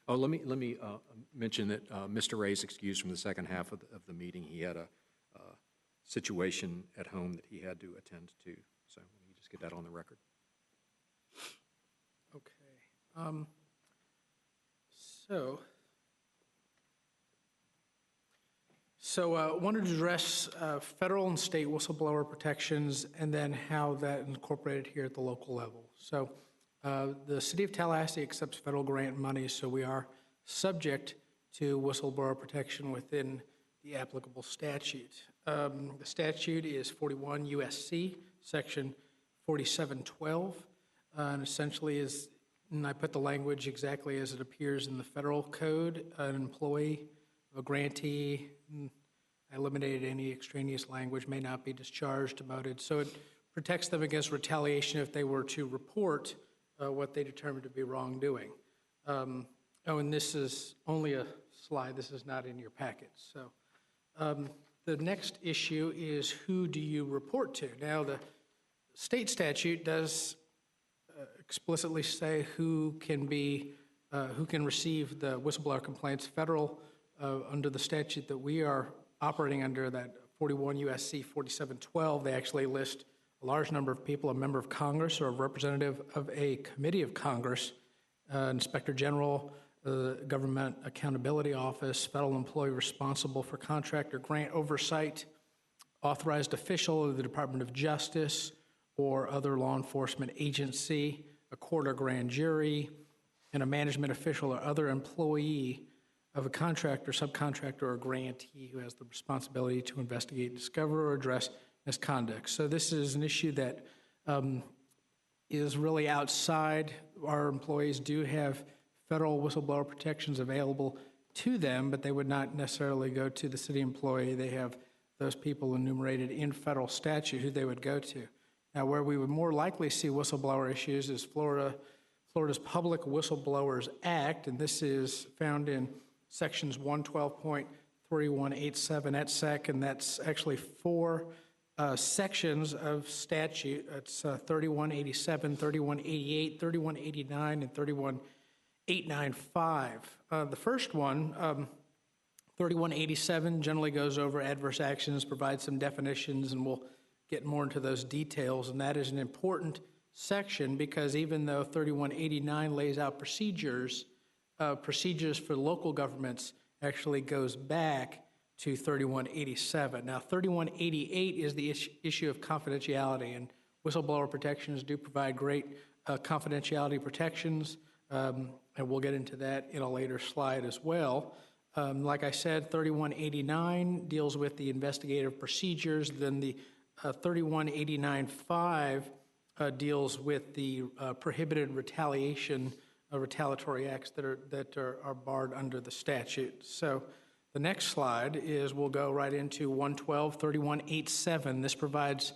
Oh, let me mention that Mr. Ray is excused from the second half of the meeting. He had a situation at home that he had to attend to. So let me just get that on the record. Okay. So wanted to address federal and state whistleblower protections and then how that incorporated here at the local level. So the city of Tallahassee accepts federal grant money, so we are subject to whistleblower protection within the applicable statute. The statute is 41 USC, section 4712, and essentially is, and I put the language exactly as it appears in the federal code, an employee of a grantee, I eliminated any extraneous language, may not be discharged, demoted, so it protects them against retaliation if they were to report what they determined to be wrongdoing. Oh, and this is only a slide. This is not in your packet. So the next issue is who do you report to? Now, the state statute does explicitly say who can receive the whistleblower complaints. Federal, under the statute that we are operating under, that 41 USC 4712, they actually list a large number of people, a member of Congress or a representative of a committee of Congress, Inspector General, the Government Accountability Office, federal employee responsible for contract or grant oversight, authorized official of the Department of Justice or other law enforcement agency, a court or grand jury, and a management official or other employee of a contractor, subcontractor, or grantee who has the responsibility to investigate, discover, or address misconduct. So this is an issue that is really outside. Our employees do have federal whistleblower protections available to them, but they would not necessarily go to the city employee. They have those people enumerated in federal statute who they would go to. Now, where we would more likely see whistleblower issues is Florida's Public Whistleblowers Act, and this is found in sections 112.3187 et sec, and that's actually 4 sections of statute. It's 3187, 3188, 3189, and 31895. The first one, 3187, generally goes over adverse actions, provides some definitions, and we'll get more into those details. And that is an important section because even though 3189 lays out procedures for local governments actually goes back to 3187. Now, 3188 is the issue of confidentiality, and whistleblower protections do provide great confidentiality protections, and we'll get into that in a later slide as well. Like I said, 3189 deals with the investigative procedures, then the 3189.5 deals with the prohibited retaliatory acts that are barred under the statute. So the next slide is we'll go right into 112, 3187. This provides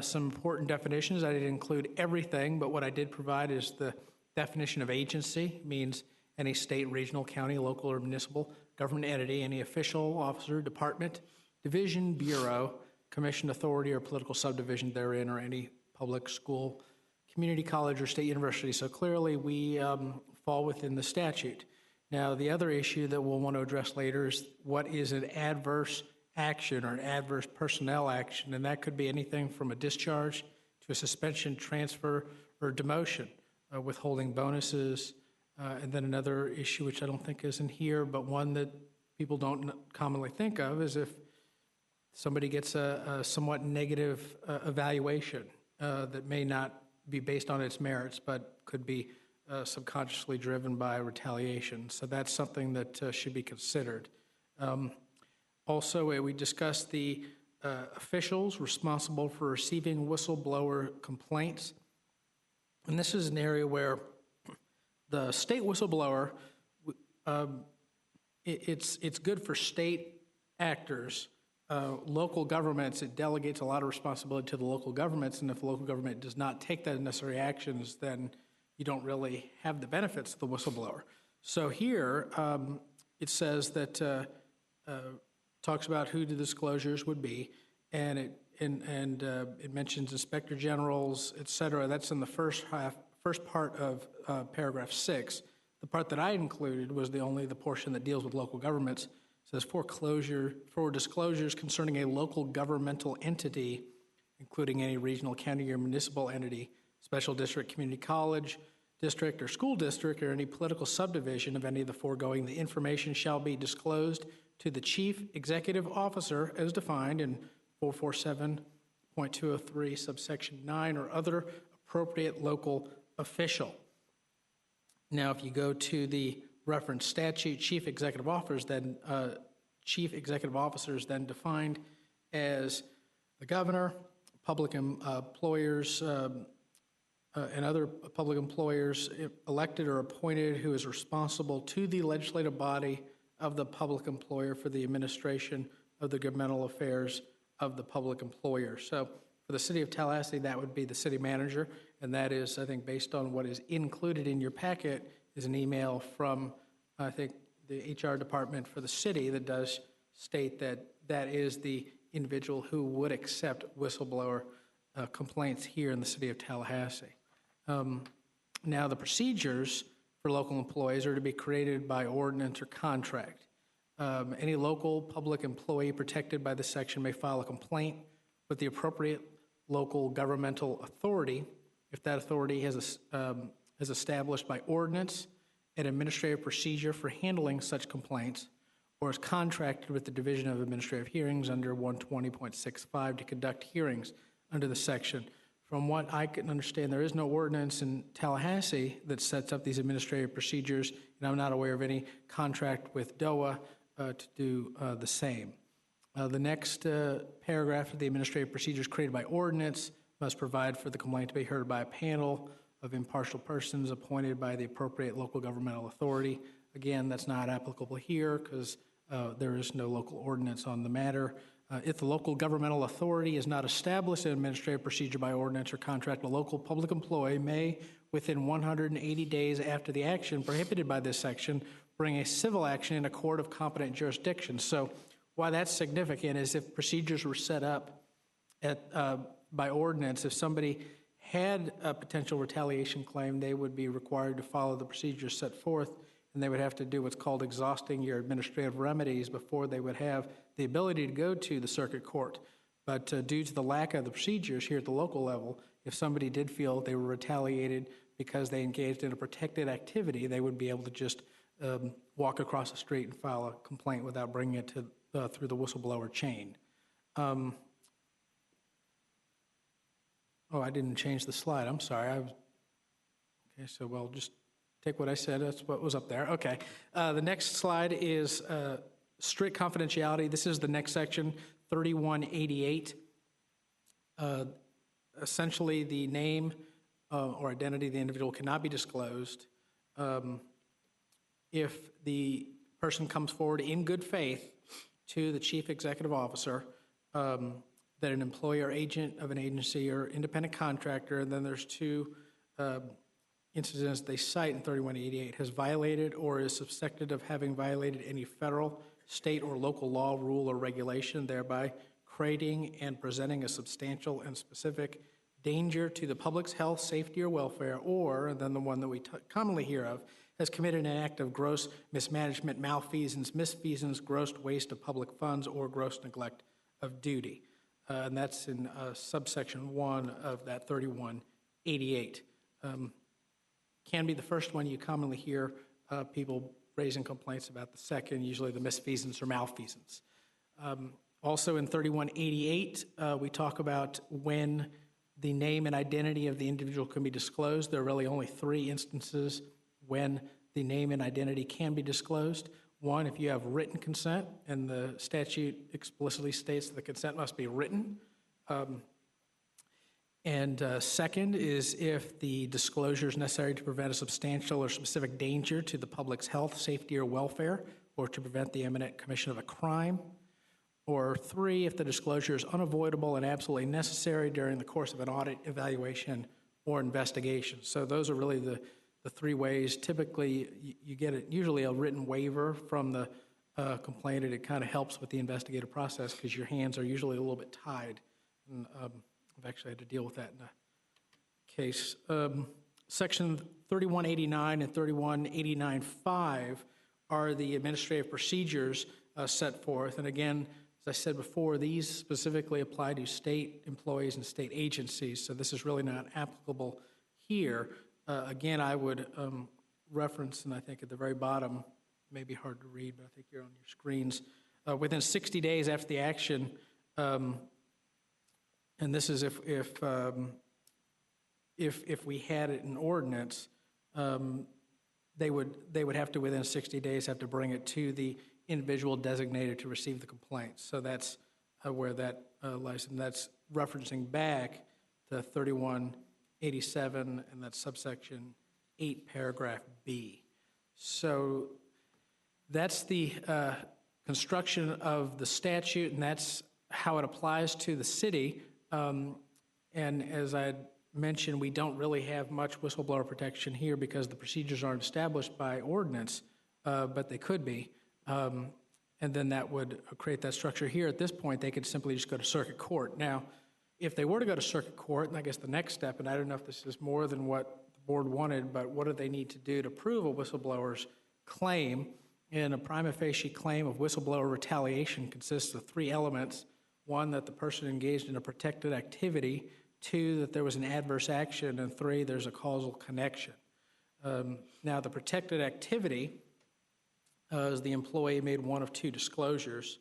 some important definitions. I didn't include everything, but what I did provide is the definition of agency. It means any state, regional, county, local, or municipal government entity, any official, officer, department, division, bureau, commission, authority, or political subdivision therein, or any public school, community college, or state university. So clearly we fall within the statute. Now, the other issue that we'll want to address later is what is an adverse action or an adverse personnel action, and that could be anything from a discharge to a suspension, transfer, or demotion, withholding bonuses, and then another issue which I don't think is in here, but one that people don't commonly think of is if somebody gets a somewhat negative evaluation that may not be based on its merits, but could be subconsciously driven by retaliation. So that's something that should be considered. Also, we discussed the officials responsible for receiving whistleblower complaints. And this is an area where the state whistleblower, it's good for state actors. Local governments, it delegates a lot of responsibility to the local governments, and if the local government does not take the necessary actions, then you don't really have the benefits of the whistleblower. So here, it says that, talks about who the disclosures would be, and it mentions inspector generals, et cetera. That's in the first part of paragraph 6. The part that I included was only the portion that deals with local governments. It says for disclosures concerning a local governmental entity, including any regional, county, or municipal entity, special district, community college, district, or school district, or any political subdivision of any of the foregoing, the information shall be disclosed to the chief executive officer as defined in 447.203 subsection 9 or other appropriate local official. Now, if you go to the reference statute, chief executive officers then defined as the governor, public employers, and other public employers elected or appointed who is responsible to the legislative body of the public employer for the administration of the governmental affairs of the public employer. So for the city of Tallahassee, that would be the city manager, and that is, I think, based on what is included in your packet, is an email from, I think, the HR department for the city that does state that that is the individual who would accept whistleblower complaints here in the city of Tallahassee. Now, the procedures for local employees are to be created by ordinance or contract. Any local public employee protected by this section may file a complaint with the appropriate local governmental authority if that authority has established by ordinance an administrative procedure for handling such complaints or is contracted with the Division of Administrative Hearings under 120.65 to conduct hearings under the section. From what I can understand, there is no ordinance in Tallahassee that sets up these administrative procedures, and I'm not aware of any contract with DOA to do the same. The next paragraph of the administrative procedures created by ordinance must provide for the complaint to be heard by a panel of impartial persons appointed by the appropriate local governmental authority. Again, that's not applicable here because there is no local ordinance on the matter. If the local governmental authority is not established an administrative procedure by ordinance or contract, a local public employee may, within 180 days after the action prohibited by this section, bring a civil action in a court of competent jurisdiction. So why that's significant is if procedures were set up by ordinance, if somebody had a potential retaliation claim, they would be required to follow the procedures set forth, and they would have to do what's called exhausting your administrative remedies before they would have the ability to go to the circuit court. But due to the lack of the procedures here at the local level, if somebody did feel they were retaliated because they engaged in a protected activity, they would be able to just walk across the street and file a complaint without bringing it to through the whistleblower chain. Oh, I didn't change the slide. I'm sorry. Okay, so well, just take what I said. That's what was up there. Okay. The next slide is strict confidentiality. This is the next section, 3188. Essentially, the name or identity of the individual cannot be disclosed. If the person comes forward in good faith to the chief executive officer that an employee or agent of an agency or independent contractor, and then there's two incidents they cite in 3188, has violated or is suspected of having violated any federal, state, or local law, rule, or regulation, thereby creating and presenting a substantial and specific danger to the public's health, safety, or welfare, or, and then the one that we commonly hear of, has committed an act of gross mismanagement, malfeasance, misfeasance, gross waste of public funds, or gross neglect of duty. And that's in subsection 1 of that 3188. Can be the first one you commonly hear people raising complaints about. The second, usually the misfeasance or malfeasance. Also in 3188, we talk about when the name and identity of the individual can be disclosed. There are really only 3 instances when the name and identity can be disclosed. One, if you have written consent, and the statute explicitly states that the consent must be written. Second is if the disclosure is necessary to prevent a substantial or specific danger to the public's health, safety, or welfare, or to prevent the imminent commission of a crime. Or 3, if the disclosure is unavoidable and absolutely necessary during the course of an audit, evaluation, or investigation. So those are really the 3 ways. Typically, you get usually a written waiver from the complainant. It kind of helps with the investigative process because your hands are usually a little bit tied. And, I've actually had to deal with that in a case. Section 3189 and 3189.5 are the administrative procedures set forth. And again, as I said before, these specifically apply to state employees and state agencies, so this is really not applicable here. Again, I would reference, and I think at the very bottom, may be hard to read, but I think you're on your screens, within 60 days after the action, and this is if we had it in ordinance, they would have to, within 60 days, have to bring it to the individual designated to receive the complaint. So that's where that lies, and that's referencing back to 3187, and that's subsection 8, paragraph B. So that's the construction of the statute, and that's how it applies to the city. And as I mentioned, we don't really have much whistleblower protection here because the procedures aren't established by ordinance, but they could be. And then that would create that structure here. At this point, they could simply just go to circuit court. Now, if they were to go to circuit court, and I guess the next step, and I don't know if this is more than what the board wanted, but what do they need to do to prove a whistleblower's claim? And a prima facie claim of whistleblower retaliation consists of 3 elements. 1, that the person engaged in a protected activity. 2, that there was an adverse action. And 3, there's a causal connection. Now, the protected activity is the employee made one of 2 disclosures,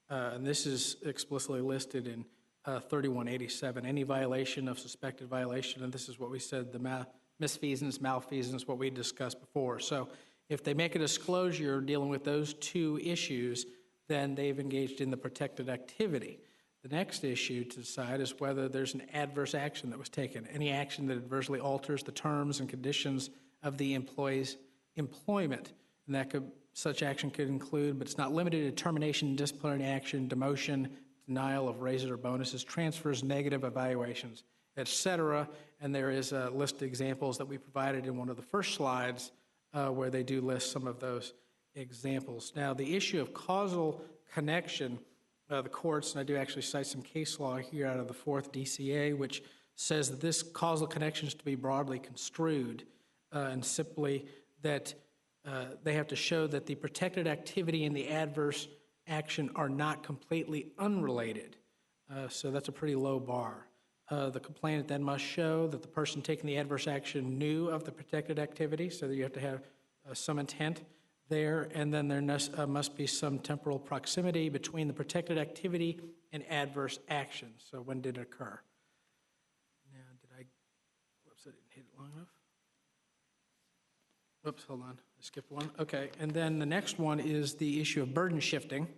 and this is explicitly listed in 3187. Any violation of suspected violation, and this is what we said, the misfeasance, malfeasance, what we discussed before. So if they make a disclosure dealing with those 2 issues, then they've engaged in the protected activity. The next issue to decide is whether there's an adverse action that was taken, any action that adversely alters the terms and conditions of the employee's employment. And that could, such action could include, but it's not limited to termination, disciplinary action, demotion, denial of raises or bonuses, transfers, negative evaluations, et cetera. And there is a list of examples that we provided in one of the first slides where they do list some of those examples. Now, the issue of causal connection the courts, and I do actually cite some case law here out of the 4th DCA, which says that this causal connection is to be broadly construed, and simply that they have to show that the protected activity and the adverse action are not completely unrelated. So that's a pretty low bar. The complainant then must show that the person taking the adverse action knew of the protected activity, so that you have to have some intent there, and then there must be some temporal proximity between the protected activity and adverse action. So when did it occur? Now, whoops, I didn't hit it long enough. Whoops, hold on, I skipped one. Okay, and then the next one is the issue of burden shifting.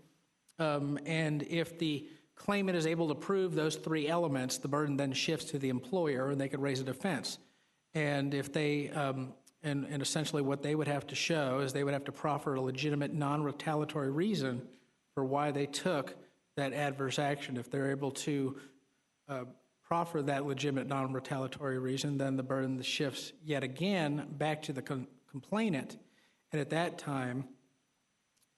And if the claimant is able to prove those 3 elements, the burden then shifts to the employer, and they could raise a defense. And if they, and essentially what they would have to show is they would have to proffer a legitimate non-retaliatory reason for why they took that adverse action. If they're able to proffer that legitimate non-retaliatory reason, then the burden shifts yet again back to the complainant. And at that time,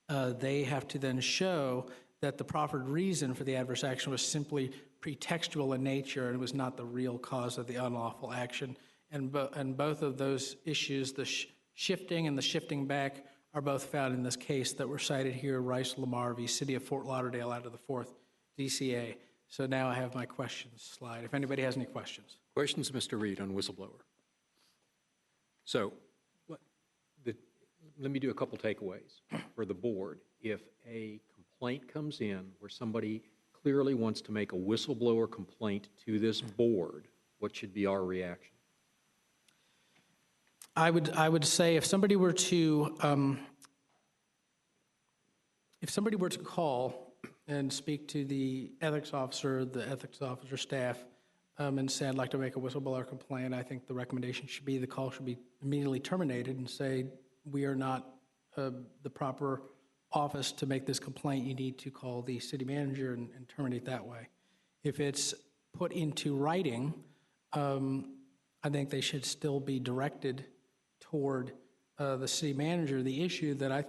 they have to then show that the proffered reason for the adverse action was simply pretextual in nature and was not the real cause of the unlawful action. And both of those issues, the shifting and the shifting back, are both found in this case that were cited here, Rice Lamar v. City of Fort Lauderdale out of the 4th DCA. So now I have my questions slide, if anybody has any questions. Questions, Mr. Reed, on whistleblower? So let me do a couple takeaways for the board. If a complaint comes in where somebody clearly wants to make a whistleblower complaint to this board, what should be our reaction? I would say if somebody were to call and speak to the ethics officer staff, and say, I'd like to make a whistleblower complaint, I think the recommendation should be the call should be immediately terminated and say, we are not the proper office to make this complaint. You need to call the city manager and terminate that way. If it's put into writing, I think they should still be directed toward the city manager. The issue that I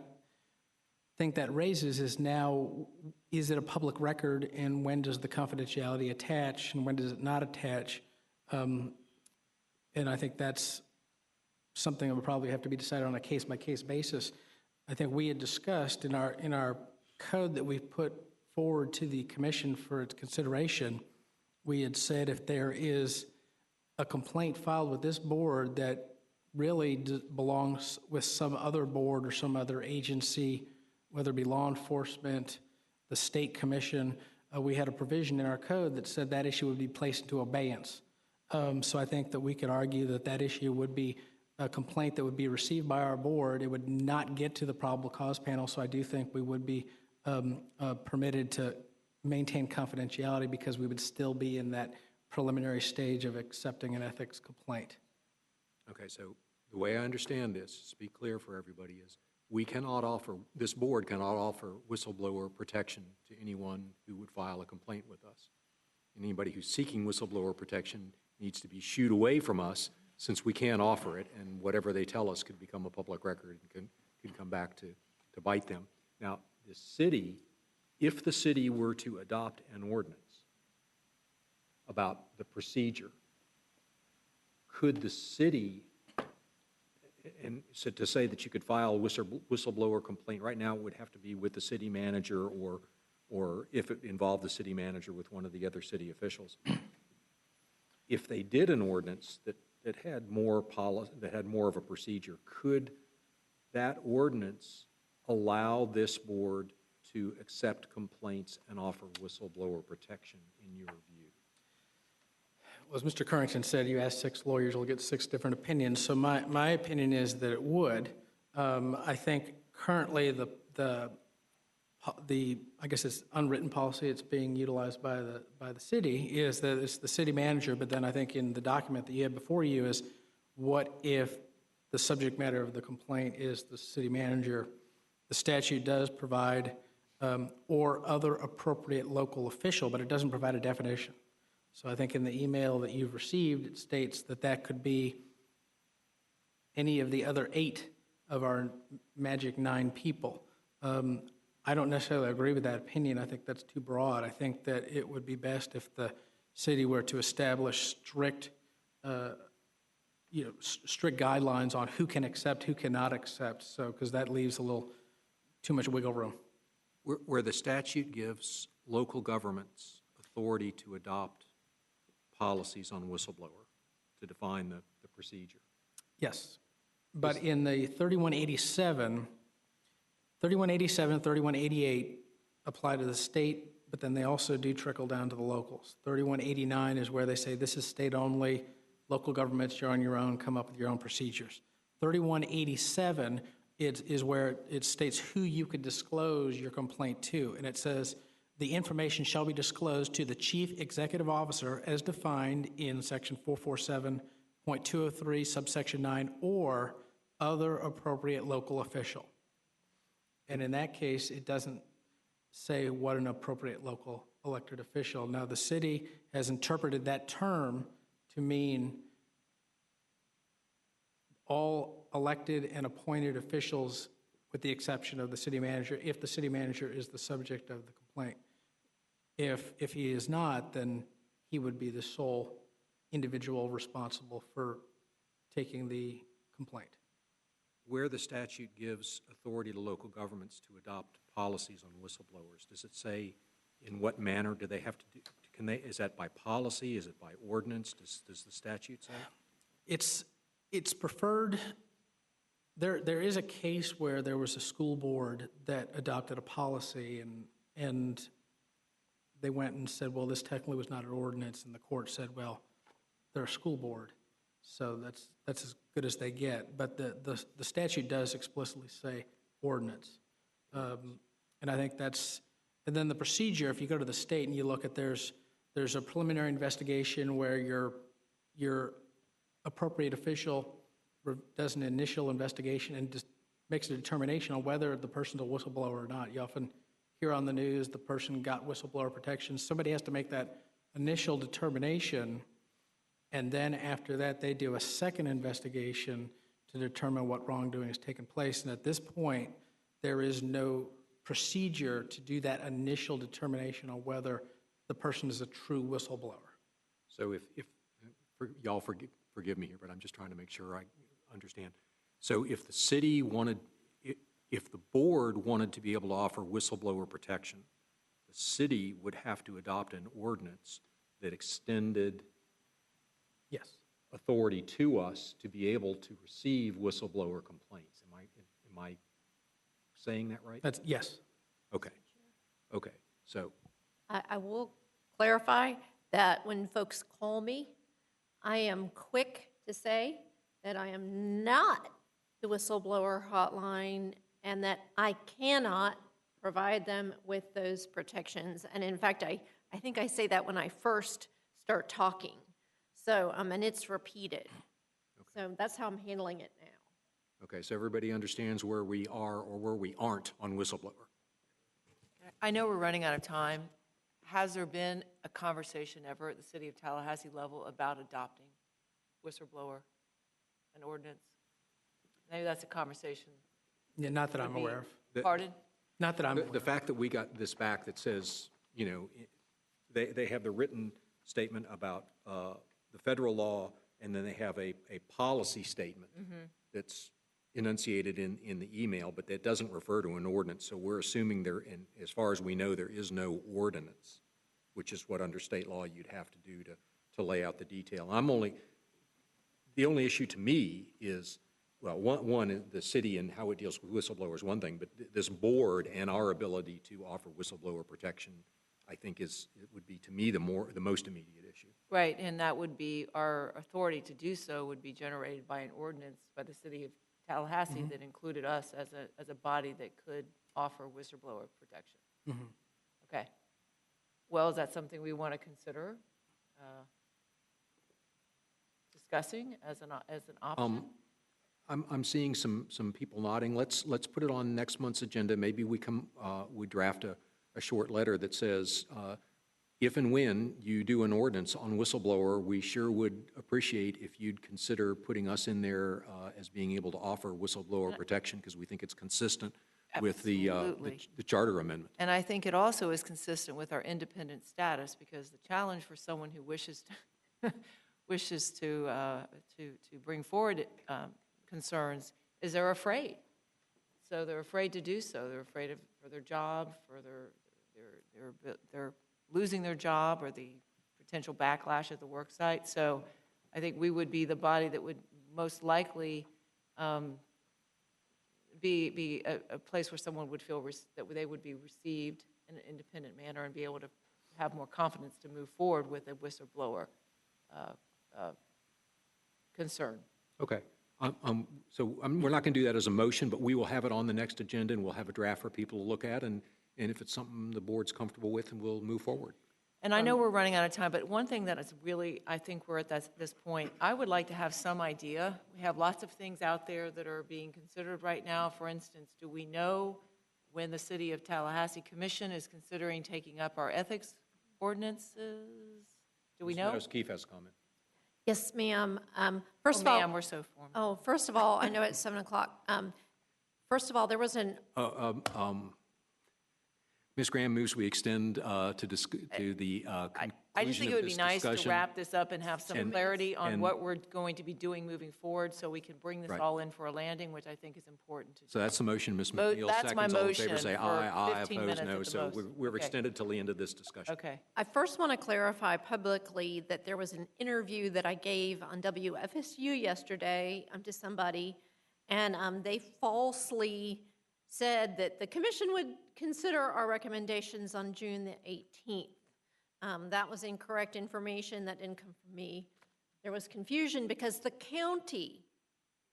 think that raises is now, is it a public record, and when does the confidentiality attach and when does it not attach? And I think that's something that would probably have to be decided on a case-by-case basis. I think we had discussed in our code that we put forward to the commission for its consideration, we had said if there is a complaint filed with this board that really belongs with some other board or some other agency, whether it be law enforcement, the state commission, we had a provision in our code that said that issue would be placed into abeyance. So I think that we could argue that that issue would be a complaint that would be received by our board. It would not get to the probable cause panel, so I do think we would be permitted to maintain confidentiality because we would still be in that preliminary stage of accepting an ethics complaint. Okay, so the way I understand this, to be clear for everybody, is we cannot offer, this board cannot offer whistleblower protection to anyone who would file a complaint with us. And anybody who's seeking whistleblower protection needs to be shooed away from us, since we can't offer it, and whatever they tell us could become a public record and can come back to bite them. Now, the city, if the city were to adopt an ordinance about the procedure, could the city, and so to say that you could file a whistleblower complaint, right now it would have to be with the city manager, or if it involved the city manager, with one of the other city officials. If they did an ordinance that had more policy, that had more of a procedure, could that ordinance allow this board to accept complaints and offer whistleblower protection, in your view? Well, as Mr. Currington said, you ask 6 lawyers, you'll get 6 different opinions. So my opinion is that it would. I think currently the I guess it's unwritten policy, it's being utilized by the city, is that it's the city manager, but then I think in the document that you have before you is, what if the subject matter of the complaint is the city manager? The statute does provide or other appropriate local official, but it doesn't provide a definition. So I think in the email that you've received, it states that that could be any of the other 8 of our magic 9 people. I don't necessarily agree with that opinion. I think that's too broad. I think that it would be best if the city were to establish strict, strict guidelines on who can accept, who cannot accept, so, because that leaves a little too much wiggle room. Where the statute gives local governments authority to adopt policies on whistleblower, to define the procedure. Yes, but in the 3187, 3188 apply to the state, but then they also do trickle down to the locals. 3189 is where they say this is state only, local governments, you're on your own, come up with your own procedures. 3187 is where it states who you could disclose your complaint to, and it says the information shall be disclosed to the chief executive officer as defined in section 447.203 subsection 9 or other appropriate local official. And in that case, it doesn't say what an appropriate local elected official. Now, the city has interpreted that term to mean all elected and appointed officials with the exception of the city manager, if the city manager is the subject of the complaint. If he is not, then he would be the sole individual responsible for taking the complaint. Where the statute gives authority to local governments to adopt policies on whistleblowers, does it say in what manner do they have to do? Is that by policy? Is it by ordinance? Does the statute say? It's preferred. There is a case where there was a school board that adopted a policy and they went and said, well, this technically was not an ordinance, and the court said, well, they're a school board, so that's as good as they get. But the statute does explicitly say ordinance. And I think that's, and then the procedure, if you go to the state and you look at, there's a preliminary investigation where your appropriate official does an initial investigation and just makes a determination on whether the person's a whistleblower or not. You often hear on the news the person got whistleblower protection. Somebody has to make that initial determination, and then after that they do a second investigation to determine what wrongdoing has taken place. And at this point, there is no procedure to do that initial determination on whether the person is a true whistleblower. So y'all forgive me here, but I'm just trying to make sure I understand. So if the city wanted, if the board wanted to be able to offer whistleblower protection, the city would have to adopt an ordinance that extended Yes. authority to us to be able to receive whistleblower complaints. Am I saying that right? Yes. Okay. Okay. So I will clarify that when folks call me, I am quick to say that I am not the whistleblower hotline and that I cannot provide them with those protections. And in fact, I think I say that when I first start talking. So, and it's repeated. Okay. So that's how I'm handling it now. okay, so everybody understands where we are or where we aren't on whistleblower. I know we're running out of time. Has there been a conversation ever at the city of Tallahassee level about adopting whistleblower, an ordinance? Maybe that's a conversation. Yeah, not that I'm aware of. Pardon? Not that I'm aware The of. fact that we got this back that says, you know, they have the written statement about the federal law, and then they have a policy statement that's enunciated in the email, but that doesn't refer to an ordinance. So we're assuming there, and as far as we know, there is no ordinance, which is what under state law you'd have to do to lay out the detail. The only issue to me is, well, one, the city and how it deals with whistleblowers is one thing, but this board and our ability to offer whistleblower protection, I think it would be, to me, the most immediate issue. Right, and that would be, our authority to do so would be generated by an ordinance by the city of Tallahassee that included us as a body that could offer whistleblower protection. Okay. Well, is that something we want to consider discussing as an option? I'm seeing some people nodding. Let's put it on next month's agenda. Maybe we draft a short letter that says, if and when you do an ordinance on whistleblower, we sure would appreciate if you'd consider putting us in there as being able to offer whistleblower protection, because we think it's consistent with the Absolutely. the charter amendment. And I think it also is consistent with our independent status, because the challenge for someone who wishes to, wishes to bring forward concerns is they're afraid. So they're afraid to do so. They're afraid for their job, for they're losing their job, or the potential backlash at the work site. So I think we would be the body that would most likely be a place where someone would feel that they would be received in an independent manner and be able to have more confidence to move forward with a whistleblower concern. Okay. So we're not going to do that as a motion, but we will have it on the next agenda, and we'll have a draft for people to look at, and if it's something the board's comfortable with, and we'll move forward. And I know we're running out of time, but one thing that is really, I think we're at this point, I would like to have some idea. We have lots of things out there that are being considered right now. For instance, do we know when the City of Tallahassee Commission is considering taking up our ethics ordinances? Do we know? Ms. O'Keefe has a comment. Yes, ma'am. First of Oh, all, ma'am, we're so formal. oh, first of all, I know it's 7 o'clock. First of all, there was an, Ms. Graham moves we extend to the I just think it would be nice to discussion. wrap this up and have some And- clarity on and- what we're going to be doing moving forward, so we can bring this Right. all in for a landing, which I think is important to do. So that's the motion, Ms. Mo- McNeil. that's my Seconds, all in favor, motion say for aye. Aye, 15 opposed, minutes no. at the So most. we're Okay. extended till the end of this discussion. Okay. I first want to clarify publicly that there was an interview that I gave on WFSU yesterday to somebody, and they falsely said that the commission would consider our recommendations on June the 18th. That was incorrect information. That didn't come from me. There was confusion because the county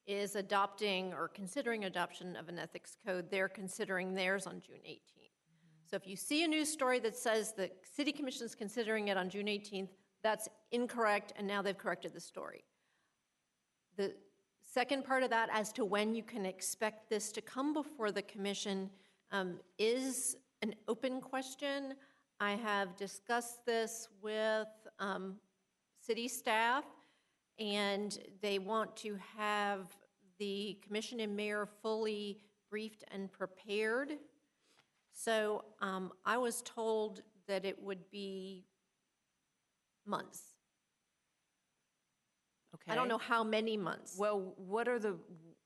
is adopting or considering adoption of an ethics code. They're considering theirs on June 18th. So if you see a news story that says the city commission is considering it on June 18th, that's incorrect, and now they've corrected the story. The second part of that, as to when you can expect this to come before the commission, is an open question. I have discussed this with city staff, and they want to have the commission and mayor fully briefed and prepared. So I was told that it would be months. Okay. I don't know how many months. Well,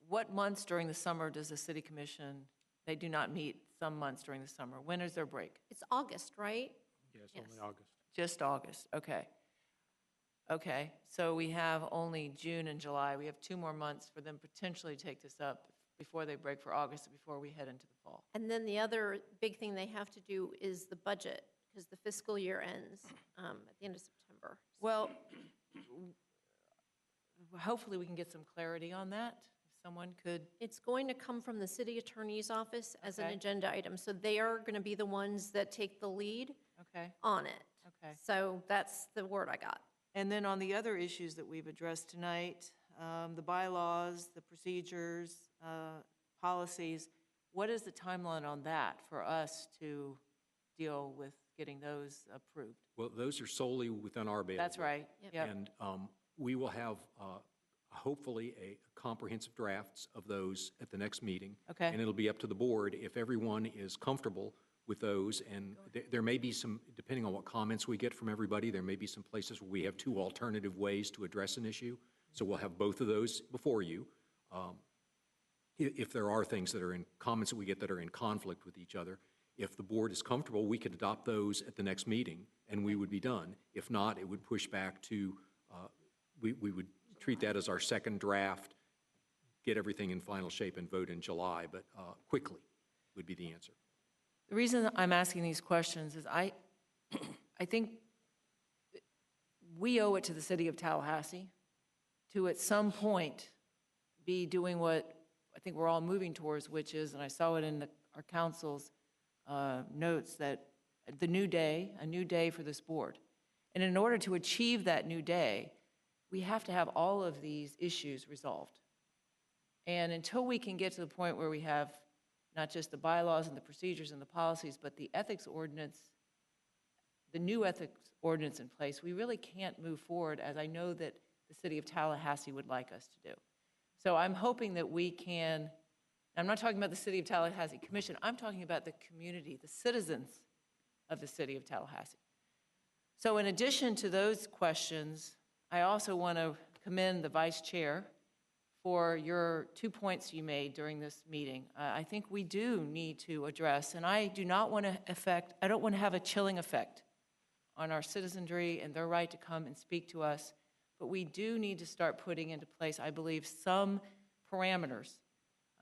what months during the summer does the city commission, they do not meet some months during the summer? When is their break? It's August, right? Yes, Yes. only August. Just August, okay. Okay, so we have only June and July. We have 2 more months for them potentially to take this up before they break for August, before we head into the fall. And then the other big thing they have to do is the budget, because the fiscal year ends at the end of September. Well, hopefully we can get some clarity on that. If someone could, It's going to come from the city attorney's office as an Okay. agenda item, so they are going to be the ones that take the lead okay, on it. okay. So that's the word I got. And then on the other issues that we've addressed tonight, the bylaws, the procedures, policies, what is the timeline on that for us to deal with getting those approved? Well, those are solely within our bailiwick. That's right, Yep. yep. And we will have hopefully a comprehensive drafts of those at the next meeting. Okay. And it'll be up to the board if everyone is comfortable with those. And there may be some, depending on what comments we get from everybody, there may be some places where we have 2 alternative ways to address an issue. So we'll have both of those before you. If there are things that are in, comments that we get that are in conflict with each other, if the board is comfortable, we could adopt those at the next meeting, and we would be done. If not, it would push back to, we would treat that as our second draft, get everything in final shape and vote in July, but quickly would be the answer. The reason I'm asking these questions is I think we owe it to the city of Tallahassee to at some point be doing what I think we're all moving towards, which is, and I saw it in our council's notes, that a new day for this board. And in order to achieve that new day, we have to have all of these issues resolved. And until we can get to the point where we have not just the bylaws and the procedures and the policies, but the ethics ordinance, the new ethics ordinance in place, we really can't move forward, as I know that the city of Tallahassee would like us to do. So I'm hoping that we can I'm not talking about the City of Tallahassee Commission, I'm talking about the community, the citizens of the City of Tallahassee. So in addition to those questions, I also want to commend the Vice Chair for your 2 points you made during this meeting. I think we do need to address, and I don't want to have a chilling effect on our citizenry and their right to come and speak to us, but we do need to start putting into place, I believe, some parameters,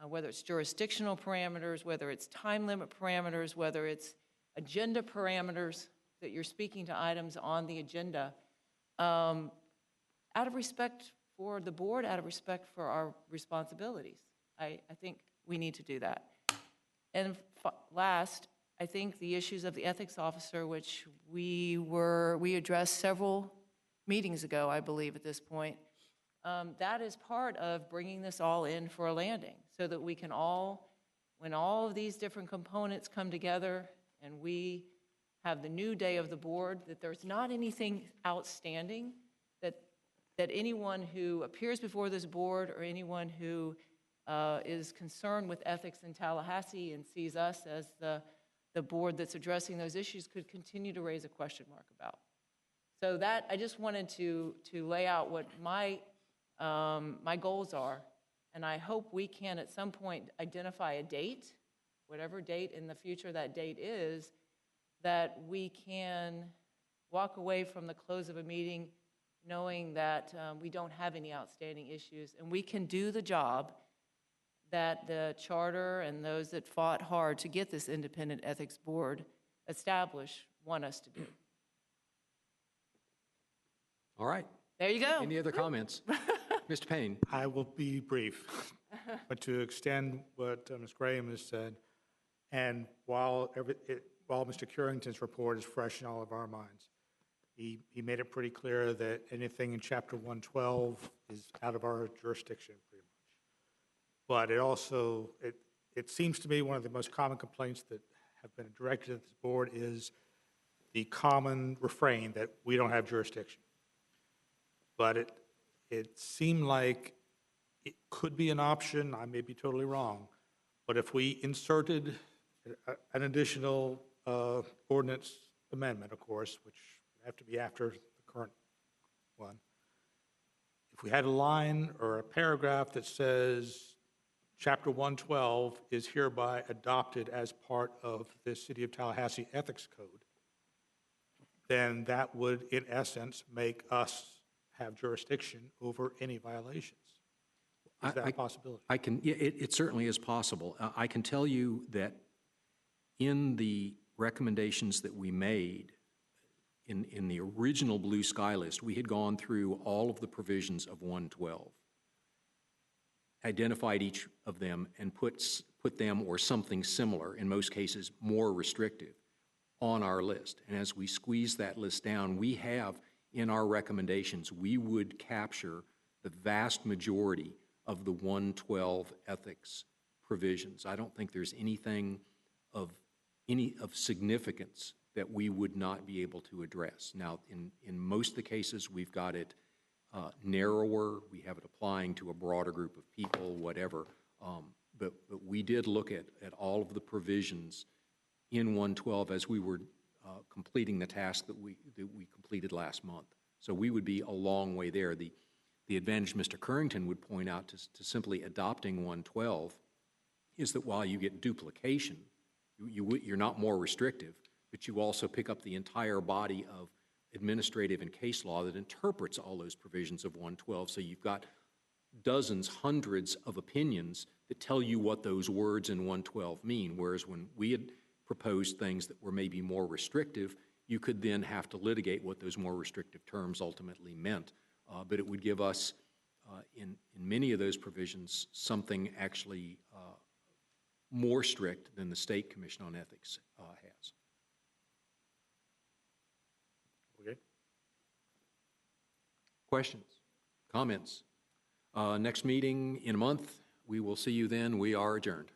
whether it's jurisdictional parameters, whether it's time limit parameters, whether it's agenda parameters, that you're speaking to items on the agenda, out of respect for the board, out of respect for our responsibilities. I think we need to do that. And last, I think the issues of the ethics officer, which we addressed several meetings ago, I believe, at this point, that is part of bringing this all in for a landing, so that we can all, when all of these different components come together and we have the new day of the board, that there's not anything outstanding, that anyone who appears before this board or anyone who is concerned with ethics in Tallahassee and sees us as the board that's addressing those issues could continue to raise a question mark about. So that, I just wanted to lay out what my goals are, and I hope we can at some point identify a date, whatever date in the future that date is, that we can walk away from the close of a meeting knowing that we don't have any outstanding issues, and we can do the job that the charter and those that fought hard to get this independent ethics board established want us to do. All right. There you go. Any other comments? Mr. Payne? I will be brief, but to extend what Ms. Graham has said, and while Mr. Curington's report is fresh in all of our minds, he made it pretty clear that anything in Chapter 112 is out of our jurisdiction, pretty much. But it also, it seems to me one of the most common complaints that have been directed at this board is the common refrain that we don't have jurisdiction. But it seemed like it could be an option, I may be totally wrong, but if we inserted an additional ordinance amendment, of course, which would have to be after the current one, if we had a line or a paragraph that says Chapter 112 is hereby adopted as part of the City of Tallahassee Ethics Code, then that would, in essence, make us have jurisdiction over any violations. Is that a possibility? Yeah, it certainly is possible. I can tell you that in the recommendations that we made in the original Blue Sky list, we had gone through all of the provisions of 112, identified each of them, and put them or something similar, in most cases more restrictive, on our list. And as we squeeze that list down, we have in our recommendations, we would capture the vast majority of the 112 ethics provisions. I don't think there's anything of significance that we would not be able to address. Now, in most of the cases, we've got it narrower. We have it applying to a broader group of people, whatever. But we did look at all of the provisions in 112 as we were completing the task that we completed last month. So we would be a long way there. The advantage Mr. Curington would point out to simply adopting 112 is that while you get duplication, you're not more restrictive, but you also pick up the entire body of administrative and case law that interprets all those provisions of 112. So you've got dozens, hundreds of opinions that tell you what those words in 112 mean, whereas when we had proposed things that were maybe more restrictive, you could then have to litigate what those more restrictive terms ultimately meant. But it would give us, in many of those provisions, something actually more strict than the State Commission on Ethics has. Okay. Questions? Comments? Next meeting in a month. We will see you then. We are adjourned.